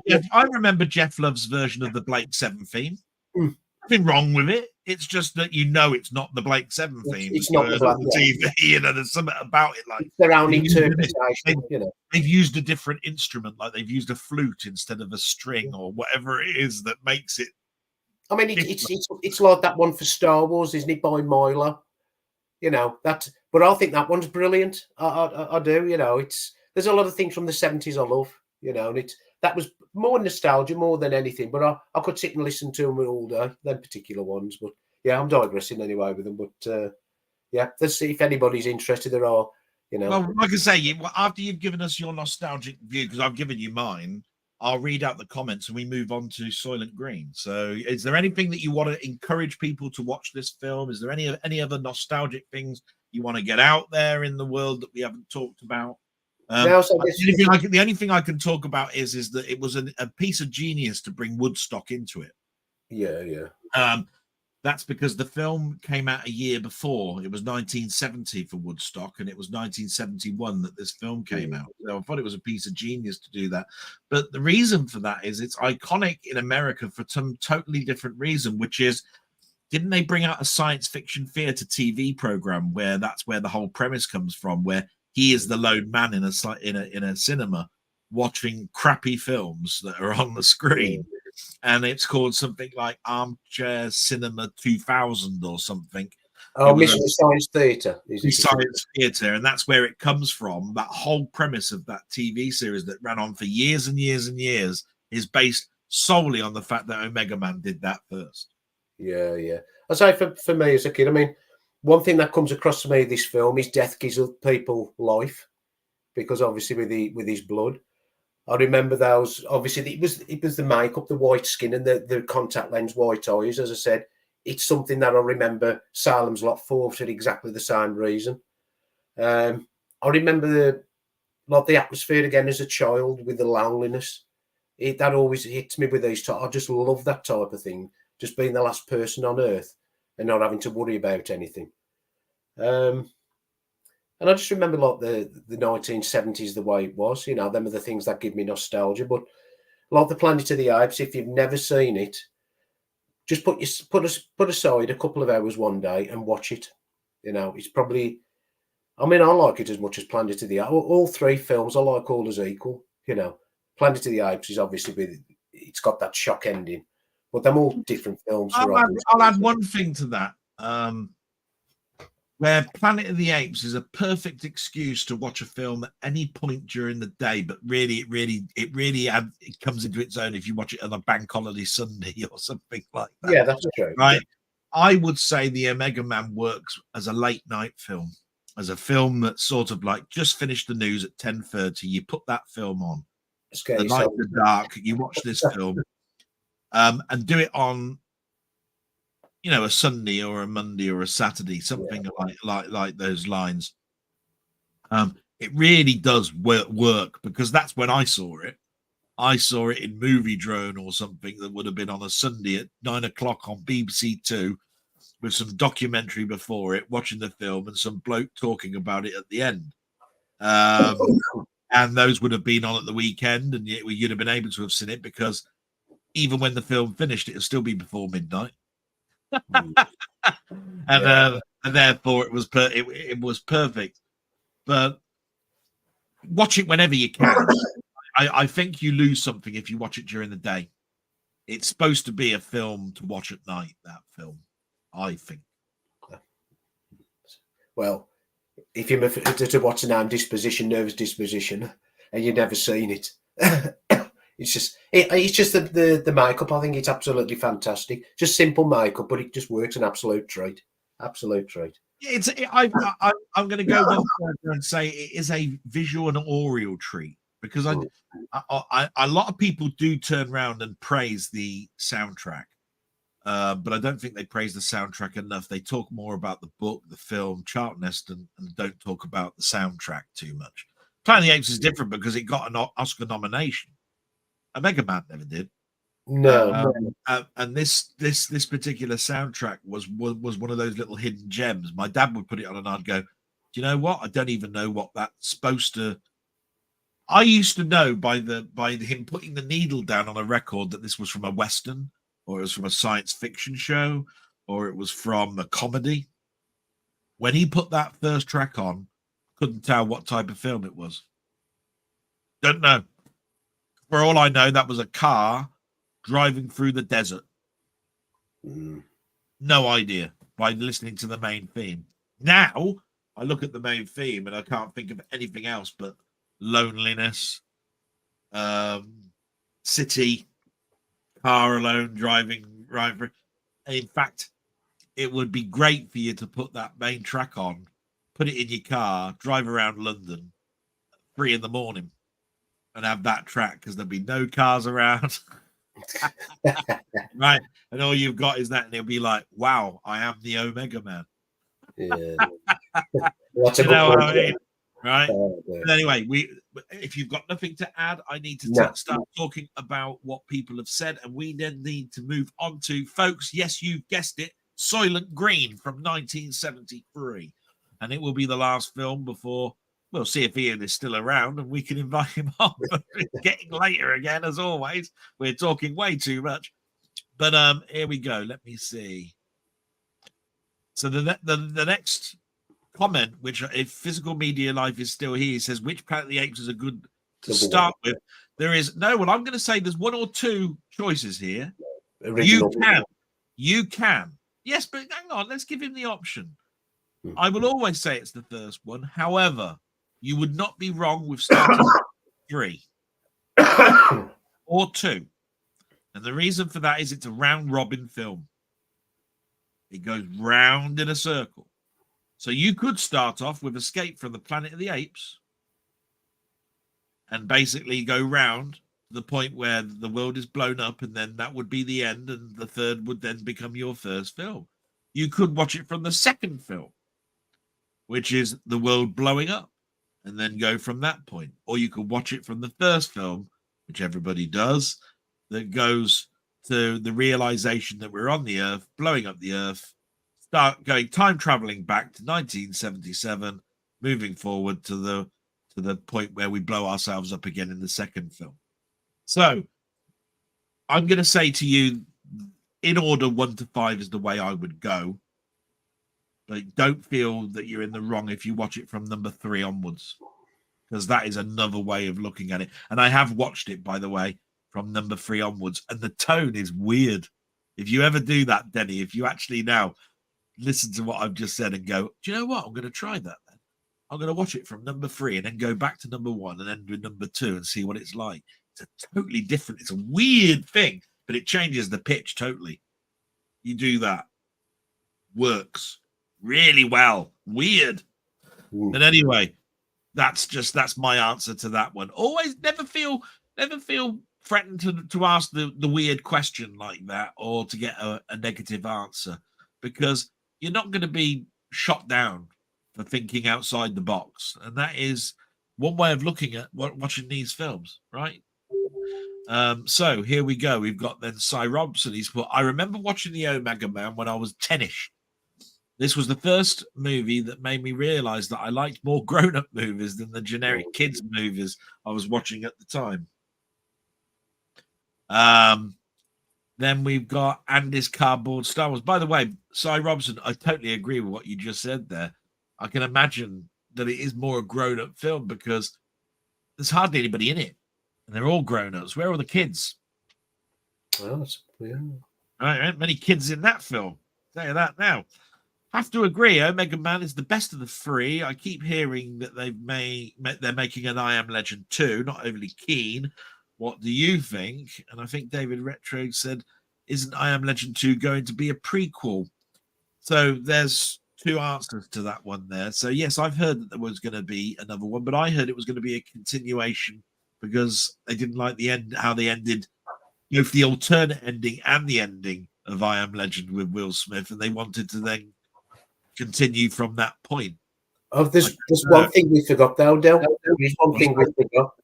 A: Yeah, I remember Jeff Love's version of the Blake 7 theme. Nothing wrong with it. It's just that it's not the Blake 7 theme.
B: It's not the
A: TV. You know, there's something about it like
B: their own interpretation.
A: They've used a different instrument, like they've used a flute instead of a string or whatever it is that makes it.
B: I mean, it's like that one for Star Wars, isn't it, by Milo? You know that, but I think that one's brilliant. I do. You know, there's a lot of things from the 70s I love. You know, and that was more nostalgia more than anything. But I could sit and listen to them all day, them particular ones. But yeah, I'm digressing anyway with them. But yeah, let's see if anybody's interested. There are, you know.
A: Well, like I say, after you've given us your nostalgic view, because I've given you mine, I'll read out the comments and we move on to Soylent Green. So is there anything that you want to encourage people to watch this film? Is there any other nostalgic things you want to get out there in the world that we haven't talked about? The only thing I can talk about is that it was a piece of genius to bring Woodstock into it.
B: Yeah.
A: That's because the film came out a year before. It was 1970 for Woodstock, and it was 1971 that this film came out. So I thought it was a piece of genius to do that. But the reason for that is it's iconic in America for some totally different reason, which is, didn't they bring out a science fiction theater TV program where that's where the whole premise comes from, where he is the lone man in a cinema watching crappy films that are on the screen? And it's called something like Armchair Cinema 2000 or something.
B: Oh, Mystery Science Theatre.
A: Science Theatre, and that's where it comes from. That whole premise of that TV series that ran on for years and years and years is based solely on the fact that Omega Man did that first.
B: Yeah. I say for me as a kid, I mean, one thing that comes across to me this film is death gives people life, because obviously with his blood. I remember those. Obviously, it was the makeup, the white skin, and the contact lens white eyes. As I said, it's something that I remember Salem's Lot for exactly the same reason. I remember the atmosphere again as a child with the loneliness. That always hits me with these types. I just love that type of thing. Just being the last person on Earth and not having to worry about anything. And I just remember the 1970s, the way it was, them are the things that give me nostalgia. But like the Planet of the Apes, if you've never seen it, just put aside a couple of hours one day and watch it. It's probably, I like it as much as Planet of the Apes. All three films I like all as equal. Planet of the Apes is obviously it's got that shock ending, but they're all different films.
A: I'll add one thing to that. Where Planet of the Apes is a perfect excuse to watch a film at any point during the day, but it comes into its own if you watch it on a bank holiday Sunday or something like that.
B: Yeah, that's true.
A: Right? I would say the Omega Man works as a late night film, as a film that sort of like just finished the news at 10:30. You put that film on, the lights are dark, you watch this film, and do it on a Sunday or a Monday or a Saturday, something like those lines. It really does work, because that's when I saw it. I saw it in Movie Drone or something that would have been on a Sunday at 9 o'clock on BBC Two, with some documentary before it, watching the film, and some bloke talking about it at the end. And those would have been on at the weekend, and you'd have been able to have seen it, because even when the film finished, it'll still be before midnight. And therefore it was perfect. But watch it whenever you can. I think you lose something if you watch it during the day. It's supposed to be a film to watch at night, that film, I think.
B: Well, if you're to watch an nervous disposition, and you've never seen it, it's just the makeup. I think it's absolutely fantastic. Just simple makeup, but it just works. An absolute treat. Absolute treat.
A: I'm going to go one further and say it is a visual and aural treat, because a lot of people do turn around and praise the soundtrack, but I don't think they praise the soundtrack enough. They talk more about the book, the film, Charlton Heston, and don't talk about the soundtrack too much. Planet of the Apes is different because it got an Oscar nomination. Omega Man never did.
B: No.
A: And this particular soundtrack was one of those little hidden gems. My dad would put it on, and I'd go, "Do you know what? I don't even know what that's supposed to." I used to know by him putting the needle down on a record that this was from a Western, or it was from a science fiction show, or it was from a comedy. When he put that first track on, couldn't tell what type of film it was. Don't know. For all I know, that was a car driving through the desert. No idea, by listening to the main theme. Now, I look at the main theme and I can't think of anything else but loneliness, city, car alone, driving. In fact, it would be great for you to put that main track on, put it in your car, drive around London at 3 a.m. and have that track, because there'll be no cars around. Right, and all you've got is that, and it'll be like, wow, I am the Omega Man.
B: Yeah.
A: That's a good point, I mean? Right. But anyway, if you've got nothing to add, I need to start talking about what people have said, and we then need to move on to, folks, yes, you've guessed it, Soylent Green from 1973. And it will be the last film before we'll see if Ian is still around and we can invite him on. It's getting later again, as always. We're talking way too much. But here we go. Let me see. So the next comment, which if Physical Media Life is still here, says, which Planet of the Apes is a good to start with? There is no, well, I'm going to say there's one or two choices here. Original. You can. Yes, but hang on, let's give him the option. I will always say it's the first one. However, you would not be wrong with starting 3 or 2. And the reason for that is it's a round robin film. It goes round in a circle. So you could start off with Escape from the Planet of the Apes and basically go round to the point where the world is blown up, and then that would be the end, and the third would then become your first film. You could watch it from the second film, which is the world blowing up, and then go from that point. Or you could watch it from the first film, which everybody does, that goes to the realization that we're on the Earth, blowing up the Earth, start going time traveling back to 1977, moving forward to the point where we blow ourselves up again in the second film. So I'm going to say to you, in order 1 to 5 is the way I would go. But don't feel that you're in the wrong if you watch it from number 3 onwards, because that is another way of looking at it. And I have watched it, by the way, from number 3 onwards, and the tone is weird. If you ever do that, Denny, if you actually now listen to what I've just said and go, do you know what? I'm going to try that then. I'm going to watch it from number 3 and then go back to number 1 and end with number 2 and see what it's like. It's a totally different, it's a weird thing, but it changes the pitch totally. You do that. Works really well. Weird. But anyway, that's my answer to that one. Always never feel threatened to ask the weird question like that, or to get a negative answer, because you're not going to be shot down for thinking outside the box. And that is one way of looking at watching these films, right? So here we go. We've got then Cy Robson. He's put, I remember watching the Omega Man when I was 10ish. This was the first movie that made me realize that I liked more grown-up movies than the generic kids movies I was watching at the time. Then we've got Andy's Cardboard Star Wars. By the way, Cy Robson, I totally agree with what you just said there. I can imagine that it is more a grown-up film because there's hardly anybody in it. And they're all grown-ups. Where are the kids?
B: Well, that's weird.
A: Right, ain't many kids in that film. I'll tell you that now. Have to agree, Omega Man is the best of the 3. I keep hearing that they're making an I Am Legend 2. Not overly keen. What do you think? And I think David Retro said, isn't I Am Legend 2 going to be a prequel? So there's 2 answers to that one there. So yes, I've heard that there was going to be another one, but I heard it was going to be a continuation because they didn't like the end, how they ended both the alternate ending and the ending of I Am Legend with Will Smith, and they wanted to then continue from that point.
B: Oh, there's one thing we forgot, though, Del. There's one thing we forgot.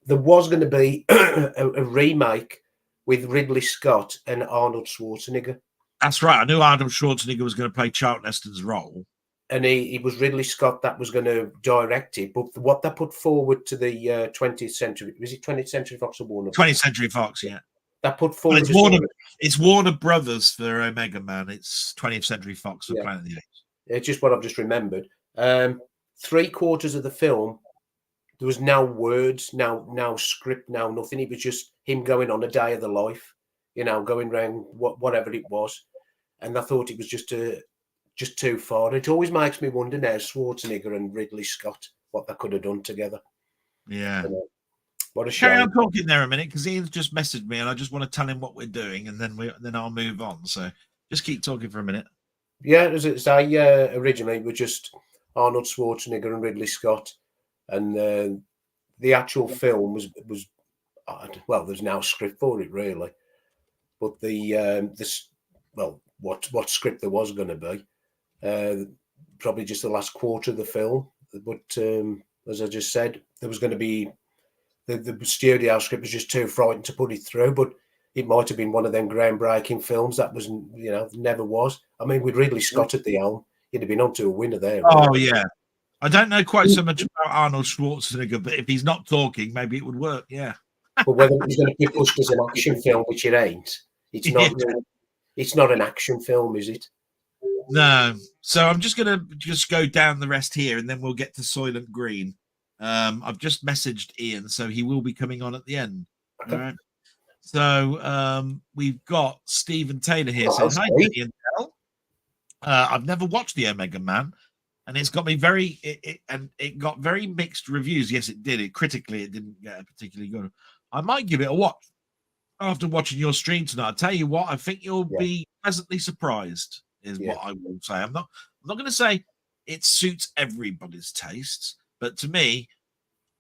B: There was going to be a remake with Ridley Scott and Arnold Schwarzenegger.
A: That's right. I knew Arnold Schwarzenegger was going to play Charlton Heston's role.
B: And he was Ridley Scott that was going to direct it. But what they put forward to the 20th century, was it 20th Century Fox or Warner?
A: 20th Century Fox, yeah.
B: That put forward.
A: It's Warner Brothers for Omega Man. It's 20th Century Fox for Planet of the Apes.
B: It's just what I've just remembered. 3/4 of the film, there was no words, no script, no nothing. It was just him going on a day of the life, going around whatever it was. And I thought it was just too far. It always makes me wonder now, Schwarzenegger and Ridley Scott, what they could have done together.
A: Yeah.
B: What a shame.
A: Carry on talking there a minute, because Ian's just messaged me and I just want to tell him what we're doing, and then I'll move on. So just keep talking for a minute.
B: Yeah, as I say, originally it was just Arnold Schwarzenegger and Ridley Scott, and the actual film was well, there's no script for it really, but what script there was going to be, probably just the last quarter of the film. But as I just said, there was going to be the studio script was just too frightened to put it through. But it might have been one of them groundbreaking films that was, never was. I mean, with Ridley Scott at the helm, he'd have been on to a winner there.
A: Oh, yeah. I don't know quite so much about Arnold Schwarzenegger, but if he's not talking, maybe it would work. Yeah.
B: But whether he's going to be pushed as an action film, which it ain't, it's not. It's not an action film, is it?
A: No. So I'm just going to go down the rest here, and then we'll get to Soylent Green. I've just messaged Ian, so he will be coming on at the end. Okay. All right. So we've got Stephen Taylor here saying, "Hi, Denny and Del. I've never watched the Omega Man, and it's got me it got very mixed reviews. Yes, it did. Critically, it didn't get a particularly good. I might give it a watch after watching your stream tonight. I tell you what, I think you'll be pleasantly surprised. Is what I will say. I'm not going to say it suits everybody's tastes, but to me,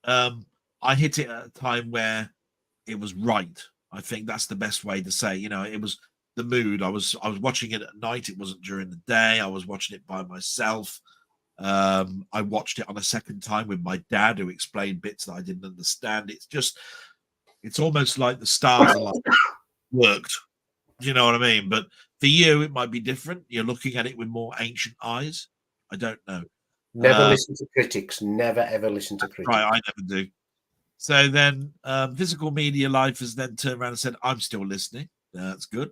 A: I hit it at a time where it was right. I think that's the best way to say. It was the mood. I was watching it at night. It wasn't during the day. I was watching it by myself. I watched it on a second time with my dad, who explained bits that I didn't understand. It's almost like the stars are like worked. Do you know what I mean? But for you, it might be different. You're looking at it with more ancient eyes. I don't know.
B: Never listen to critics. Never ever listen to critics.
A: Right, I never do. So then Physical Media Life has then turned around and said, I'm still listening. That's good.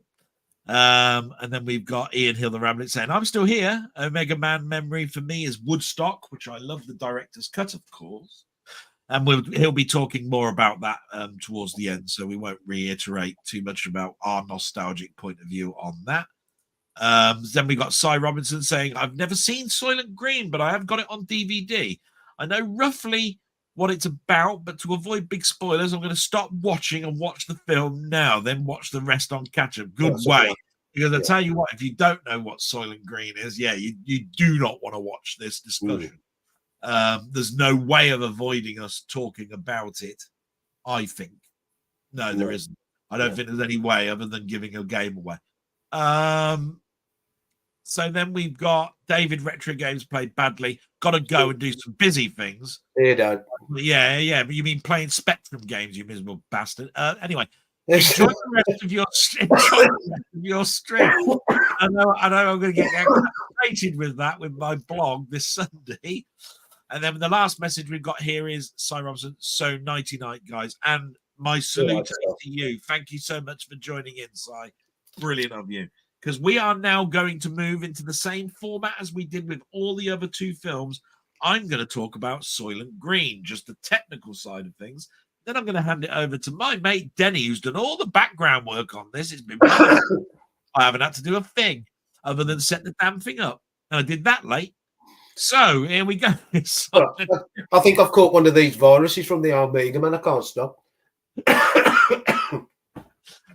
A: And then we've got Ian Hill, the Rabbit, saying, I'm still here. Omega Man memory for me is Woodstock, which I love the director's cut, of course. And he'll be talking more about that towards the end, so we won't reiterate too much about our nostalgic point of view on that. Then we got Cy Robinson saying, I've never seen Soylent Green, but I have got it on DVD. I know roughly what it's about, but to avoid big spoilers, I'm going to stop watching and watch the film now, then watch the rest on catch-up. Good way. Because I tell you what, if you don't know what Soylent Green is, you do not want to watch this discussion. There's no way of avoiding us talking about it, I think. No, there isn't. I don't think there's any way other than giving a game away. So then we've got David Retro Games played badly. Got to go and do some busy things.
B: You don't.
A: Yeah. But you mean playing Spectrum games, you miserable bastard. Anyway, enjoy the rest of your stream. I know I'm going to get activated with that with my blog this Sunday. And then the last message we've got here is Cy Robinson. So nighty night, guys, and my salute to you. Thank you so much for joining in, Cy. Brilliant of you. Because we are now going to move into the same format as we did with all the other two films. I'm going to talk about Soylent Green, just the technical side of things. Then I'm going to hand it over to my mate Denny, who's done all the background work on this. It's been I haven't had to do a thing other than set the damn thing up. And I did that late. So here we go.
B: I think I've caught one of these viruses from the Omega Man. I can't stop.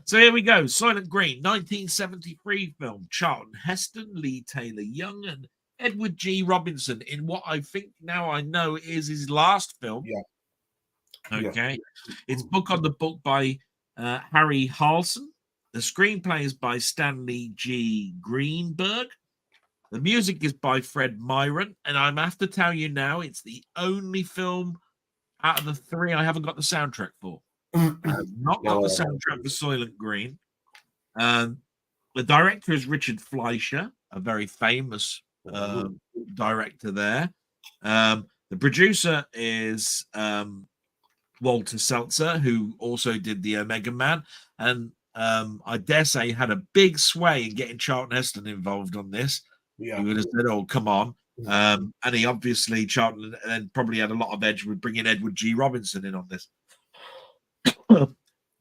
A: So here we go. Soylent Green, 1973 film. Charlton Heston, Lee Taylor Young, and Edward G. Robinson in what I think now I know is his last film. Yeah. Okay. It's book on the book by Harry Harlson. The screenplay is by Stanley G. Greenberg. The music is by Fred Myron. And I have to tell you now, it's the only film out of the three I haven't got the soundtrack for. I've not got the soundtrack for Soylent Green. The director is Richard Fleischer, a very famous director there. The producer is Walter Seltzer, who also did the Omega Man, and I dare say had a big sway in getting Charlton Heston involved on this. Yeah. He would have said, oh, come on. And he obviously, Charlton, and probably had a lot of edge with bringing Edward G. Robinson in on this.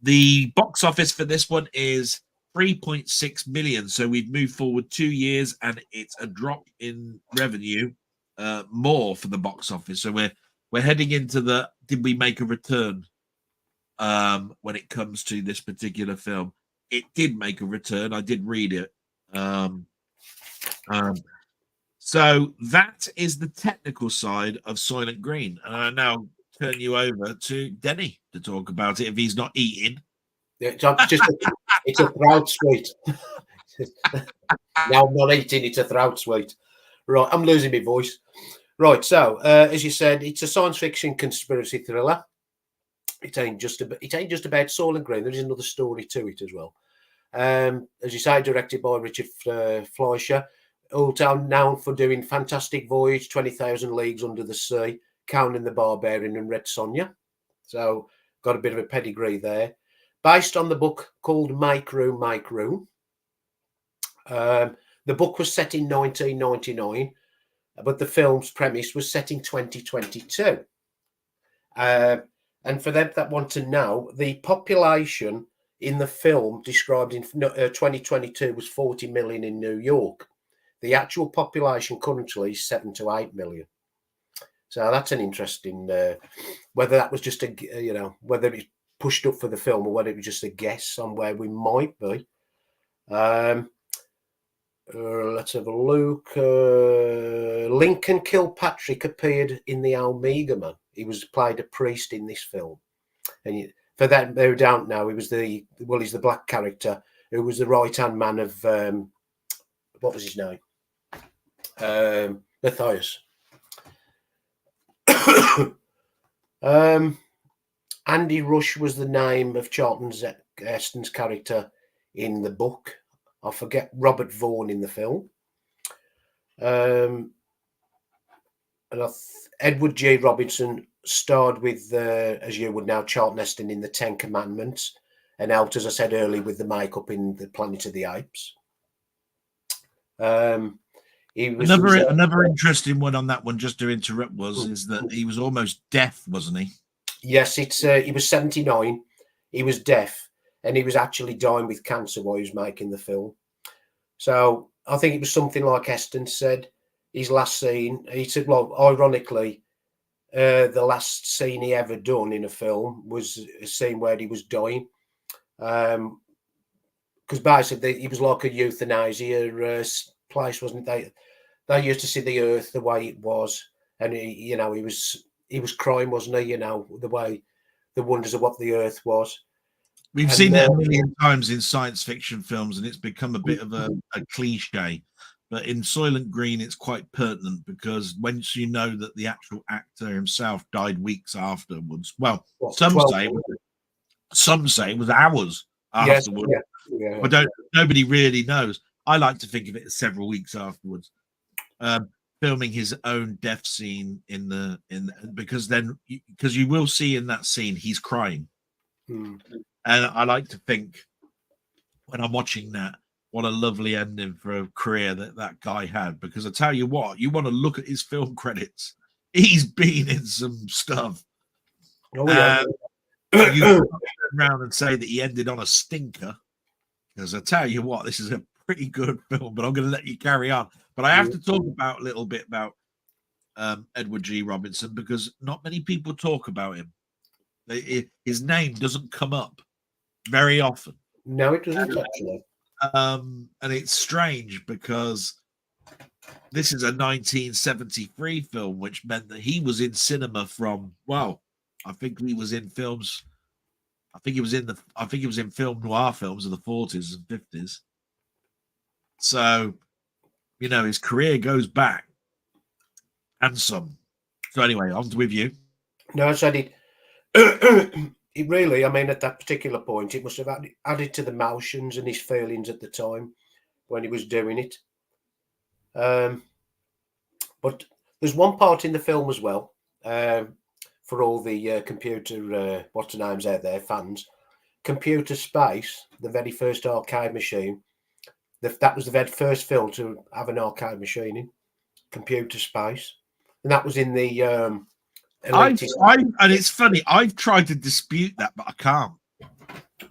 A: The box office for this one is 3.6 million. So we've moved forward 2 years, and it's a drop in revenue more for the box office. So we're heading into the did we make a return when it comes to this particular film. It did make a return. I did read it. So that is the technical side of Soylent Green. And I now turn you over to Denny to talk about it if he's not eating.
B: Yeah, it's a throat sweet. Now I'm not eating, it's a throat sweet. Right, I'm losing my voice. Right, so as you said, it's a science fiction conspiracy thriller. it ain't just about Soylent Green. There is another story to it as well. As you say, directed by Richard Fleischer, also known for doing Fantastic Voyage, 20,000 Leagues Under the Sea, Conan the Barbarian, and Red Sonja. So got a bit of a pedigree there. Based on the book called Make Room, Make Room. The book was set in 1999, but the film's premise was set in 2022. And for them that want to know, the population in the film described in 2022 was 40 million in New York. The actual population currently is 7 to 8 million. So that's an interesting, whether that was just whether it's pushed up for the film or whether it was just a guess on where we might be. Let's have a look. Lincoln Kilpatrick appeared in The Omega Man. He played a priest in this film. And for that, who don't know, he's the black character who was the right-hand man of, what was his name? Matthias. Andy Rush was the name of Charlton Heston's character in the book. I forget Robert Vaughan in the film. And Edward G. Robinson starred with, as you would know, Charlton Heston in The Ten Commandments, and helped, as I said earlier, with the makeup in The Planet of the Apes.
A: Another interesting one on that one, just to interrupt, is that he was almost deaf, wasn't he?
B: Yes, he was 79. He was deaf, and he was actually dying with cancer while he was making the film. So I think it was something like Heston said. His last scene, he said, well, ironically, the last scene he ever done in a film was a scene where he was dying. Because basically he was like a euthanasia place, wasn't they? They used to see the earth the way it was, and he was crying, wasn't he? The way, the wonders of what the earth was.
A: We've seen it a million times in science fiction films, and it's become a bit of a cliche. But in Soylent Green, it's quite pertinent because once you know that the actual actor himself died weeks afterwards, well, some say it was hours afterwards.
B: Yeah.
A: But nobody really knows. I like to think of it as several weeks afterwards. Filming his own death scene because you will see in that scene he's crying. And I like to think when I'm watching that, what a lovely ending for a career that guy had. Because I tell you what, you want to look at his film credits. He's been in some stuff.
B: Oh, yeah.
A: You turn around and say that he ended on a stinker. Because I tell you what, this is a pretty good film, but I'm going to let you carry on. But I have to talk a little bit about Edward G. Robinson, because not many people talk about him. His name doesn't come up very often.
B: No, it doesn't actually.
A: And it's strange because this is a 1973 film, which meant that he was in cinema from, well, I think he was in films. I think he was in film noir films of the 40s and 50s. So, his career goes back and some. So anyway, on with you.
B: No, so it really, I mean, at that particular point, it must have added to the emotions and his feelings at the time when he was doing it. But there's one part in the film as well, for all the computer, what's the names out there, fans. Computer Space, the very first arcade machine. That was the very first film to have an arcade machine in Computer Space. And that was in the...
A: and it's funny, I've tried to dispute that, but I can't.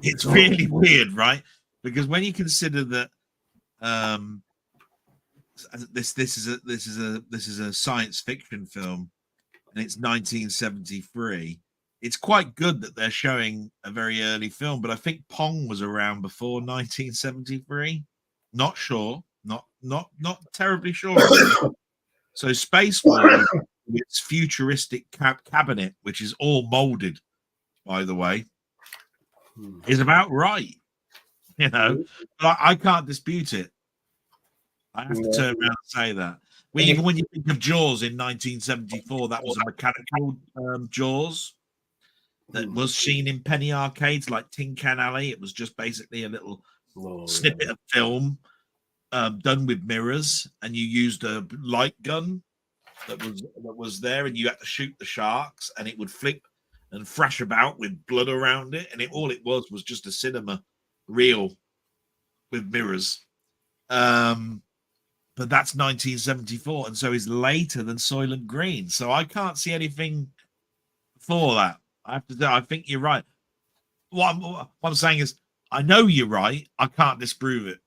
A: It's really weird, right? Because when you consider that this is a science fiction film and it's 1973, it's quite good that they're showing a very early film, but I think Pong was around before 1973. Not sure, not terribly sure. So Space War, its futuristic cabinet, which is all molded, by the way, is about right. But I can't dispute it. I have to turn around and say that. Even when you think of Jaws in 1974, that was a mechanical Jaws. that was seen in penny arcades like Tin Can Alley. It was just basically a little snippet of film done with mirrors, and you used a light gun that was there, and you had to shoot the sharks, and it would flip and thrash about with blood around it, and all it was just a cinema reel with mirrors. But that's 1974, and so it's later than Soylent Green. So I can't see anything for that. I have to say, I think you're right. What I'm saying is, I know you're right. I can't disprove it.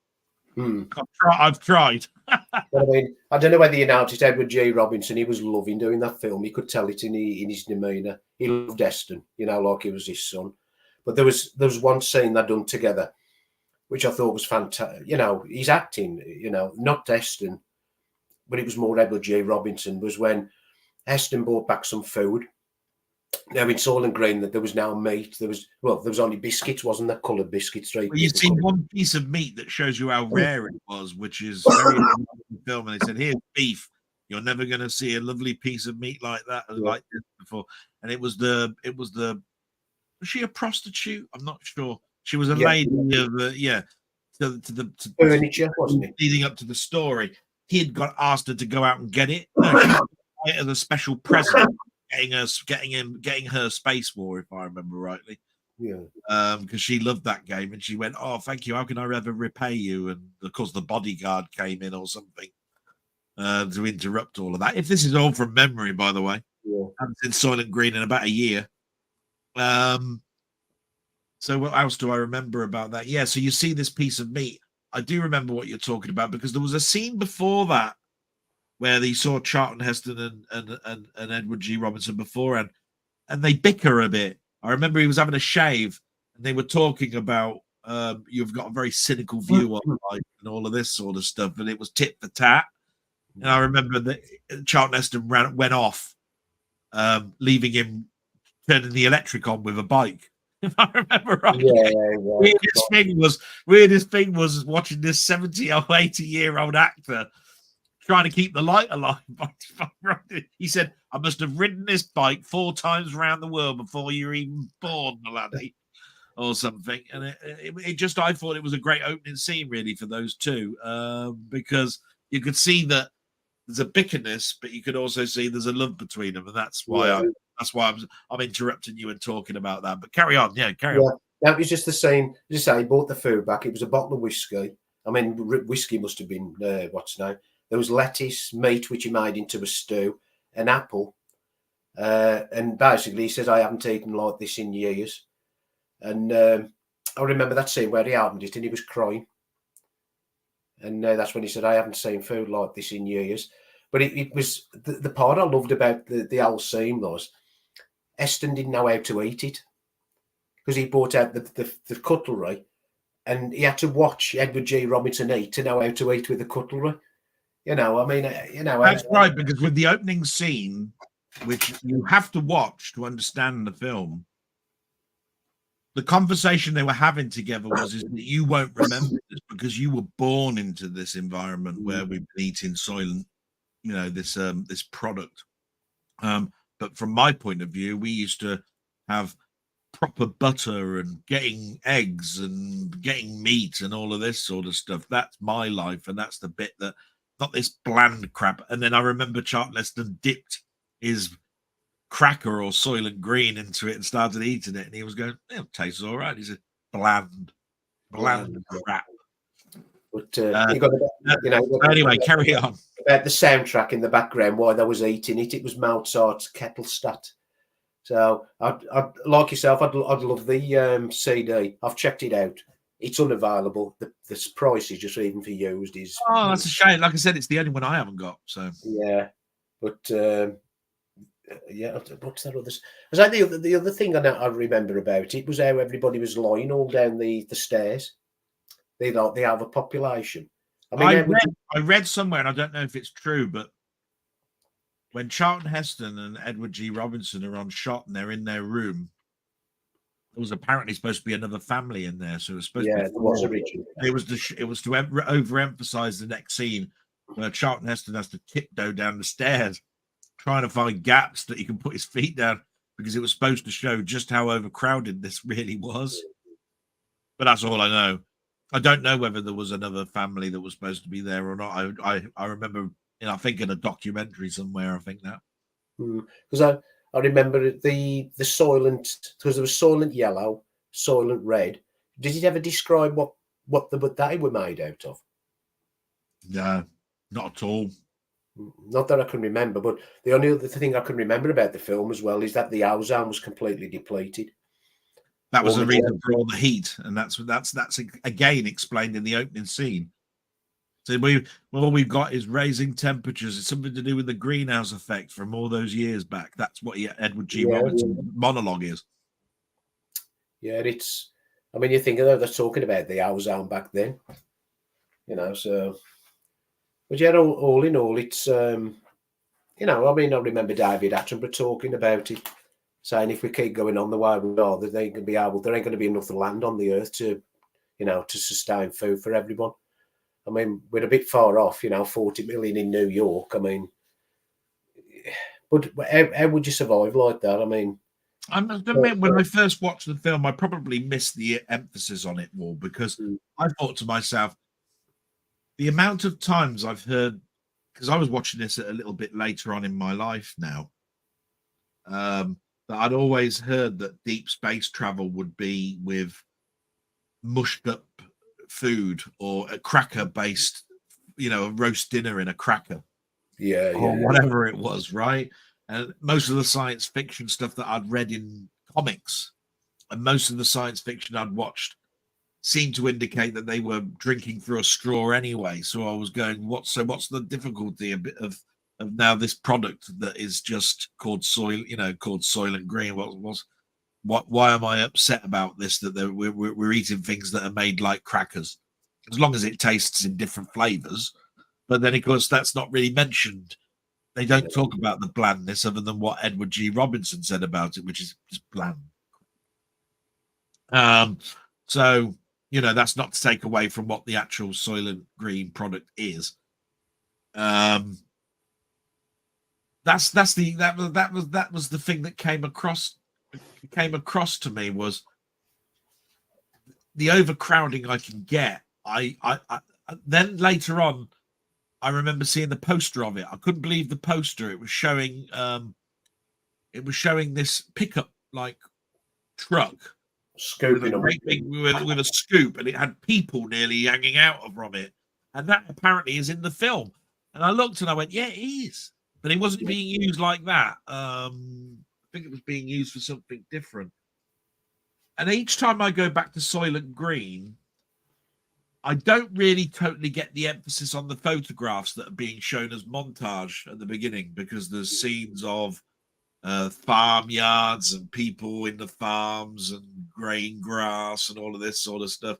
A: I've tried.
B: But I mean, I don't know whether you noticed Edward G. Robinson. He was loving doing that film. You could tell it in his demeanour. He loved Heston, like he was his son. But there was one scene they'd done together, which I thought was fantastic. He's acting. Not Heston, but it was more Edward G. Robinson. Was when Heston brought back some food. Now in Soylent Green, that there was now meat. There was only biscuits, wasn't there? Coloured biscuits.
A: Well, you've seen one piece of meat that shows you how rare it was, which is very in the film. And they said, "Here's beef. You're never going to see a lovely piece of meat like that like this before." And it was the. Was she a prostitute? I'm not sure. She was a lady of to
B: furniture, wasn't it?
A: Leading up to the story, he had got asked her to go out and get it. No, she got it as a special present. Getting her Space War, if I remember rightly.
B: Yeah.
A: Because she loved that game, and she went, "Oh, thank you. How can I ever repay you?" And of course, the bodyguard came in or something to interrupt all of that. If this is all from memory, by the way, I haven't seen Soylent Green in about a year. So what else do I remember about that? Yeah, so you see this piece of meat. I do remember what you're talking about, because there was a scene before that where they saw Charlton Heston and Edward G. Robinson beforehand, and they bicker a bit. I remember he was having a shave, and they were talking about you've got a very cynical view on life and all of this sort of stuff, and it was tit for tat. And I remember that Charlton Heston went off, leaving him turning the electric on with a bike. If I remember right. Weirdest thing was watching this 70 or 80-year-old actor trying to keep the light alive. He said, "I must have ridden this bike 4 times around the world before you're even born, laddie," or something. And it just, I thought it was a great opening scene, really, for those two, because you could see that there's a bitterness, but you could also see there's a love between them, and that's why I'm interrupting you and talking about that. But carry on, carry on.
B: That was just the same. Just say, he bought the food back. It was a bottle of whiskey. I mean, whiskey must have been what's now. There was lettuce, meat, which he made into a stew, an apple. And basically, he says, "I haven't eaten like this in years." And I remember that scene where he opened it and he was crying. And that's when he said, "I haven't seen food like this in years." But it was the part I loved about the whole scene was Heston didn't know how to eat it, because he brought out the cutlery, and he had to watch Edward G. Robinson eat to know how to eat with the cutlery.
A: That's right, because with the opening scene, which you have to watch to understand the film, the conversation they were having together was that you won't remember this because you were born into this environment where we've been eating Soylent, this product. But from my point of view, we used to have proper butter and getting eggs and getting meat and all of this sort of stuff. That's my life, and that's the bit that, not this bland crap. And then I remember Charlton Heston dipped his cracker or Soylent Green into it and started eating it, and he was going, "It tastes all right." He said, bland crap.
B: But
A: anyway, carry on.
B: About the soundtrack in the background while they was eating it, it was Mozart's Kettelstadt. So I'd like yourself, I'd love the CD. I've checked it out. It's unavailable. The price is just even for used is.
A: Oh, that's a shame. Like I said, it's the only one I haven't got. So
B: yeah, but what's that other? Was that the other thing I remember about it was how everybody was lying all down the stairs. They overpopulation.
A: I read somewhere, and I don't know if it's true, but when Charlton Heston and Edward G. Robinson are on shot and they're in their room, there was apparently supposed to be another family in there. So it was supposed to be.
B: It was originally.
A: It was to overemphasize the next scene where Charlton Heston has to tiptoe down the stairs, trying to find gaps that he can put his feet down, because it was supposed to show just how overcrowded this really was. But that's all I know. I don't know whether there was another family that was supposed to be there or not. I remember, I think in a documentary somewhere, I think that.
B: Because I remember the Soylent, because there was Soylent Yellow, Soylent Red. Did it ever describe what they were made out of?
A: No, not at all.
B: Not that I can remember, but the only other thing I can remember about the film as well is that the ozone was completely depleted.
A: That was the reason for all the heat, and that's again explained in the opening scene. So all we've got is raising temperatures. It's something to do with the greenhouse effect from all those years back. That's what Edward G. Robinson's monologue is.
B: Yeah, it's. I mean, you think they're talking about the ozone back then, So, but yeah, all in all, it's. I mean, I remember David Attenborough talking about it, saying if we keep going on the way we are, that there ain't going to be enough land on the earth to sustain food for everyone. I mean, we're a bit far off, 40 million in New York. I mean, but how would you survive like that? I mean,
A: I must admit, when I first watched the film, I probably missed the emphasis on it more because I thought to myself, the amount of times I've heard, because I was watching this a little bit later on in my life now, that I'd always heard that deep space travel would be with mushed up food or a cracker based, a roast dinner in a cracker. Or whatever it was, right? And most of the science fiction stuff that I'd read in comics and most of the science fiction I'd watched seemed to indicate that they were drinking through a straw anyway. So I was going, what's the difficulty of now this product that is just called called Soylent Green? Why am I upset about this? That we're eating things that are made like crackers, as long as it tastes in different flavors. But then, of course, that's not really mentioned. They don't talk about the blandness other than what Edward G. Robinson said about it, which is just bland. So, that's not to take away from what the actual Soylent Green product is. That was the thing that came across to me was the overcrowding I can get. I then later on, I remember seeing the poster of it. I couldn't believe the poster. It was showing this pickup like truck
B: scooping
A: with a scoop, and it had people nearly hanging out from it. And that apparently is in the film. And I looked and I went, yeah, it is. But it wasn't being used like that. I think it was being used for something different. And each time I go back to Soylent Green, I don't really totally get the emphasis on the photographs that are being shown as montage at the beginning, because there's scenes of farmyards and people in the farms and graying grass and all of this sort of stuff.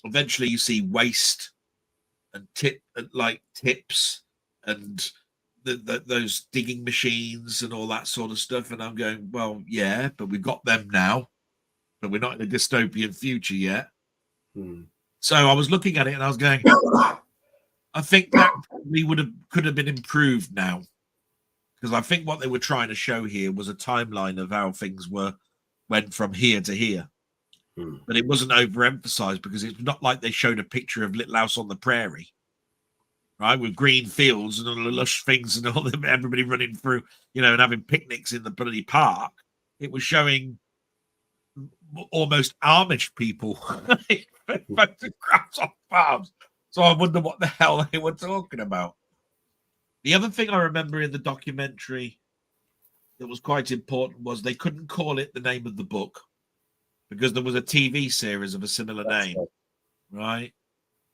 A: Eventually you see waste and tips and those digging machines and all that sort of stuff. And I'm going, well, yeah, but we've got them now, but we're not in a dystopian future yet. So I was looking at it and I was going, I think that probably could have been improved now, because I think what they were trying to show here was a timeline of how things went from here to here. But it wasn't overemphasized, because it's not like they showed a picture of Little House on the Prairie, right, with green fields and all the lush things and all them, everybody running through, and having picnics in the bloody park. It was showing almost Amish people photographs on farms. So I wonder what the hell they were talking about. The other thing I remember in the documentary that was quite important was they couldn't call it the name of the book, because there was a TV series of a similar name, right?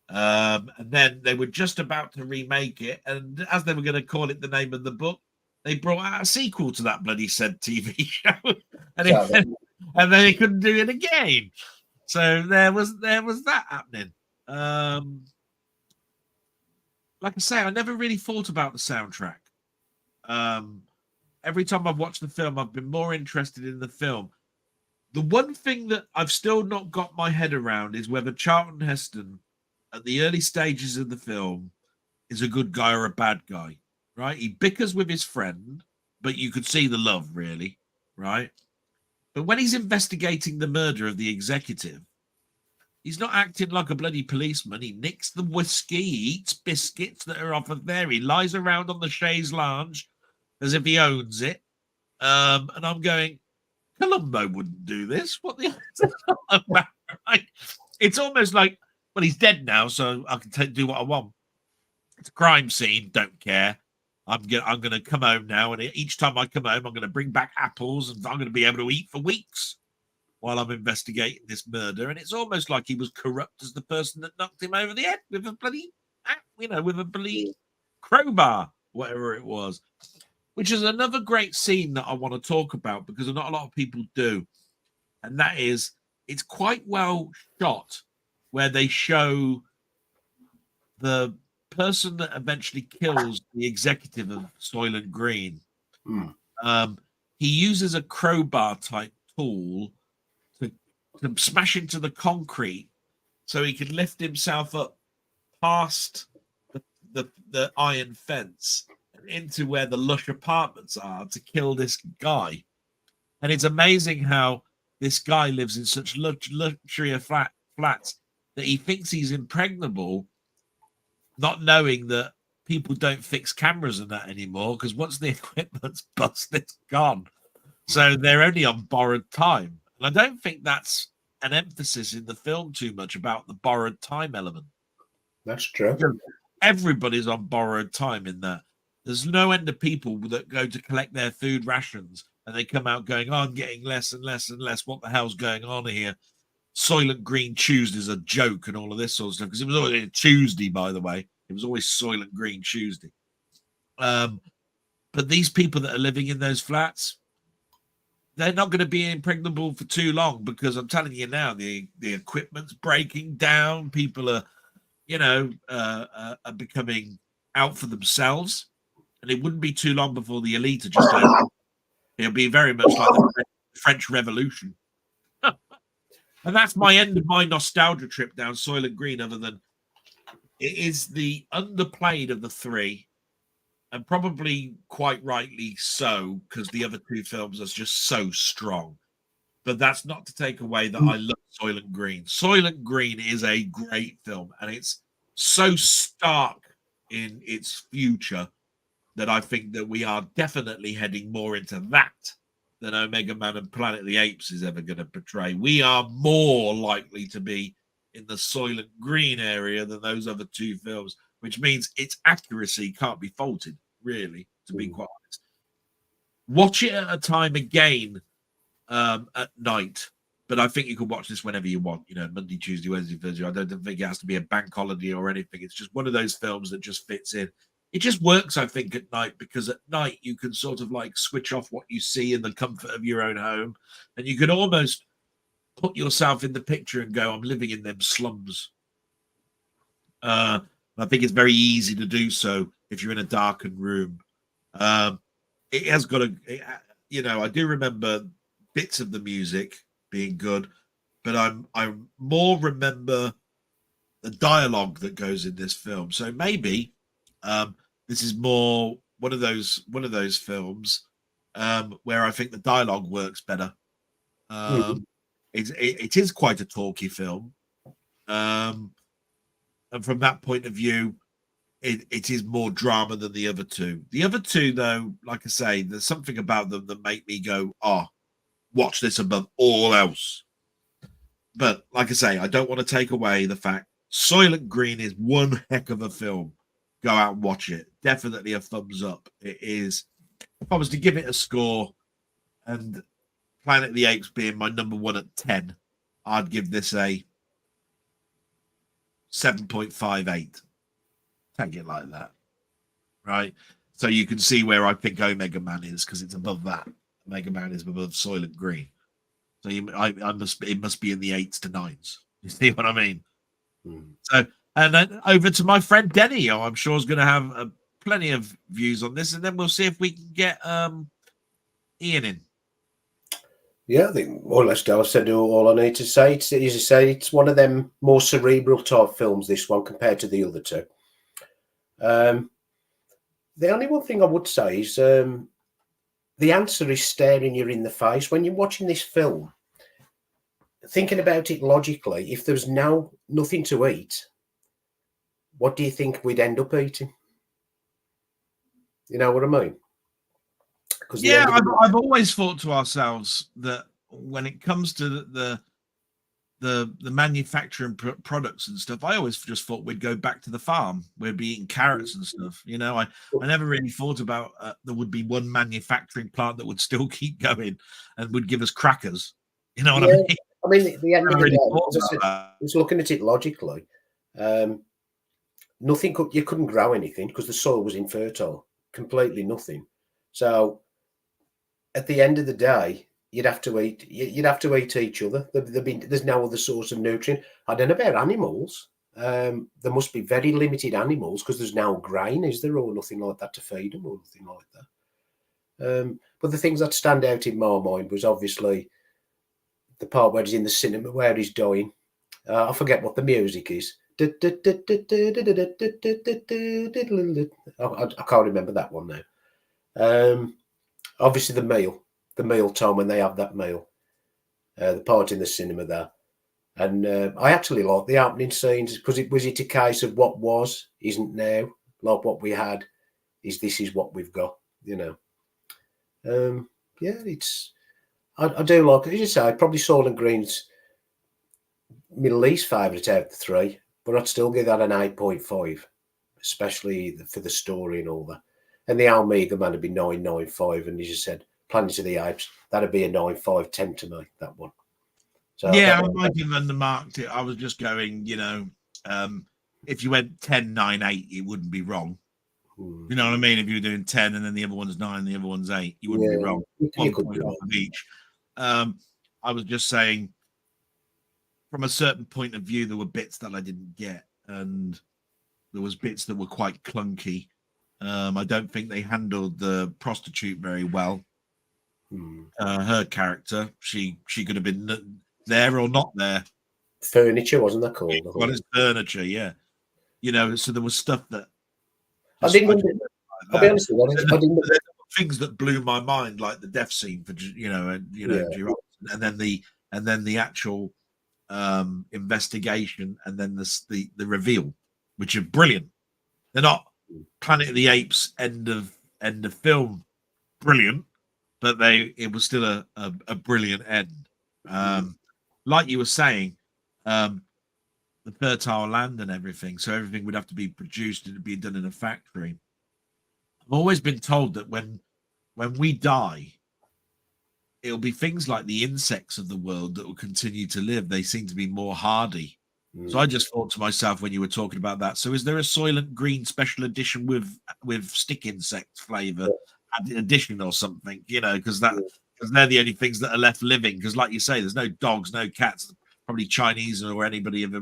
A: And then they were just about to remake it, and as they were going to call it the name of the book, they brought out a sequel to that bloody said TV show, and then they couldn't do it again. So there was that happening. Like I say, I never really thought about the soundtrack. Every time I've watched the film, I've been more interested in the film. The one thing that I've still not got my head around is whether Charlton Heston, at the early stages of the film, is a good guy or a bad guy, right? He bickers with his friend, but you could see the love, really, right? But when he's investigating the murder of the executive, he's not acting like a bloody policeman. He nicks the whiskey, he eats biscuits that are offered there. He lies around on the chaise lounge as if he owns it. And I'm going, Columbo wouldn't do this. What the right? It's almost like, well, he's dead now, so I can do what I want. It's a crime scene. Don't care. I'm gonna come home now, and each time I come home, I'm gonna bring back apples, and I'm gonna be able to eat for weeks while I'm investigating this murder. And it's almost like he was corrupt as the person that knocked him over the head with a bloody, with a bloody crowbar, whatever it was. Which is another great scene that I want to talk about because not a lot of people do. And that is, it's quite well shot where they show the person that eventually kills the executive of Soylent Green. He uses a crowbar type tool to smash into the concrete so he can lift himself up past the iron fence into where the lush apartments are to kill this guy. And it's amazing how this guy lives in such luxury of flats that he thinks he's impregnable, not knowing that people don't fix cameras and that anymore, because once the equipment's busted, it's gone. So they're only on borrowed time. And I don't think that's an emphasis in the film too much about the borrowed time element.
B: That's true.
A: Everybody's on borrowed time in that. There's no end of people that go to collect their food rations and they come out going, oh, I'm getting less and less and less. What the hell's going on here? Soylent Green Tuesday's a joke and all of this sort of stuff. Because it was always a Tuesday, by the way. It was always Soylent Green Tuesday. But these people that are living in those flats, they're not going to be impregnable for too long, because I'm telling you now, the equipment's breaking down. People are, are becoming out for themselves. And it wouldn't be too long before the elite are just over. It'll be very much like the French Revolution. And that's my end of my nostalgia trip down Soylent Green, other than it is the underplayed of the three, and probably quite rightly so, because the other two films are just so strong. But that's not to take away that I love Soylent Green. Soylent Green is a great film, and it's so stark in its future that I think that we are definitely heading more into that than Omega Man and Planet of the Apes is ever going to portray. We are more likely to be in the Soylent Green area than those other two films, which means its accuracy can't be faulted, really, to be quite honest. Watch it at a time again at night, but I think you can watch this whenever you want, Monday, Tuesday, Wednesday, Thursday. I don't think it has to be a bank holiday or anything. It's just one of those films that just fits in. It just works, I think, at night, because at night you can sort of like switch off what you see in the comfort of your own home, and you can almost put yourself in the picture and go, I'm living in them slums. I think it's very easy to do so if you're in a darkened room. It has got I do remember bits of the music being good, but I more remember the dialogue that goes in this film. So maybe this is more one of those films where I think the dialogue works better. It is quite a talky film, and from that point of view, it is more drama than the other two. The other two, though, like I say, there's something about them that make me go, watch this above all else. But like I say, I don't want to take away the fact Soylent Green is one heck of a film. Go out and watch it. Definitely a thumbs up. It is. If I was to give it a score, and Planet of the Apes being my number one at 10, I'd give this a 7.58. Take it like that. Right? So you can see where I think Omega Man is, because it's above that. Omega Man is above Soylent Green. So it must be in the 8s to 9s. You see what I mean? So, and then over to my friend Denny, who I'm sure is going to have plenty of views on this, and then we'll see if we can get Ian in.
B: Yeah, I think more or less Dale said all I need to say. As I say, it's one of them more cerebral type films, this one, compared to the other two. The only one thing I would say is the the answer is staring you in the face when you're watching this film. Thinking about it logically, if there's nothing to eat, what do you think we'd end up eating? You know what I mean? Because
A: Yeah, I've always thought to ourselves that when it comes to the manufacturing products and stuff, I always just thought we'd go back to the farm. We'd be eating carrots and stuff. You know, I never really thought about there would be one manufacturing plant that would still keep going and would give us crackers. You know what I mean?
B: I mean, the end of the
A: really
B: day, as I said, just looking at it logically, you couldn't grow anything because the soil was infertile, completely nothing. So at the end of the day, you'd have to eat each other. There's no other source of nutrient. I don't know about animals. There must be very limited animals because there's no grain, is there, or nothing like that to feed them, or nothing like that. But the things that stand out in my mind was obviously the part where he's in the cinema, where he's dying. I forget what the music is. I can't remember that one now. Obviously the meal time when they have that meal, the part in the cinema there. And I actually like the opening scenes because it was a case of what was isn't now, like what we had this is what we've got, you know. Yeah, I do like it. As you say, probably Soylent Green's my least favourite out of the three, but I'd still give that an 8.5, especially for the story and all that. And the Almega man would be 9.95, and as you said, Planet of the Apes, that'd be a 9.5/10 to me, that one. So
A: yeah, I'm liking when the marked it. I was just going, you know, if you went 10, 9, 8, it wouldn't be wrong. You know what I mean? If you were doing 10 and then the other one's 9 and the other one's 8, you wouldn't be wrong. 1 point off of each. I was just saying, from a certain point of view, there were bits that I didn't get, and there was bits that were quite clunky. I don't think they handled the prostitute very well. Her character, she could have been there or not there.
B: Furniture, wasn't that called?
A: Well, it's furniture, yeah. You know, so there was stuff that
B: I'll be honest with you, I didn't.
A: Things that blew my mind, like the death scene for and then the actual investigation, and then the reveal, which are brilliant. They're not Planet of the Apes end of film brilliant, but it was still a brilliant end. Like you were saying, the fertile land and everything, so everything would have to be produced and be done in a factory. I've always been told that when we die, it'll be things like the insects of the world that will continue to live. They seem to be more hardy. So I just thought to myself when you were talking about that, so is there a Soylent Green special edition with stick insect flavor addition or something, you know, because they're the only things that are left living, because like you say, there's no dogs, no cats, probably Chinese or anybody have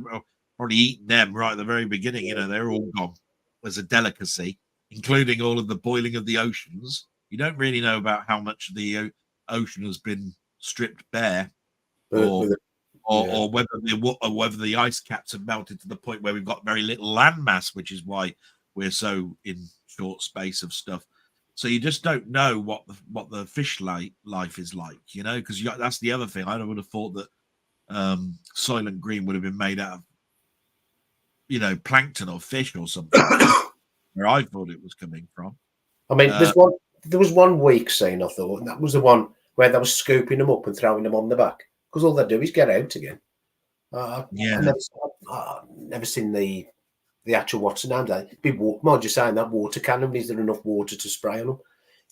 A: probably eaten them right at the very beginning. You know, they're all gone as a delicacy, including all of the boiling of the oceans. You don't really know about how much the ocean has been stripped bare, or whether the ice caps have melted to the point where we've got very little land mass, which is why we're so in short space of stuff. So you just don't know what the fish life is like, you know, because that's the other thing. I would have thought that Soylent Green would have been made out of, you know, plankton or fish or something, where I thought it was coming from.
B: I mean, there was one weak scene, I thought, and that was the one where they were scooping them up and throwing them on the back, because all they do is get out again. I've never seen the actual what's the name? Mind you saying that water cannon, is there enough water to spray on them?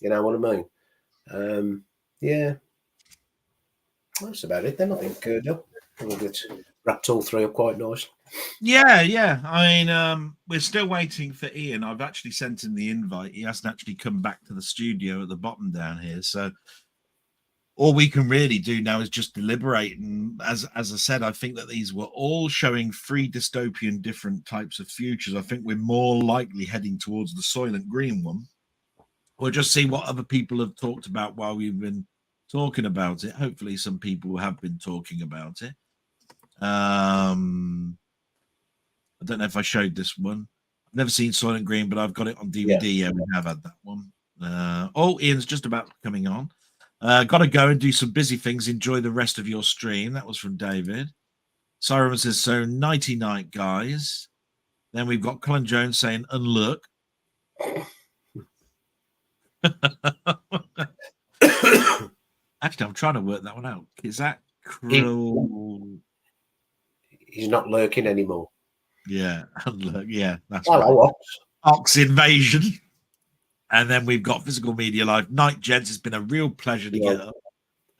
B: You know what I mean? Yeah, that's about it then. I think we'll get wrapped all three up quite nice.
A: Yeah. I mean, we're still waiting for Ian. I've actually sent him the invite. He hasn't actually come back to the studio at the bottom down here. So all we can really do now is just deliberate. And as I said, I think that these were all showing 3 dystopian different types of futures. I think we're more likely heading towards the Soylent Green one. We'll just see what other people have talked about while we've been talking about it. Hopefully some people have been talking about it. I don't know if I showed this one. I've never seen Soylent Green, but I've got it on DVD. Yeah, we have had that one. Ian's just about coming on. Got to go and do some busy things. Enjoy the rest of your stream. That was from David. Siren says, so nighty night, guys. Then we've got Colin Jones saying, unlook. Actually, I'm trying to work that one out. Is that Krill?
B: He's not lurking anymore.
A: Yeah, unlook. Yeah, that's
B: Hello,
A: right.
B: Ox.
A: Ox Invasion. And then we've got Physical Media Live. Night, gents. It's been a real pleasure to get up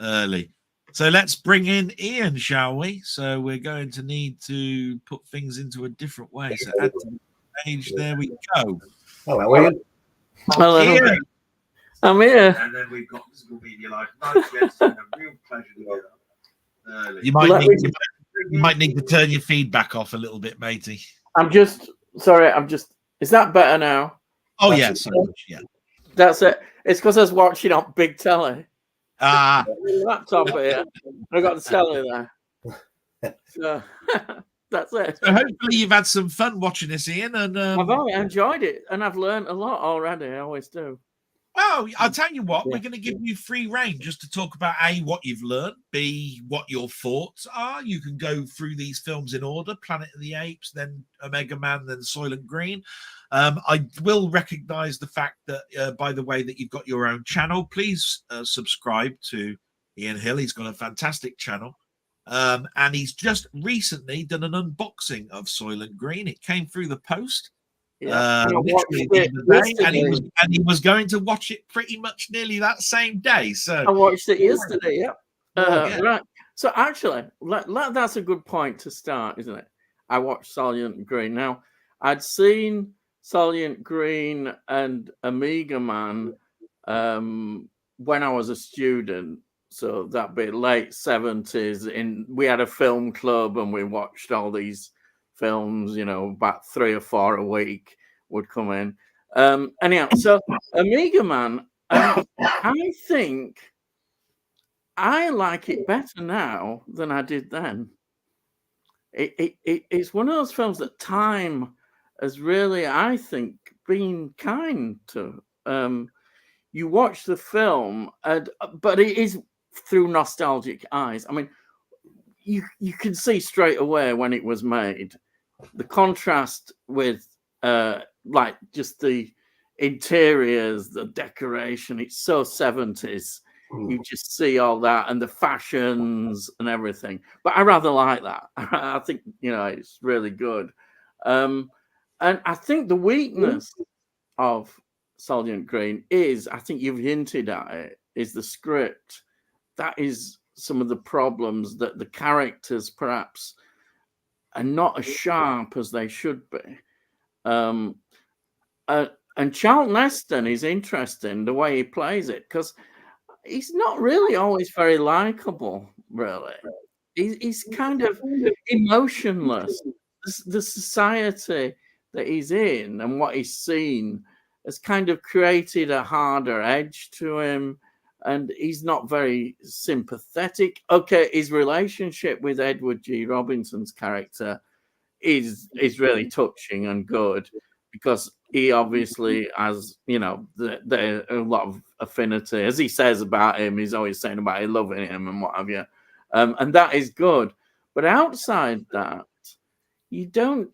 A: early. So let's bring in Ian, shall we? So we're going to need to put things into a different way. So add to the page. There we go.
B: Hello, Ian.
C: Hello.
A: Ian.
C: I'm here.
A: And then we've got Physical Media Live. Night, gents. It's been a real pleasure to get up early. You might need to turn your feedback off a little bit, matey.
C: Is that better now?
A: Oh, yeah, so much, yeah.
C: That's it. It's because I was watching on big telly.
A: Laptop
C: here. I got the telly there. So that's it.
A: So hopefully you've had some fun watching this, Ian. And
C: I've enjoyed it, and I've learned a lot already. I always do.
A: Well, I'll tell you what, we're going to give you free reign just to talk about A, what you've learned, B, what your thoughts are. You can go through these films in order, Planet of the Apes, then Omega Man, then Soylent Green. I will recognize the fact that, by the way, that you've got your own channel. Please subscribe to Ian Hill. He's got a fantastic channel. And he's just recently done an unboxing of Soylent Green. It came through the post. Literally and he was going to watch it pretty much nearly that same day. So
C: I watched it yesterday. Right. So actually, that's a good point to start, isn't it? I watched Soylent Green. Now, I'd seen Soylent Green and Omega Man when I was a student. So that'd be late 70s. We had a film club and we watched all these films, about 3 or 4 a week would come in. Anyhow, so Omega Man, I think I like it better now than I did then. It's one of those films that time has really, I think, been kind to. You watch the film, but it is through nostalgic eyes. I mean, you can see straight away when it was made. The contrast with like just the interiors, the decoration, it's so 70s. You just see all that and the fashions and everything. But I rather like that. I think, it's really good. And I think the weakness of Soylent Green is, I think you've hinted at it, is the script. That is some of the problems, that the characters perhaps are not as sharp as they should be. And Charlton Heston is interesting, the way he plays it, because he's not really always very likable, really. He's kind of emotionless. The society that he's in and what he's seen has kind of created a harder edge to him, and he's not very sympathetic. Okay, his relationship with Edward G. Robinson's character is really touching and good, because he obviously has, a lot of affinity. As he says about him, he's always saying about him, loving him and what have you. And that is good. But outside that, you don't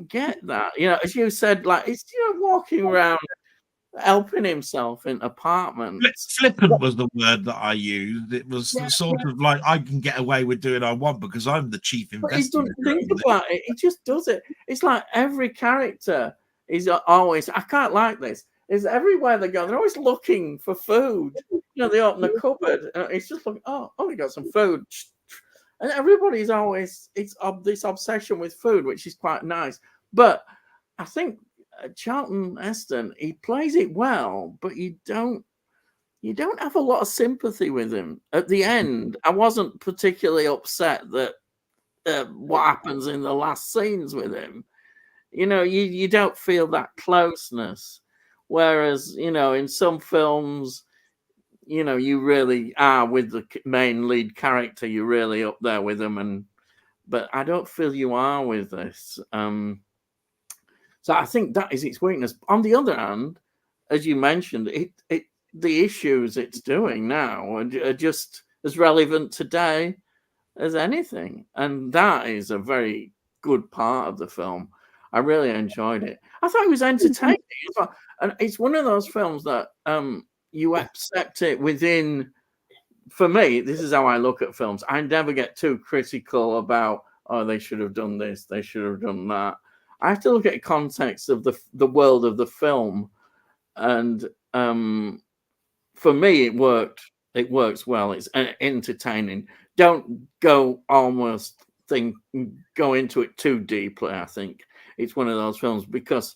C: get that. As you said, like, he's walking around helping himself in apartments.
A: Flippant was the word that I used. It was sort of like, I can get away with doing what I want because I'm the chief investor.
C: He doesn't think about it. He just does it. It's like every character is always, I can't like this, is everywhere they go, they're always looking for food. They open the cupboard and it's just like, oh, we got some food. And everybody's always, it's this obsession with food, which is quite nice. But I think Charlton Heston, he plays it well, but you don't have a lot of sympathy with him. At the end, I wasn't particularly upset that what happens in the last scenes with him. You don't feel that closeness. Whereas, in some films, you really are with the main lead character. You're really up there with them, but I don't feel you are with this. So I think that is its weakness. On the other hand, as you mentioned, the issues it's doing now are just as relevant today as anything, and that is a very good part of the film. I really enjoyed it. I thought it was entertaining as well, and it's one of those films that you accept it within. For me, this is how I look at films. I never get too critical about, oh, they should have done this, they should have done that. I have to look at the context of the world of the film, and for me, it worked. It works well. It's entertaining. Don't go into it too deeply. I think it's one of those films because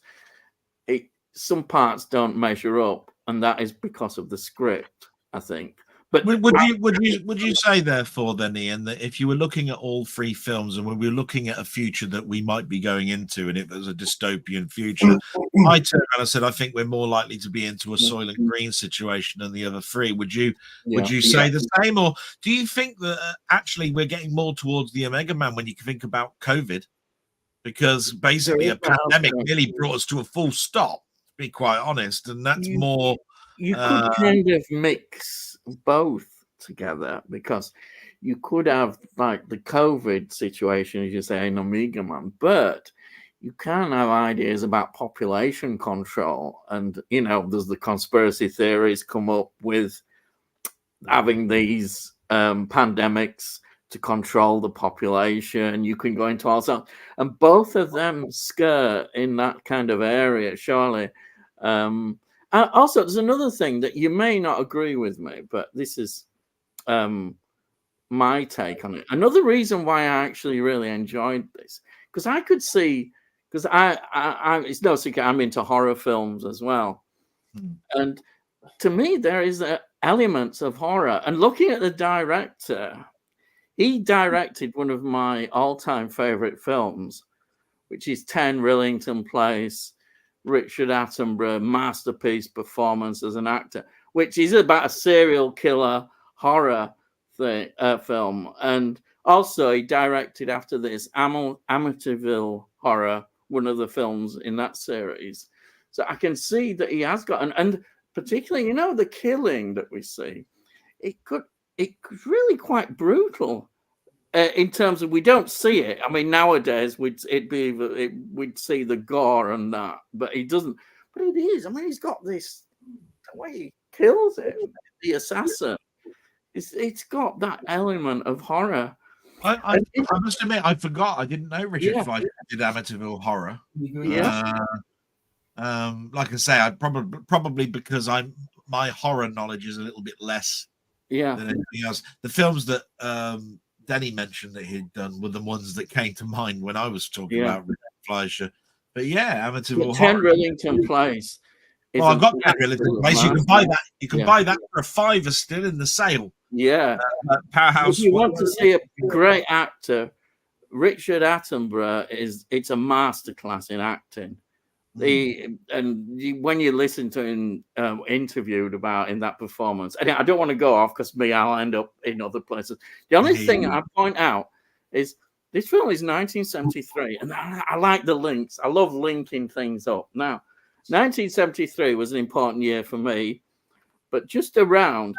C: some parts don't measure up, and that is because of the script, I think. But
A: would you say therefore then, Ian, that if you were looking at all three films and when we were looking at a future that we might be going into, and it was a dystopian future, I turned around and said I think we're more likely to be into a Soylent Green situation than the other three. Would you say the same, or do you think that actually we're getting more towards the Omega Man when you think about COVID? Because basically a pandemic really brought us to a full stop, to be quite honest, and that's more.
C: You could kind of mix both together, because you could have like the COVID situation, as you say, in Omega Man, but you can have ideas about population control. And, there's the conspiracy theories come up with having these pandemics to control the population. You can go into all sorts, and both of them skirt in that kind of area, surely. Also, there's another thing that you may not agree with me, but this is my take on it. Another reason why I actually really enjoyed this, because I could see, because I it's no secret I'm into horror films as well, and to me there is elements of horror. And looking at the director, he directed one of my all-time favorite films, which is 10 Rillington Place. Richard Attenborough, masterpiece performance as an actor, which is about a serial killer horror film. And also he directed after this Amityville Horror, one of the films in that series. So I can see that he has got, and particularly, the killing that we see, it's really quite brutal. In terms of, we don't see it. I mean, nowadays we'd see the gore and that, but he doesn't. But it is. I mean, he's got this, the way he kills it, the assassin. It's got that element of horror.
A: I must admit, I forgot. I didn't know Richard Fleischer did Amityville Horror.
C: Yeah.
A: Like I say, I probably because my horror knowledge is a little bit less than anything else. The films that Denny mentioned that he'd done were the ones that came to mind when I was talking about Richard Fleischer. But Amityville
C: 10 Rillington Place.
A: Well, I've got 10 Rillington Place. You can buy that. You can buy that for $5 still in the sale.
C: Yeah.
A: Powerhouse.
C: If you want to see a great actor, Richard Attenborough it's a masterclass in acting. When you listen to him interviewed about in that performance, and I don't want to go off because I'll end up in other places. The only thing I point out is this film is 1973, and I like the links. I love linking things up. Now, 1973 was an important year for me, but just around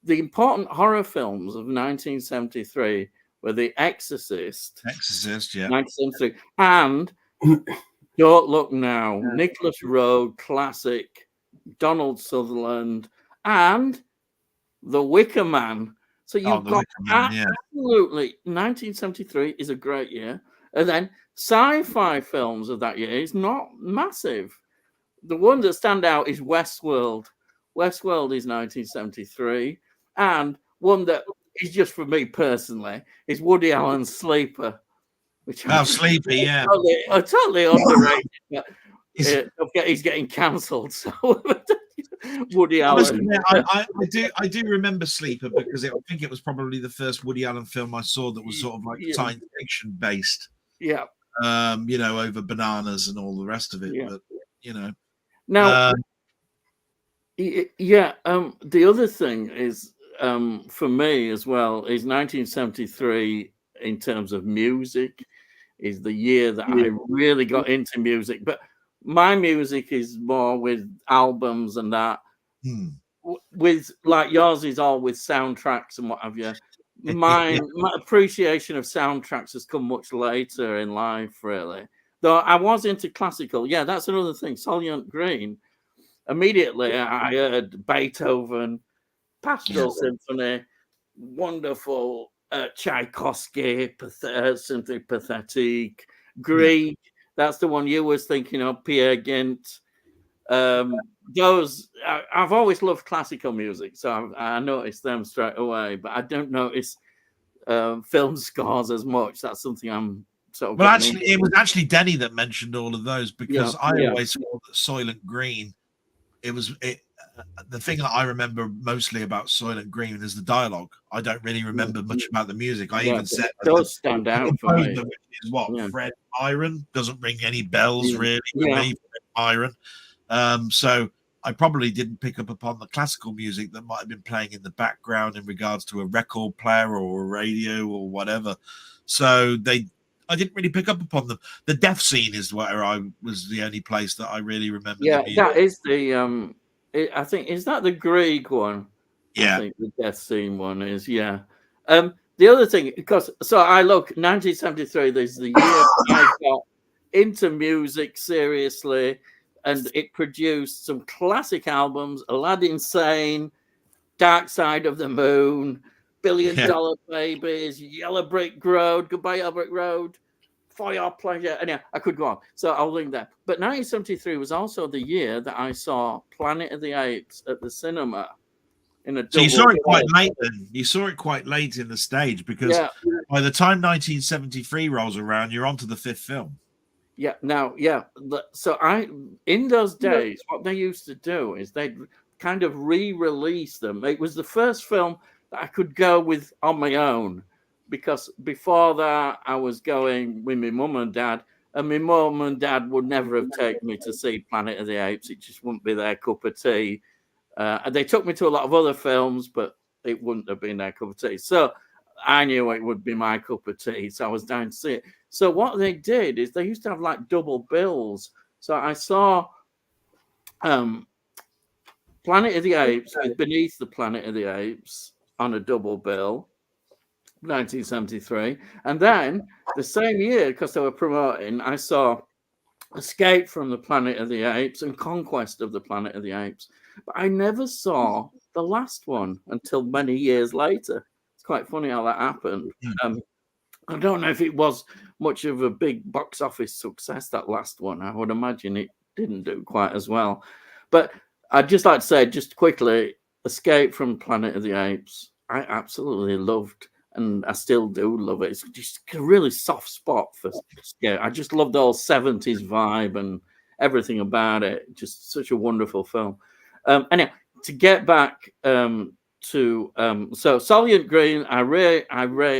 C: the important horror films of 1973 were The Exorcist, 1973, and Don't Look Now, Nicholas Roeg classic, Donald Sutherland, and The Wicker Man. So you've got absolutely 1973 is a great year, and then sci-fi films of that year is not massive. The one that stand out is Westworld. Westworld is 1973, and one that is just for me personally is Woody Allen's Sleeper.
A: Sleepy, yeah.
C: Totally underrated. He's getting cancelled. So Woody Allen.
A: I do remember Sleeper because I think it was probably the first Woody Allen film I saw that was sort of like science fiction based.
C: Yeah.
A: Over bananas and all the rest of it.
C: Yeah.
A: But
C: now. The other thing is for me as well is 1973 in terms of music is the year that I really got into music. But My music is more with albums and that. With like yours is all with soundtracks and what have you. My appreciation of soundtracks has come much later in life, really. Though I was into classical. Yeah, that's another thing. Soylent Green. Immediately, I heard Beethoven, Pastoral Symphony, wonderful Tchaikovsky, Simply Pathetic, Grieg. That's the one you was thinking of, Peer Gynt. Those I've always loved classical music, so I noticed them straight away. But I don't notice film scores as much. That's something I'm sort of.
A: Well, actually, it was actually Denny that mentioned all of those because I always thought that Soylent Green. The thing that I remember mostly about Soylent Green is the dialogue. I don't really remember much about the music. I even said
C: those stand out for me.
A: Is what Fred Byron doesn't ring any bells really for me. Fred Byron. So I probably didn't pick up upon the classical music that might have been playing in the background in regards to a record player or a radio or whatever. So I didn't really pick up upon them. The death scene is where I was the only place that I really remember.
C: Yeah, that is the I think is that the Grieg one.
A: Yeah,
C: I think the death scene one is. The other thing, because I look 1973. There's the year I got into music seriously, and it produced some classic albums: Aladdin Sane, Dark Side of the Moon, $1 Billion Babies, Yellow Brick Road, Goodbye Yellow Brick Road, For Your Pleasure. Anyway, I could go on. So I'll link that. But 1973 was also the year that I saw Planet of the Apes at the cinema.
A: So you saw it quite late then. You saw it quite late in the stage because by the time 1973 rolls around, you're on to the fifth film.
C: Yeah. Now, so in those days, what they used to do is they'd kind of re-release them. It was the first film that I could go with on my own, because before that I was going with my mum and dad, and my mum and dad would never have taken me to see Planet of the Apes. It just wouldn't be their cup of tea. And they took me to a lot of other films, but it wouldn't have been their cup of tea. So I knew it would be my cup of tea, so I was down to see it. So what they did is they used to have like double bills. So I saw Planet of the Apes with Beneath the Planet of the Apes on a double bill, 1973. And then the same year, because they were promoting, I saw Escape from the Planet of the Apes and Conquest of the Planet of the Apes. But I never saw the last one until many years later. It's quite funny how that happened. I don't know if it was much of a big box office success, that last one. I would imagine it didn't do quite as well. But I'd just like to say, just quickly, Escape from Planet of the Apes, I absolutely loved, and I still do love it. It's just a really soft spot for Escape. I just loved the whole 70s vibe and everything about it. Just such a wonderful film. Anyway, to get back to so Soylent Green, I really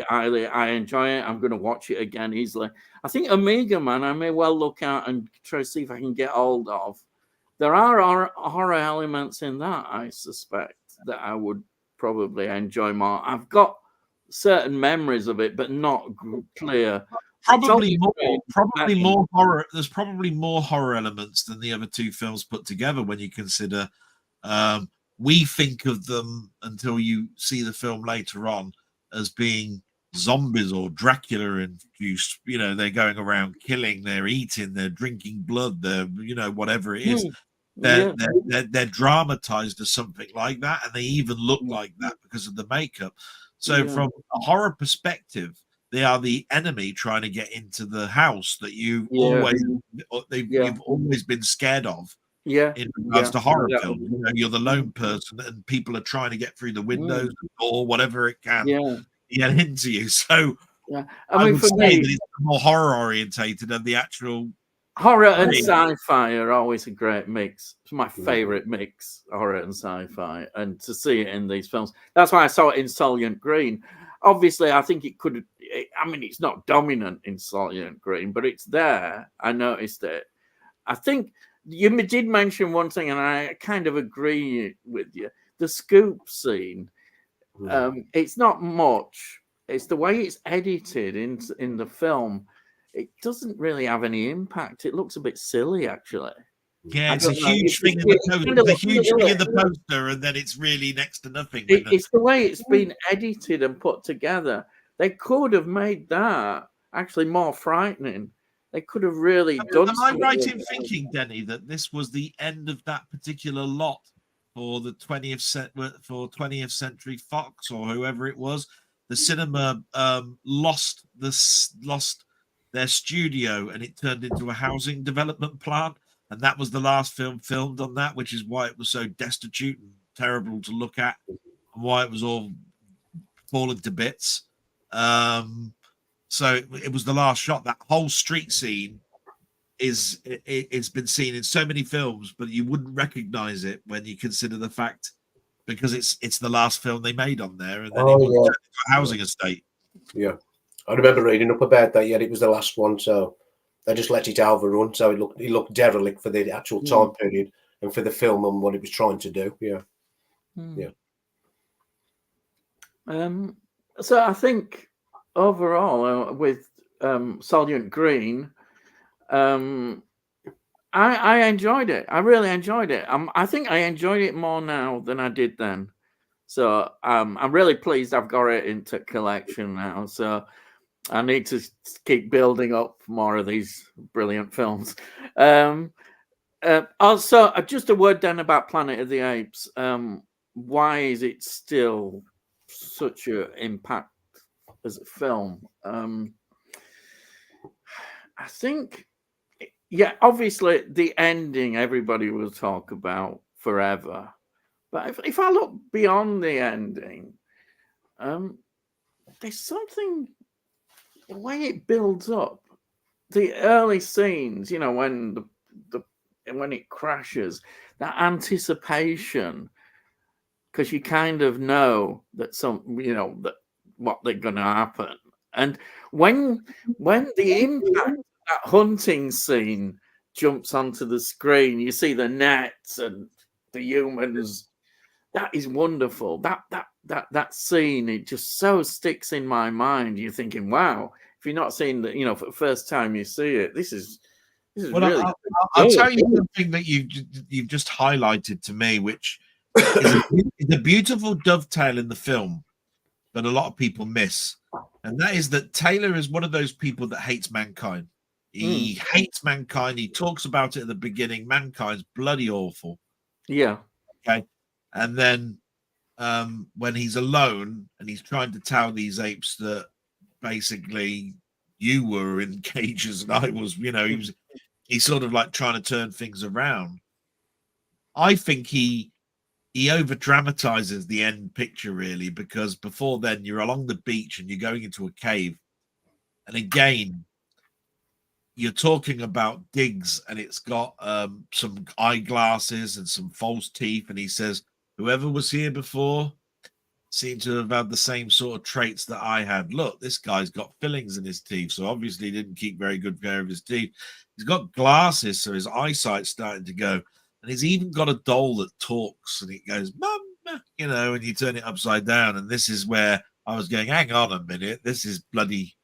C: highly I enjoy it. I'm going to watch it again easily. I think Omega Man I may well look at and try to see if I can get hold of. There are horror elements in that, I suspect, that I would probably enjoy more. I've got certain memories of it, but not clear.
A: Probably more horror. There's probably more horror elements than the other two films put together when you consider. We think of them until you see the film later on as being zombies or Dracula induced. You know, they're going around killing, they're eating, they're drinking blood, they're whatever it is. They're dramatized as something like that, and they even look like that because of the makeup. So from a horror perspective, they are the enemy trying to get into the house that you've always been scared of. In regards to horror films, you're the lone person, and people are trying to get through the windows or whatever it can get into you. So I mean, for me, that it's more horror orientated than the actual.
C: Horror and sci-fi are always a great mix. It's my favorite mix, horror and sci-fi, and to see it in these films. That's why I saw it in Soylent Green. Obviously, I think it could. I mean, it's not dominant in Soylent Green, but it's there. I noticed it. I think you did mention one thing, and I kind of agree with you. The scoop scene. It's not much. It's the way it's edited in the film. it doesn't really have any impact. It looks a bit silly, actually.
A: Yeah,
C: I
A: it's a
C: don't know.
A: huge thing in the poster, and then it's really next to nothing.
C: It's the way it's been edited and put together. They could have made that actually more frightening. They could have really done.
A: Am I right in thinking, Denny, that this was the end of that particular lot for the 20th Century Fox or whoever it was? The cinema lost their studio, and it turned into a housing development plant. And that was the last film filmed on that, which is why it was so destitute and terrible to look at, and why it was all falling to bits. So it was the last shot. That whole street scene it's been seen in so many films, but you wouldn't recognize it when you consider the fact because it's the last film they made on there, and then it was a housing estate.
B: Yeah, I remember reading up about that. Yeah, it was the last one, so they just let it overrun. So it looked derelict for the actual time period and for the film and what it was trying to do. Yeah, yeah.
C: So I think overall, with Soylent Green, I enjoyed it. I really enjoyed it. I think I enjoyed it more now than I did then. So I'm really pleased I've got it into collection now. So I need to keep building up more of these brilliant films. Also, just a word then about Planet of the Apes. Why is it still such an impact as a film? I think, yeah, obviously the ending everybody will talk about forever. But if I look beyond the ending, there's something, the way it builds up, the early scenes, you know, when when it crashes, that anticipation, because you kind of know that that what they're going to happen, and when the impact, that hunting scene jumps onto the screen, you see the nets and the humans. That is wonderful. That scene, it just so sticks in my mind. You're thinking, wow, if you're not seeing that, for the first time you see it, this is really.
A: I'll tell you something that you've just highlighted to me, which is a beautiful dovetail in the film that a lot of people miss, and that is that Taylor is one of those people that hates mankind. He hates mankind. He talks about it at the beginning. Mankind's bloody awful.
C: Yeah.
A: Okay. And then when he's alone and he's trying to tell these apes that basically you were in cages and I was, he's sort of like trying to turn things around. I think he over dramatizes the end picture, really, because before then you're along the beach and you're going into a cave. And again, you're talking about Diggs, and it's got some eyeglasses and some false teeth. And he says, whoever was here before seemed to have had the same sort of traits that I had. Look, this guy's got fillings in his teeth, so obviously he didn't keep very good care of his teeth. He's got glasses, so his eyesight's starting to go. And he's even got a doll that talks, and it goes, Mama, and you turn it upside down. And this is where I was going, hang on a minute, this is bloody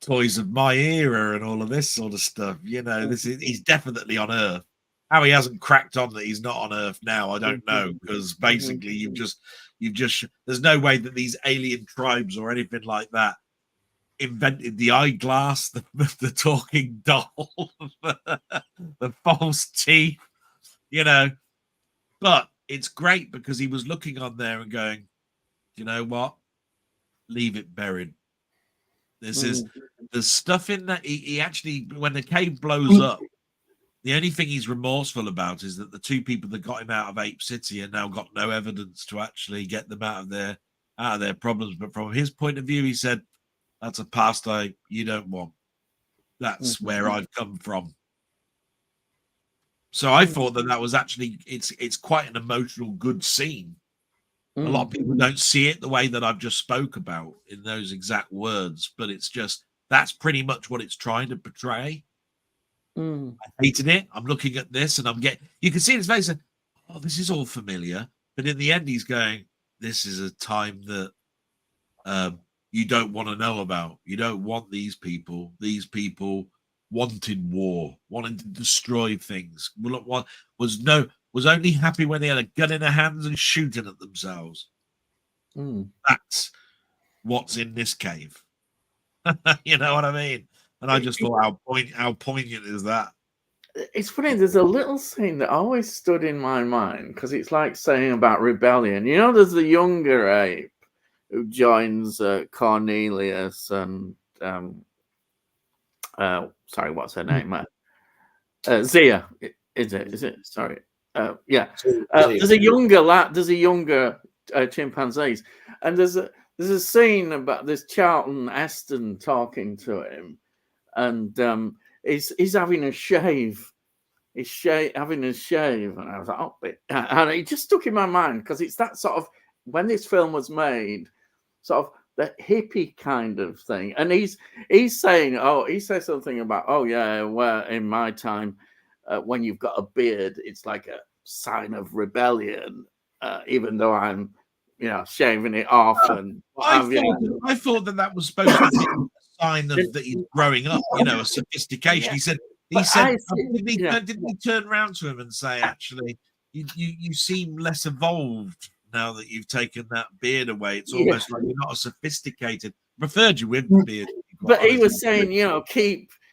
A: Toys of my era and all of this sort of stuff. He's definitely on Earth. How he hasn't cracked on that he's not on Earth now, I don't know, because basically you've just there's no way that these alien tribes or anything like that invented the eyeglass, the talking doll, the false teeth, But it's great because he was looking on there and going, you know what? Leave it buried. There's stuff in that. He actually, when the cave blows up, the only thing he's remorseful about is that the two people that got him out of Ape City have now got no evidence to actually get them out of their problems. But from his point of view, he said, that's a past you don't want. That's where I've come from. So I thought that was actually, it's quite an emotional, good scene. A lot of people don't see it the way that I've just spoke about in those exact words, but it's just, that's pretty much what it's trying to portray. I hated it. I'm looking at this and you can see in his face, oh, this is all familiar. But in the end, he's going, this is a time that you don't want to know about. You don't want these people. These people wanted war, wanted to destroy things. Was only happy when they had a gun in their hands and shooting at themselves. That's what's in this cave. You know what I mean? And I just thought, how poignant is that?
C: It's funny, there's a little scene that always stood in my mind because it's like saying about rebellion. You know, there's the younger ape who joins Cornelius and sorry, what's her name? Zia, is it? Sorry. Yeah. There's a younger lad, there's a younger chimpanzees, and there's a scene about this Charlton Heston talking to him, and he's having a shave. He's having a shave, and I was like, oh, and it just stuck in my mind because it's that sort of, when this film was made, sort of the hippie kind of thing. And he's saying, he says something about, well, in my time, when you've got a beard, it's like a sign of rebellion, even though I'm, shaving it off. And
A: I thought that was supposed to be a sign of that he's growing up, a sophistication. Yeah. He said, didn't he turn around to him and say, actually, you seem less evolved now that you've taken that beard away. It's almost like you're not as sophisticated. Preferred you with the beard.
C: But he was saying,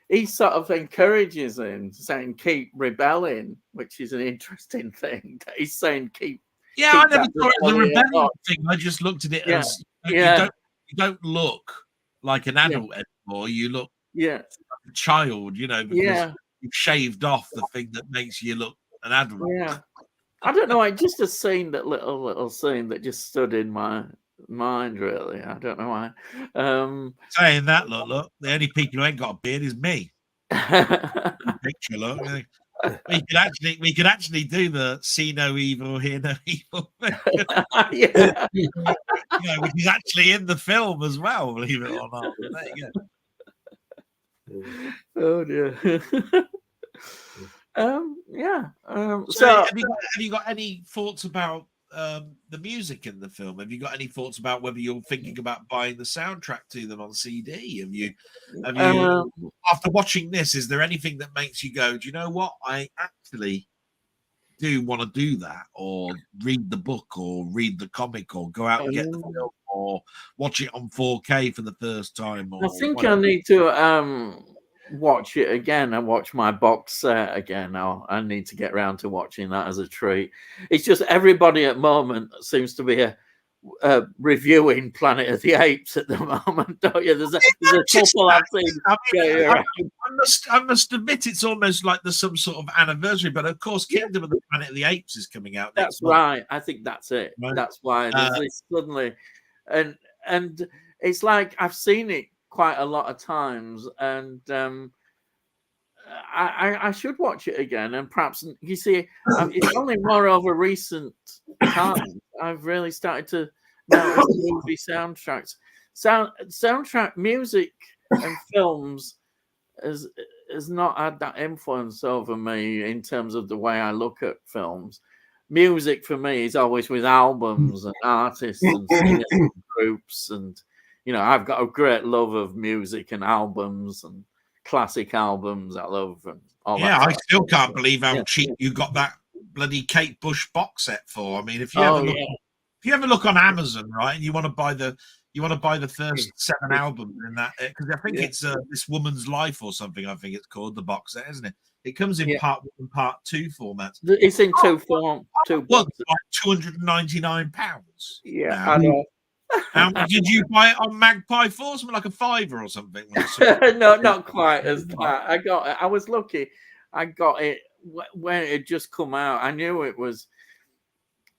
C: he sort of encourages him, saying, keep rebelling, which is an interesting thing. He's saying, keep.
A: Yeah, I never thought it was a rebellion thing. I just looked at it as you don't look like an adult anymore. You look like a child, because you've shaved off the thing that makes you look an adult.
C: Yeah. I don't know. I just a scene, that little scene that just stood in my mind, really. I don't know why.
A: Saying that, look, the only people who ain't got a beard is me. Picture, look. We could actually do the see no evil, hear no evil. Which is actually in the film as well, believe it or not. There you go.
C: Oh dear.
A: So have you got any thoughts about the music in the film? Have you got any thoughts about whether you're thinking about buying the soundtrack to them on CD? Have you after watching this, is there anything that makes you go, do you know what, I actually do want to do that, or read the book, or read the comic, or go out and get the film, or watch it on 4K for the first time? Or
C: I think I need to watch it again and watch my box set again. I need to get around to watching that as a treat. It's just everybody at the moment seems to be reviewing Planet of the Apes at the moment, don't you? There's a couple I've seen.
A: I must admit, it's almost like there's some sort of anniversary, but of course, Kingdom of the Planet of the Apes is coming out next month.
C: Right. I think that's it. Right. That's why there's this suddenly, and it's like I've seen it quite a lot of times, and I should watch it again, and perhaps, you see, it's only more over recent times I've really started to notice movie soundtracks. Soundtrack music and films has not had that influence over me in terms of the way I look at films. Music for me is always with albums and artists and singers and groups, and I've got a great love of music and albums and classic albums. I love and all that.
A: Yeah, I still can't believe how cheap you got that bloody Kate Bush box set for. I mean, if you ever look on Amazon, right, and you want to buy the first 7 albums in that, because I think it's This Woman's Life or something. I think it's called the box set, isn't it? It comes in part 1 and part 2 formats.
C: It's in two forms.
A: Well, like £299.
C: Yeah, now. I know.
A: Did you buy it on Magpie for something like a £5 or something?
C: No, not quite as that. I got it. I was lucky. I got it when it had just come out. I knew it was.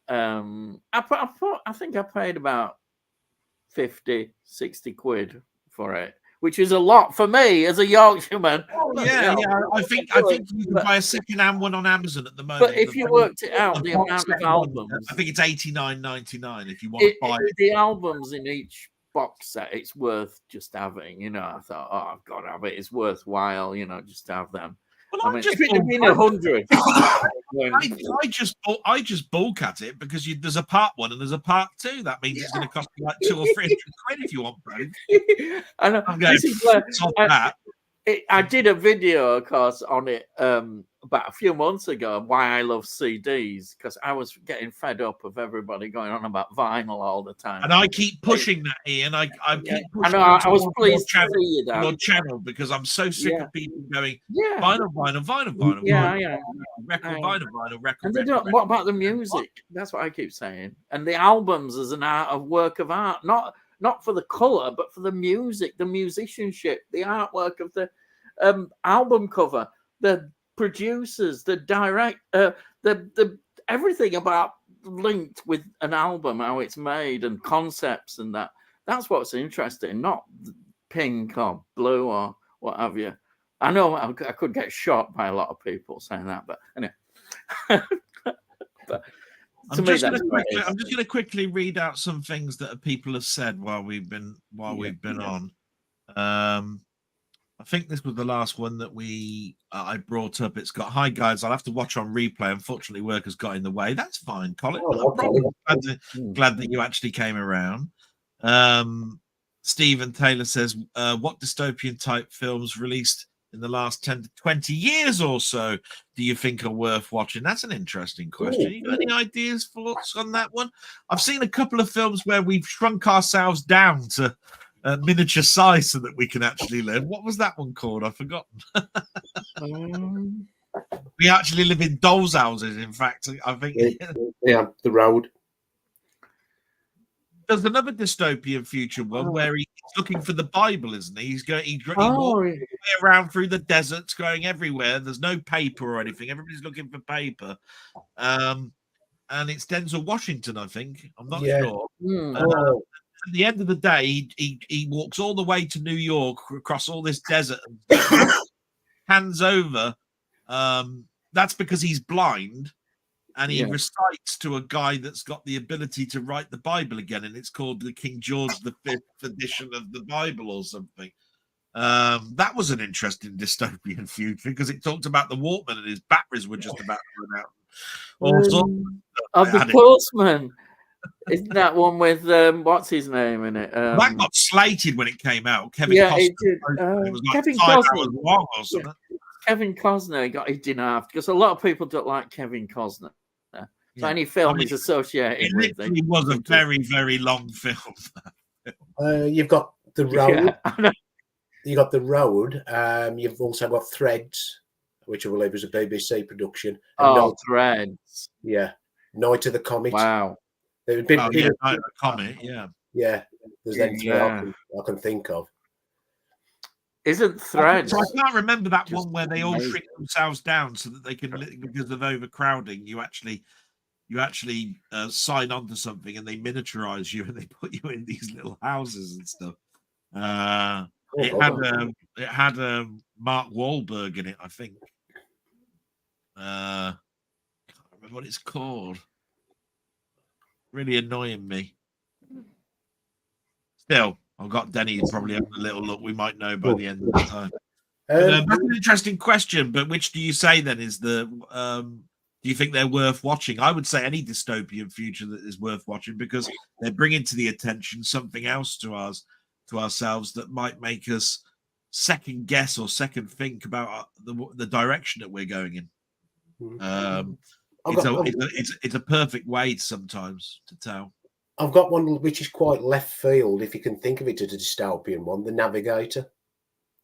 C: I think I paid about 50, 60 quid for it, which is a lot for me as a Yorkshireman.
A: Oh, yeah. I think you can buy a second-hand one on Amazon at the moment.
C: But if you worked it out, the amount of albums,
A: I think it's $89.99 if you want to buy it.
C: The albums in each box set, it's worth just having. I thought, I've got to have it. It's worthwhile, just to have them.
A: Well,
C: I mean, if it had been 100,
A: I just bulk at it because there's a part 1 and there's a part 2. That means it's going to cost you like 200 or 300 quid if you want both.
C: I know.
A: I'm going that.
C: I did a video, of course, on it about a few months ago, why I love CDs, because I was getting fed up of everybody going on about vinyl all the time.
A: And I keep pushing that, Ian. I keep pushing.
C: I know. I was pleased to see you that.
A: Your channel, because I'm so sick of people going
C: Yeah.
A: vinyl.
C: Yeah.
A: Record, vinyl, record.
C: And they don't. What about the music? That's what I keep saying. And the albums as a work of art, not for the color, but for the music, the musicianship, the artwork of the album cover, the producers, the the everything about linked with an album, how it's made and concepts and that. That's what's interesting, not pink or blue or what have you. I know I could get shot by a lot of people saying that, but anyway. But
A: I'm just going to quickly read out some things that people have said while we've been on. I think this was the last one that I brought up. It's got, "Hi guys, I'll have to watch on replay. Unfortunately, work has got in the way." That's fine, Colin. Glad that you actually came around. Stephen Taylor says, "What dystopian type films released in the last 10 to 20 years or so do you think are worth watching?" That's an interesting question. You got any ideas, thoughts on that one? I've seen a couple of films where we've shrunk ourselves down to miniature size so that we can actually live. What was that one called? I've forgotten. We actually live in dolls' houses, in fact. I think.
B: Yeah, The Road.
A: There's another dystopian future one where he's looking for the Bible, isn't he? He's walking around through the deserts, going everywhere. There's no paper or anything. Everybody's looking for paper. And it's Denzel Washington, I think. I'm not sure. At the end of the day, he walks all the way to New York across all this desert, hands over. That's because he's blind. And he recites to a guy that's got the ability to write the Bible again, and it's called the King George V edition of the Bible or something. That was an interesting dystopian future because it talked about the Walkman and his batteries were just about to run out.
C: Of the Postman. Isn't that one with what's his name in it?
A: That got slated when it came out. Kevin Costner. It was like
C: Kevin
A: 5
C: Costner.
A: hours long or something.
C: Kevin Costner got it in half because a lot of people don't like Kevin Costner. So any film is associated with it.
A: It was a very, very long film.
B: You've got The Road.
C: Yeah.
B: You've got The Road. You've also got Threads, which I believe was a BBC production.
C: Threads.
B: Yeah. Night of the Comet.
C: Wow.
A: Night of the Comet, yeah.
B: Yeah. There's then three I can think of.
C: Isn't Threads?
A: So I can't remember that one where they all shrink themselves down so that they can, because of overcrowding, you actually sign on to something and they miniaturize you and they put you in these little houses and stuff. It had Mark Wahlberg in it, I think. Can't remember what it's called. Really annoying me. Still, I've got Denny probably having a little look. We might know by the end of the time. That's an interesting question, but which do you say then is the do you think they're worth watching? I would say any dystopian future that is worth watching because they're bringing to the attention something else to ourselves that might make us second guess or second think about the direction that we're going in. It's a perfect way sometimes to tell.
B: I've got one which is quite left field, if you can think of it as a dystopian one, The Navigator.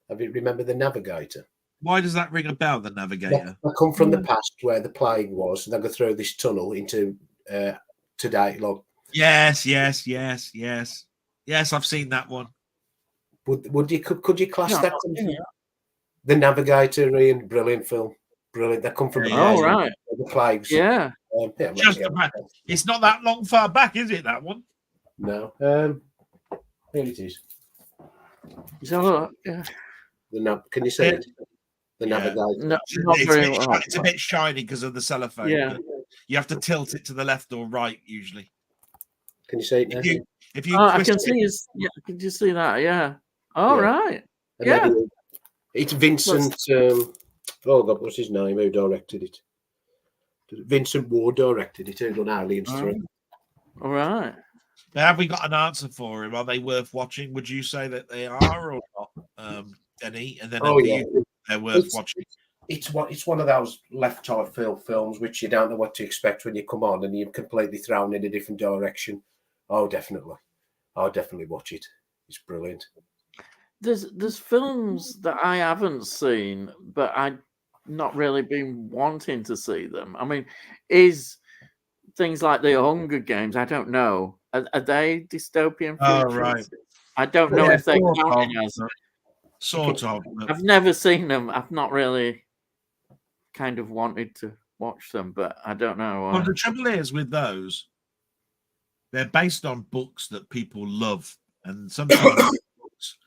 B: Remember The Navigator?
A: Why does that ring a bell, The Navigator?
B: I come from the past where the plague was, and they go through this tunnel into today. Like,
A: yes, I've seen that one.
B: Could you class that? The Navigator, Ian, brilliant film. Brilliant. They come from
C: right.
B: The plagues.
C: Yeah.
A: It's not that long far back, is it, that one?
B: No. Here it is.
C: Can
B: you see it? The Navigator.
C: No,
A: it's a bit shiny because of the cellophane.
C: Yeah.
A: You have to tilt it to the left or right usually.
B: Can you see it now?
A: If you
B: I
C: can see it. Yeah, can you see that? Yeah. All right.
B: Yeah. It's Vincent. Oh God, what's his name? Who directed it? Vincent Ward directed it. Who done Aliens 3?
C: All right.
A: Now, have we got an answer for him? Are they worth watching? Would you say that they are or not, Denny? And then
B: Oh yeah,
A: they're worth watching.
B: It's one of those left field films which you don't know what to expect when you come on, and you're completely thrown in a different direction. Oh, definitely. I'll definitely watch it. It's brilliant.
C: There's films that I haven't seen, but I've not really been wanting to see them. I mean, is things like the Hunger Games? I don't know. Are they dystopian?
A: Oh,
C: futures?
A: right.
C: I don't know if they count as.
A: Sort of.
C: I've never seen them. I've not really kind of wanted to watch them, but I don't know.
A: Well, the trouble is with those, they're based on books that people love, and sometimes books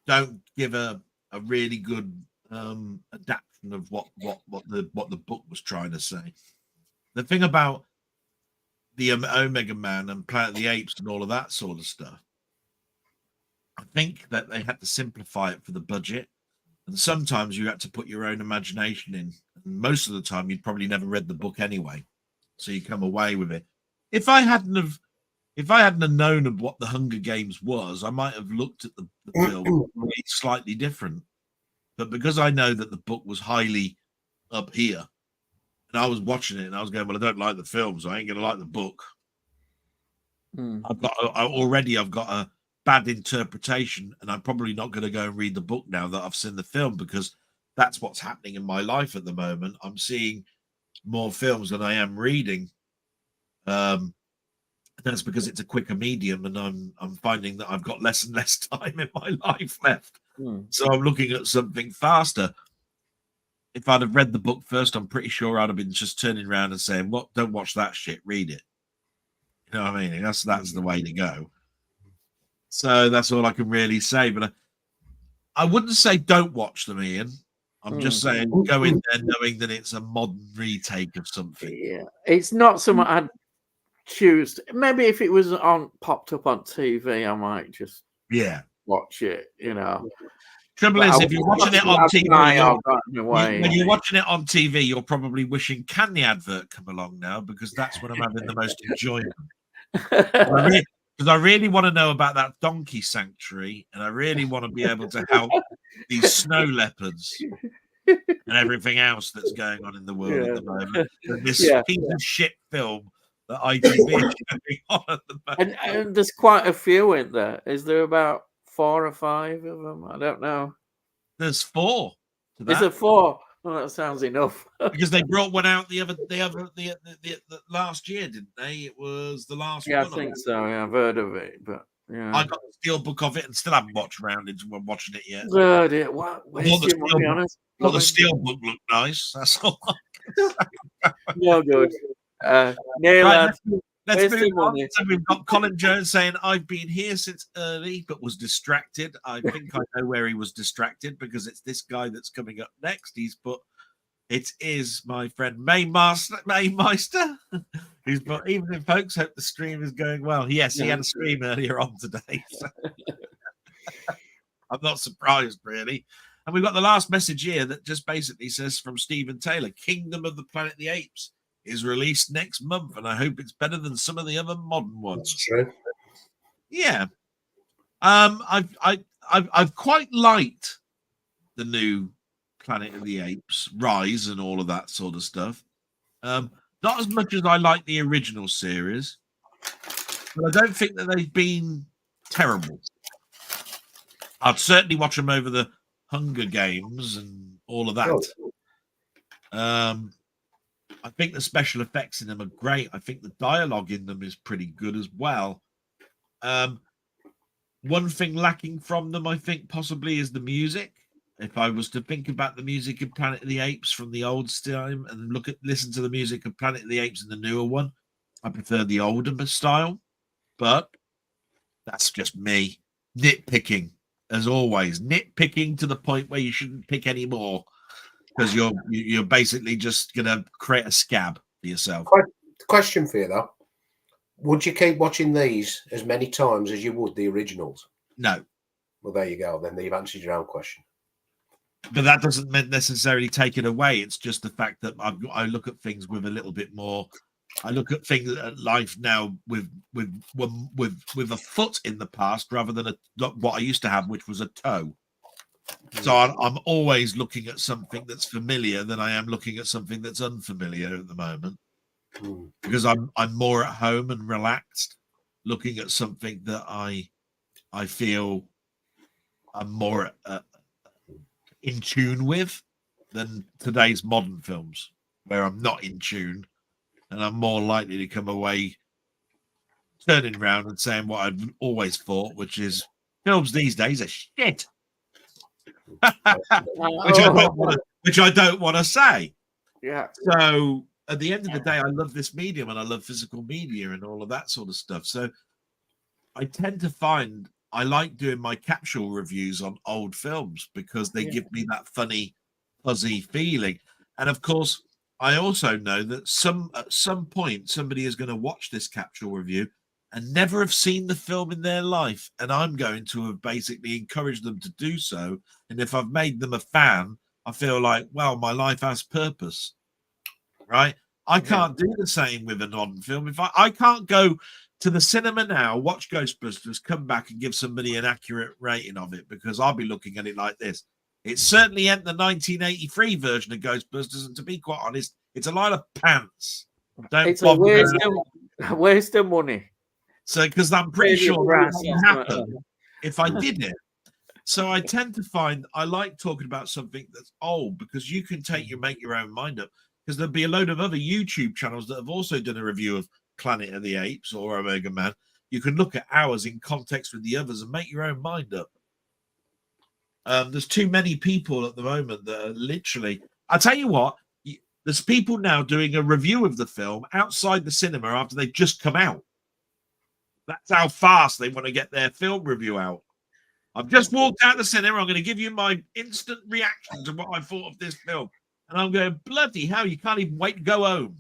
A: don't give a really good adaptation of what the book was trying to say. The thing about the Omega Man and Planet of the Apes and all of that sort of stuff, I think that they had to simplify it for the budget, and sometimes you had to put your own imagination in. And most of the time, you'd probably never read the book anyway, so you come away with it. If I hadn't have known of what the Hunger Games was, I might have looked at the film slightly different. But because I know that the book was highly up here, and I was watching it and I was going, well, I don't like the film, so I ain't going to like the book. I've got a bad interpretation, and I'm probably not going to go and read the book now that I've seen the film, because that's what's happening in my life at the moment. I'm seeing more films than I am reading. That's because it's a quicker medium, and I'm finding that I've got less and less time in my life left. So I'm looking at something faster. If I'd have read the book first, I'm pretty sure I'd have been just turning around and saying, "What? Don't watch that shit. Read it." You know what I mean? That's the way to go. So that's all I can really say. But I wouldn't say don't watch them, Ian. I'm just saying go in there knowing that it's a modern retake of something.
C: Yeah, it's not something I'd choose. Maybe if it was popped up on TV, I might just watch it. You know.
A: Trouble is, if you're watching it on TV, when you're watching it on TV, you're probably wishing, can the advert come along now? Because that's when I'm having the most enjoyment. Because I really want to know about that donkey sanctuary, and I really want to be able to help these snow leopards and everything else that's going on in the world at the moment. And this piece of shit film that ITV is showing on at the moment.
C: And there's quite a few in there. Is there about 4 or 5 of them? I don't know.
A: There's 4.
C: Is there 4? Well, that sounds enough.
A: Because they brought one out the last year, didn't they? It was the last one.
C: Yeah, I think so. Yeah, I've heard of it, but yeah.
A: I got the steel book of it and still haven't watched around into watching it yet.
C: Oh dear. What?
A: The steel book looked nice. That's all.
C: No good.
A: Let's move on. So we've got Colin Jones saying, I've been here since early, but was distracted. I think I know where he was distracted, because it's this guy that's coming up next. He's put, it is my friend Maymeister. He's put, evening, folks. Hope the stream is going well. Yes, he had a stream earlier on today. So. I'm not surprised, really. And we've got the last message here that just basically says from Stephen Taylor, Kingdom of the Planet of the Apes is released next month, and I hope it's better than some of the other modern ones.
B: That's true.
A: Yeah. I've quite liked the new Planet of the Apes, Rise, and all of that sort of stuff. Not as much as I like the original series, but I don't think that they've been terrible. I'd certainly watch them over the Hunger Games and all of that. I think the special effects in them are great. I think the dialogue in them is pretty good as well. One thing lacking from them, I think, possibly is the music. If I was to think about the music of Planet of the Apes from the old time and listen to the music of Planet of the Apes and the newer one, I prefer the older style. But that's just me nitpicking, as always. Nitpicking to the point where you shouldn't pick any more. Because you're basically just going to create a scab for yourself.
B: Question for you, though. Would you keep watching these as many times as you would the originals?
A: No.
B: Well, there you go. Then you've answered your own question.
A: but that doesn't necessarily take it away. It's just the fact that I look at things with a little bit more. I look at things at life now with a foot in the past rather than what I used to have, which was a toe. So I'm always looking at something that's familiar than I am looking at something that's unfamiliar at the moment, because I'm more at home and relaxed, looking at something that I feel I'm more in tune with than today's modern films, where I'm not in tune, and I'm more likely to come away turning around and saying what I've always thought, which is films these days are shit. which I don't want to say.
C: Yeah.
A: So at the end of the day, I love this medium and I love physical media and all of that sort of stuff. So I tend to find I like doing my capsule reviews on old films because they give me that funny, fuzzy feeling. And of course, I also know that at some point somebody is going to watch this capsule review and never have seen the film in their life, and I'm going to have basically encouraged them to do so. And if I've made them a fan, I feel like, well, my life has purpose, right? I can't do the same with a non-film. If I can't go to the cinema now, watch Ghostbusters, come back and give somebody an accurate rating of it, because I'll be looking at it like this. It certainly ain't the 1983 version of Ghostbusters, and to be quite honest, it's a lot of pants.
C: It's a waste of money.
A: So, because I'm pretty sure that wouldn't happen if I did it. So I tend to find I like talking about something that's old, because you can make your own mind up. Because there'll be a load of other YouTube channels that have also done a review of Planet of the Apes or Omega Man. You can look at ours in context with the others and make your own mind up. There's too many people at the moment that are literally. I'll tell you what. There's people now doing a review of the film outside the cinema after they've just come out. That's how fast they want to get their film review out. I've just walked out the cinema. I'm going to give you my instant reaction to what I thought of this film. And I'm going, bloody hell, you can't even wait to go home.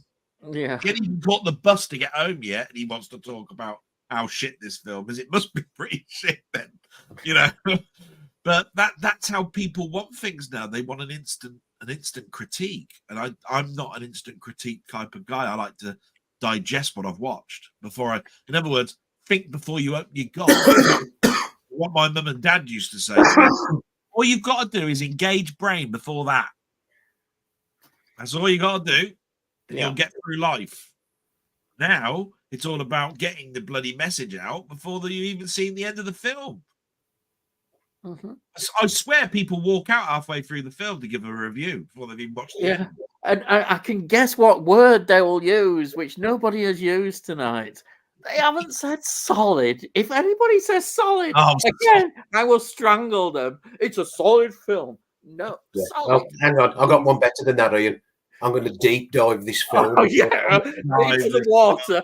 C: Yeah.
A: He hasn't even caught the bus to get home yet, and he wants to talk about how shit this film is. It must be pretty shit then, you know. But that's how people want things now. They want an instant critique. And I'm not an instant critique type of guy. I like to digest what I've watched before in other words, think before you open your gob. What my mum and dad used to say. All you've got to do is engage brain before that. That's all you got to do, and you'll get through life. Now it's all about getting the bloody message out before you've even seen the end of the film. Mm-hmm. I swear people walk out halfway through the film to give a review before they've even watched it.
C: And I can guess what word they will use, which nobody has used tonight. They haven't said solid. If anybody says solid, again, I will strangle them. It's a solid film. No, solid.
B: Oh, hang on. I've got one better than that, Ian. I'm going to deep dive this film.
C: Oh, yeah. Into the water.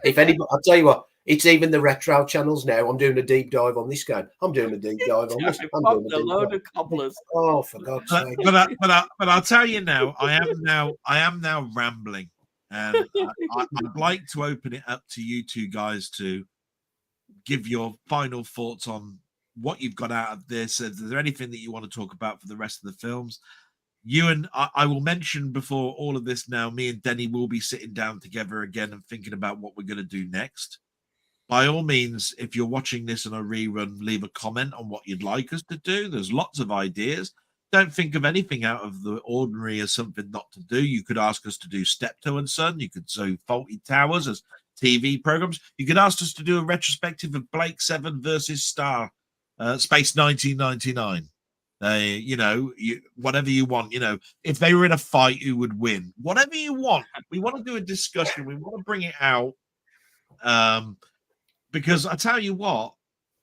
B: If anybody, I'll tell you what, it's even the retro channels now. I'm doing a deep dive on this guy. I'm doing a deep dive on this. I'm doing
C: a load of cobblers.
B: Oh, for God's sake!
A: But I'll tell you now, I am now rambling, and I'd like to open it up to you two guys to give your final thoughts on what you've got out of this. Is there anything that you want to talk about for the rest of the films? You and I will mention before all of this now, me and Denny will be sitting down together again and thinking about what we're going to do next. By all means, if you're watching this on a rerun, leave a comment on what you'd like us to do. There's lots of ideas. Don't think of anything out of the ordinary as something not to do. You could ask us to do Steptoe and Son. You could do Faulty Towers as TV programs. You could ask us to do a retrospective of Blake 7 versus Space 1999. Whatever you want, if they were in a fight, who would win? Whatever you want. We want to do a discussion. We want to bring it out. Because I tell you what,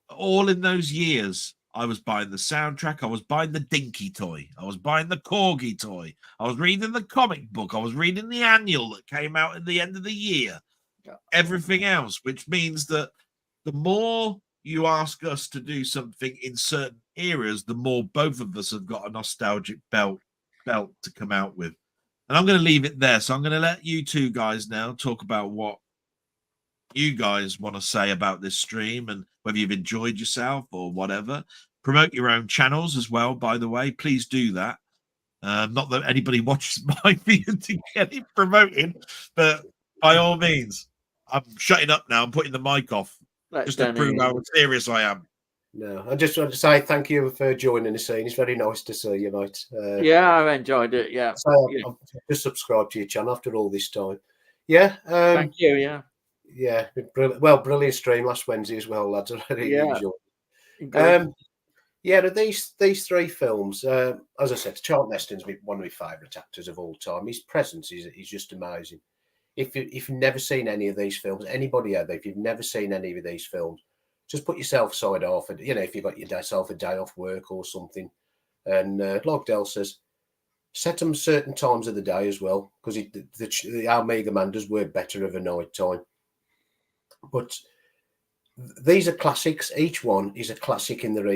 A: all in those years, I was buying the soundtrack. I was buying the Dinky toy. I was buying the Corgi toy. I was reading the comic book. I was reading the annual that came out at the end of the year. Everything else, which means that the more you ask us to do something in certain eras, the more both of us have got a nostalgic belt to come out with. And I'm going to leave it there. So I'm going to let you two guys now talk about what you guys want to say about this stream and whether you've enjoyed yourself or whatever. Promote your own channels as well, by the way. Please do that. Not that anybody watches my video to get it promoted, but by all means, I'm shutting up now. I'm putting the mic off just to prove how serious I am.
B: No, I just want to say thank you for joining the scene. It's very nice to see you, mate.
C: Yeah, I've enjoyed it. Yeah.
B: So I've just subscribed to your channel after all this time. Yeah.
C: Thank you. Yeah.
B: Yeah. Brilliant stream last Wednesday as well, lads. I really enjoyed it. Yeah, these three films, as I said, Charlton Heston's one of my favourite actors of all time. His presence is just amazing. If you've never seen any of these films, anybody out there, if you've never seen any of these films, just put yourself aside off, and if you've got yourself a day off work or something, and like Del says, set them certain times of the day as well, because our Mega Man does work better of a night time. But these are classics. Each one is a classic in their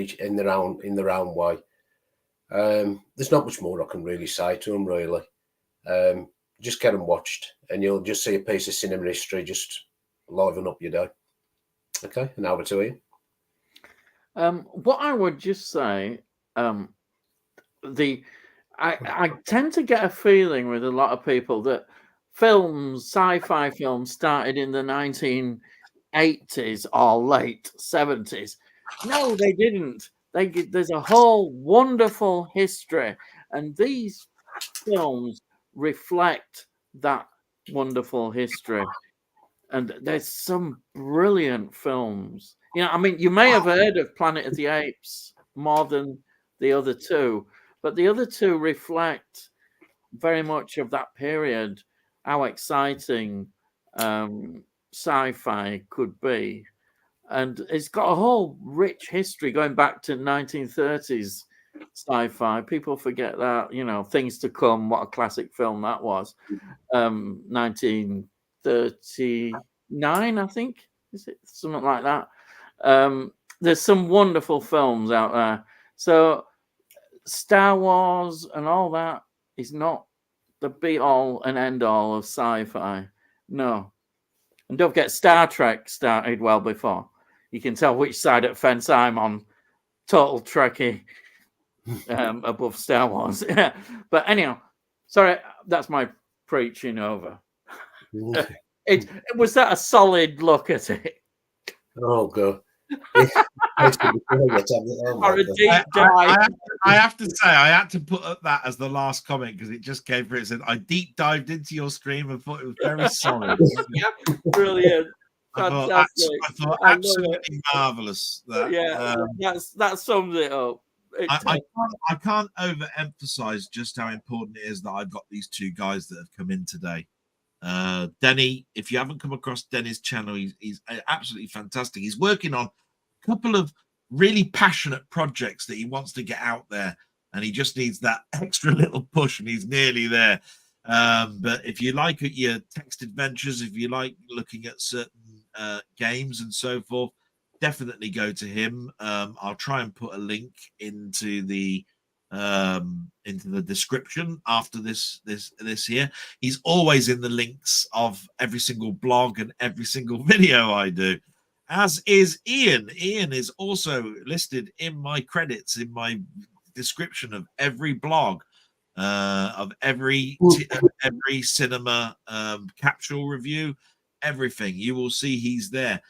B: own way. There's not much more I can really say to them, really. Just get them watched, and you'll just see a piece of cinema history just liven up your day. Okay, and over to you.
C: What I would just say, I tend to get a feeling with a lot of people that sci-fi films started in the 1980s or late 70s. No, they didn't. There's a whole wonderful history, and these films reflect that wonderful history. And there's some brilliant films. I mean, you may have heard of Planet of the Apes more than the other two, but the other two reflect very much of that period, how exciting sci-fi could be. And it's got a whole rich history going back to 1930s sci-fi. People forget that, Things to Come, what a classic film that was. 1939, I think. Is it something like that? There's some wonderful films out there. So Star Wars and all that is not the be-all and end-all of sci-fi. No. And don't forget, Star Trek started well before. You can tell which side of the fence I'm on. Total Trekkie above Star Wars. But anyhow, sorry, that's my preaching over. Was that a solid look at it?
B: Oh, God.
A: I have to say, I had to put up that as the last comment because it just came through. It said, I deep dived into your stream and thought it was very solid.
C: Brilliant.
A: I thought absolutely marvelous.
C: That sums it up.
A: I can't overemphasize just how important it is that I've got these two guys that have come in today. Denny, if you haven't come across Denny's channel, he's absolutely fantastic. He's working on a couple of really passionate projects that he wants to get out there, and he just needs that extra little push, and he's nearly there. But if you like your text adventures, if you like looking at certain games and so forth, definitely go to him. I'll try and put a link into the description after this here. He's always in the links of every single blog and every single video I do, as is Ian. Ian is also listed in my credits, in my description of every blog, of every cinema capsule review, everything. You will see he's there.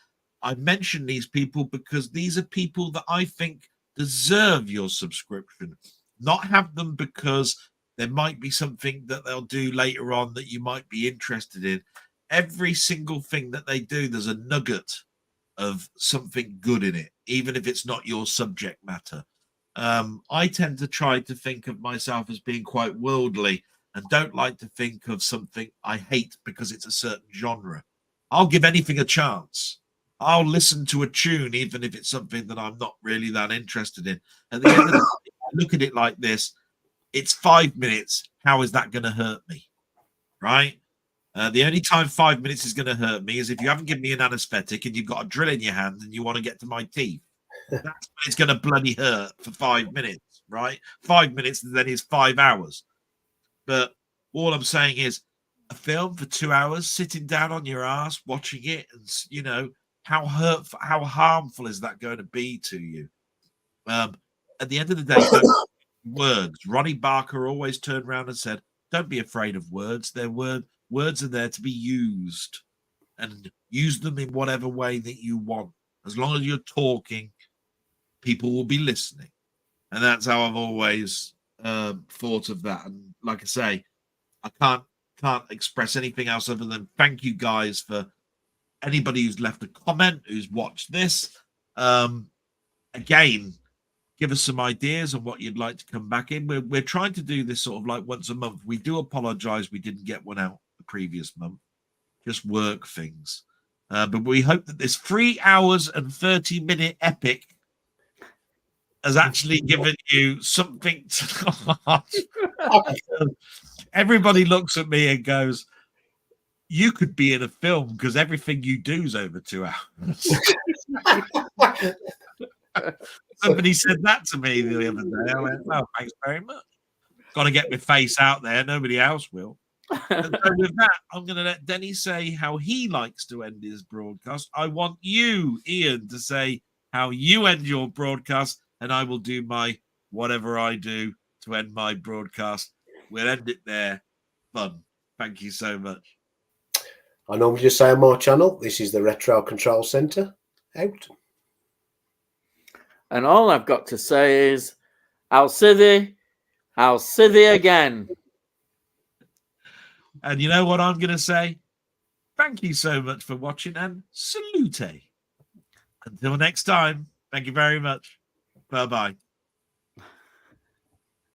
A: I mention these people because these are people that I think deserve your subscription. Not have them because there might be something that they'll do later on that you might be interested in. Every single thing that they do, there's a nugget of something good in it, even if it's not your subject matter. I tend to try to think of myself as being quite worldly and don't like to think of something I hate because it's a certain genre. I'll give anything a chance. I'll listen to a tune, even if it's something that I'm not really that interested in. At the end of the day, I look at it like this. It's 5 minutes. How is that going to hurt me? Right? The only time 5 minutes is going to hurt me is if you haven't given me an anesthetic and you've got a drill in your hand and you want to get to my teeth. That's when it's going to bloody hurt for 5 minutes, right? 5 minutes and then it's 5 hours. But all I'm saying is a film for 2 hours, sitting down on your ass, watching it, and you know how hurtful, how harmful is that going to be to you? At the end of the day, words. Ronnie Barker always turned around and said, "Don't be afraid of words. Words are there to be used, and use them in whatever way that you want. As long as you're talking, people will be listening." And that's how I've always thought of that. And like I say, I can't express anything else other than thank you guys for anybody who's left a comment, who's watched this. Again, give us some ideas on what you'd like to come back in. We're trying to do this sort of like once a month. We do apologize we didn't get one out the previous month, just work things. But we hope that this 3 hours and 30-minute epic has actually given you something to watch. Everybody looks at me and goes, "You could be in a film because everything you do is over 2 hours." Somebody said that to me the other day. I went, "Oh, thanks very much. Got to get my face out there. Nobody else will." And so with that, I'm going to let Denny say how he likes to end his broadcast. I want you, Ian, to say how you end your broadcast, and I will do my whatever I do to end my broadcast. We'll end it there. Fun. Thank you so much.
B: I normally just say on my channel, this is the Retro Control Centre. Out.
C: And all I've got to say is, I'll see thee again.
A: And you know what I'm going to say? Thank you so much for watching, and salute. Until next time, thank you very much. Bye-bye.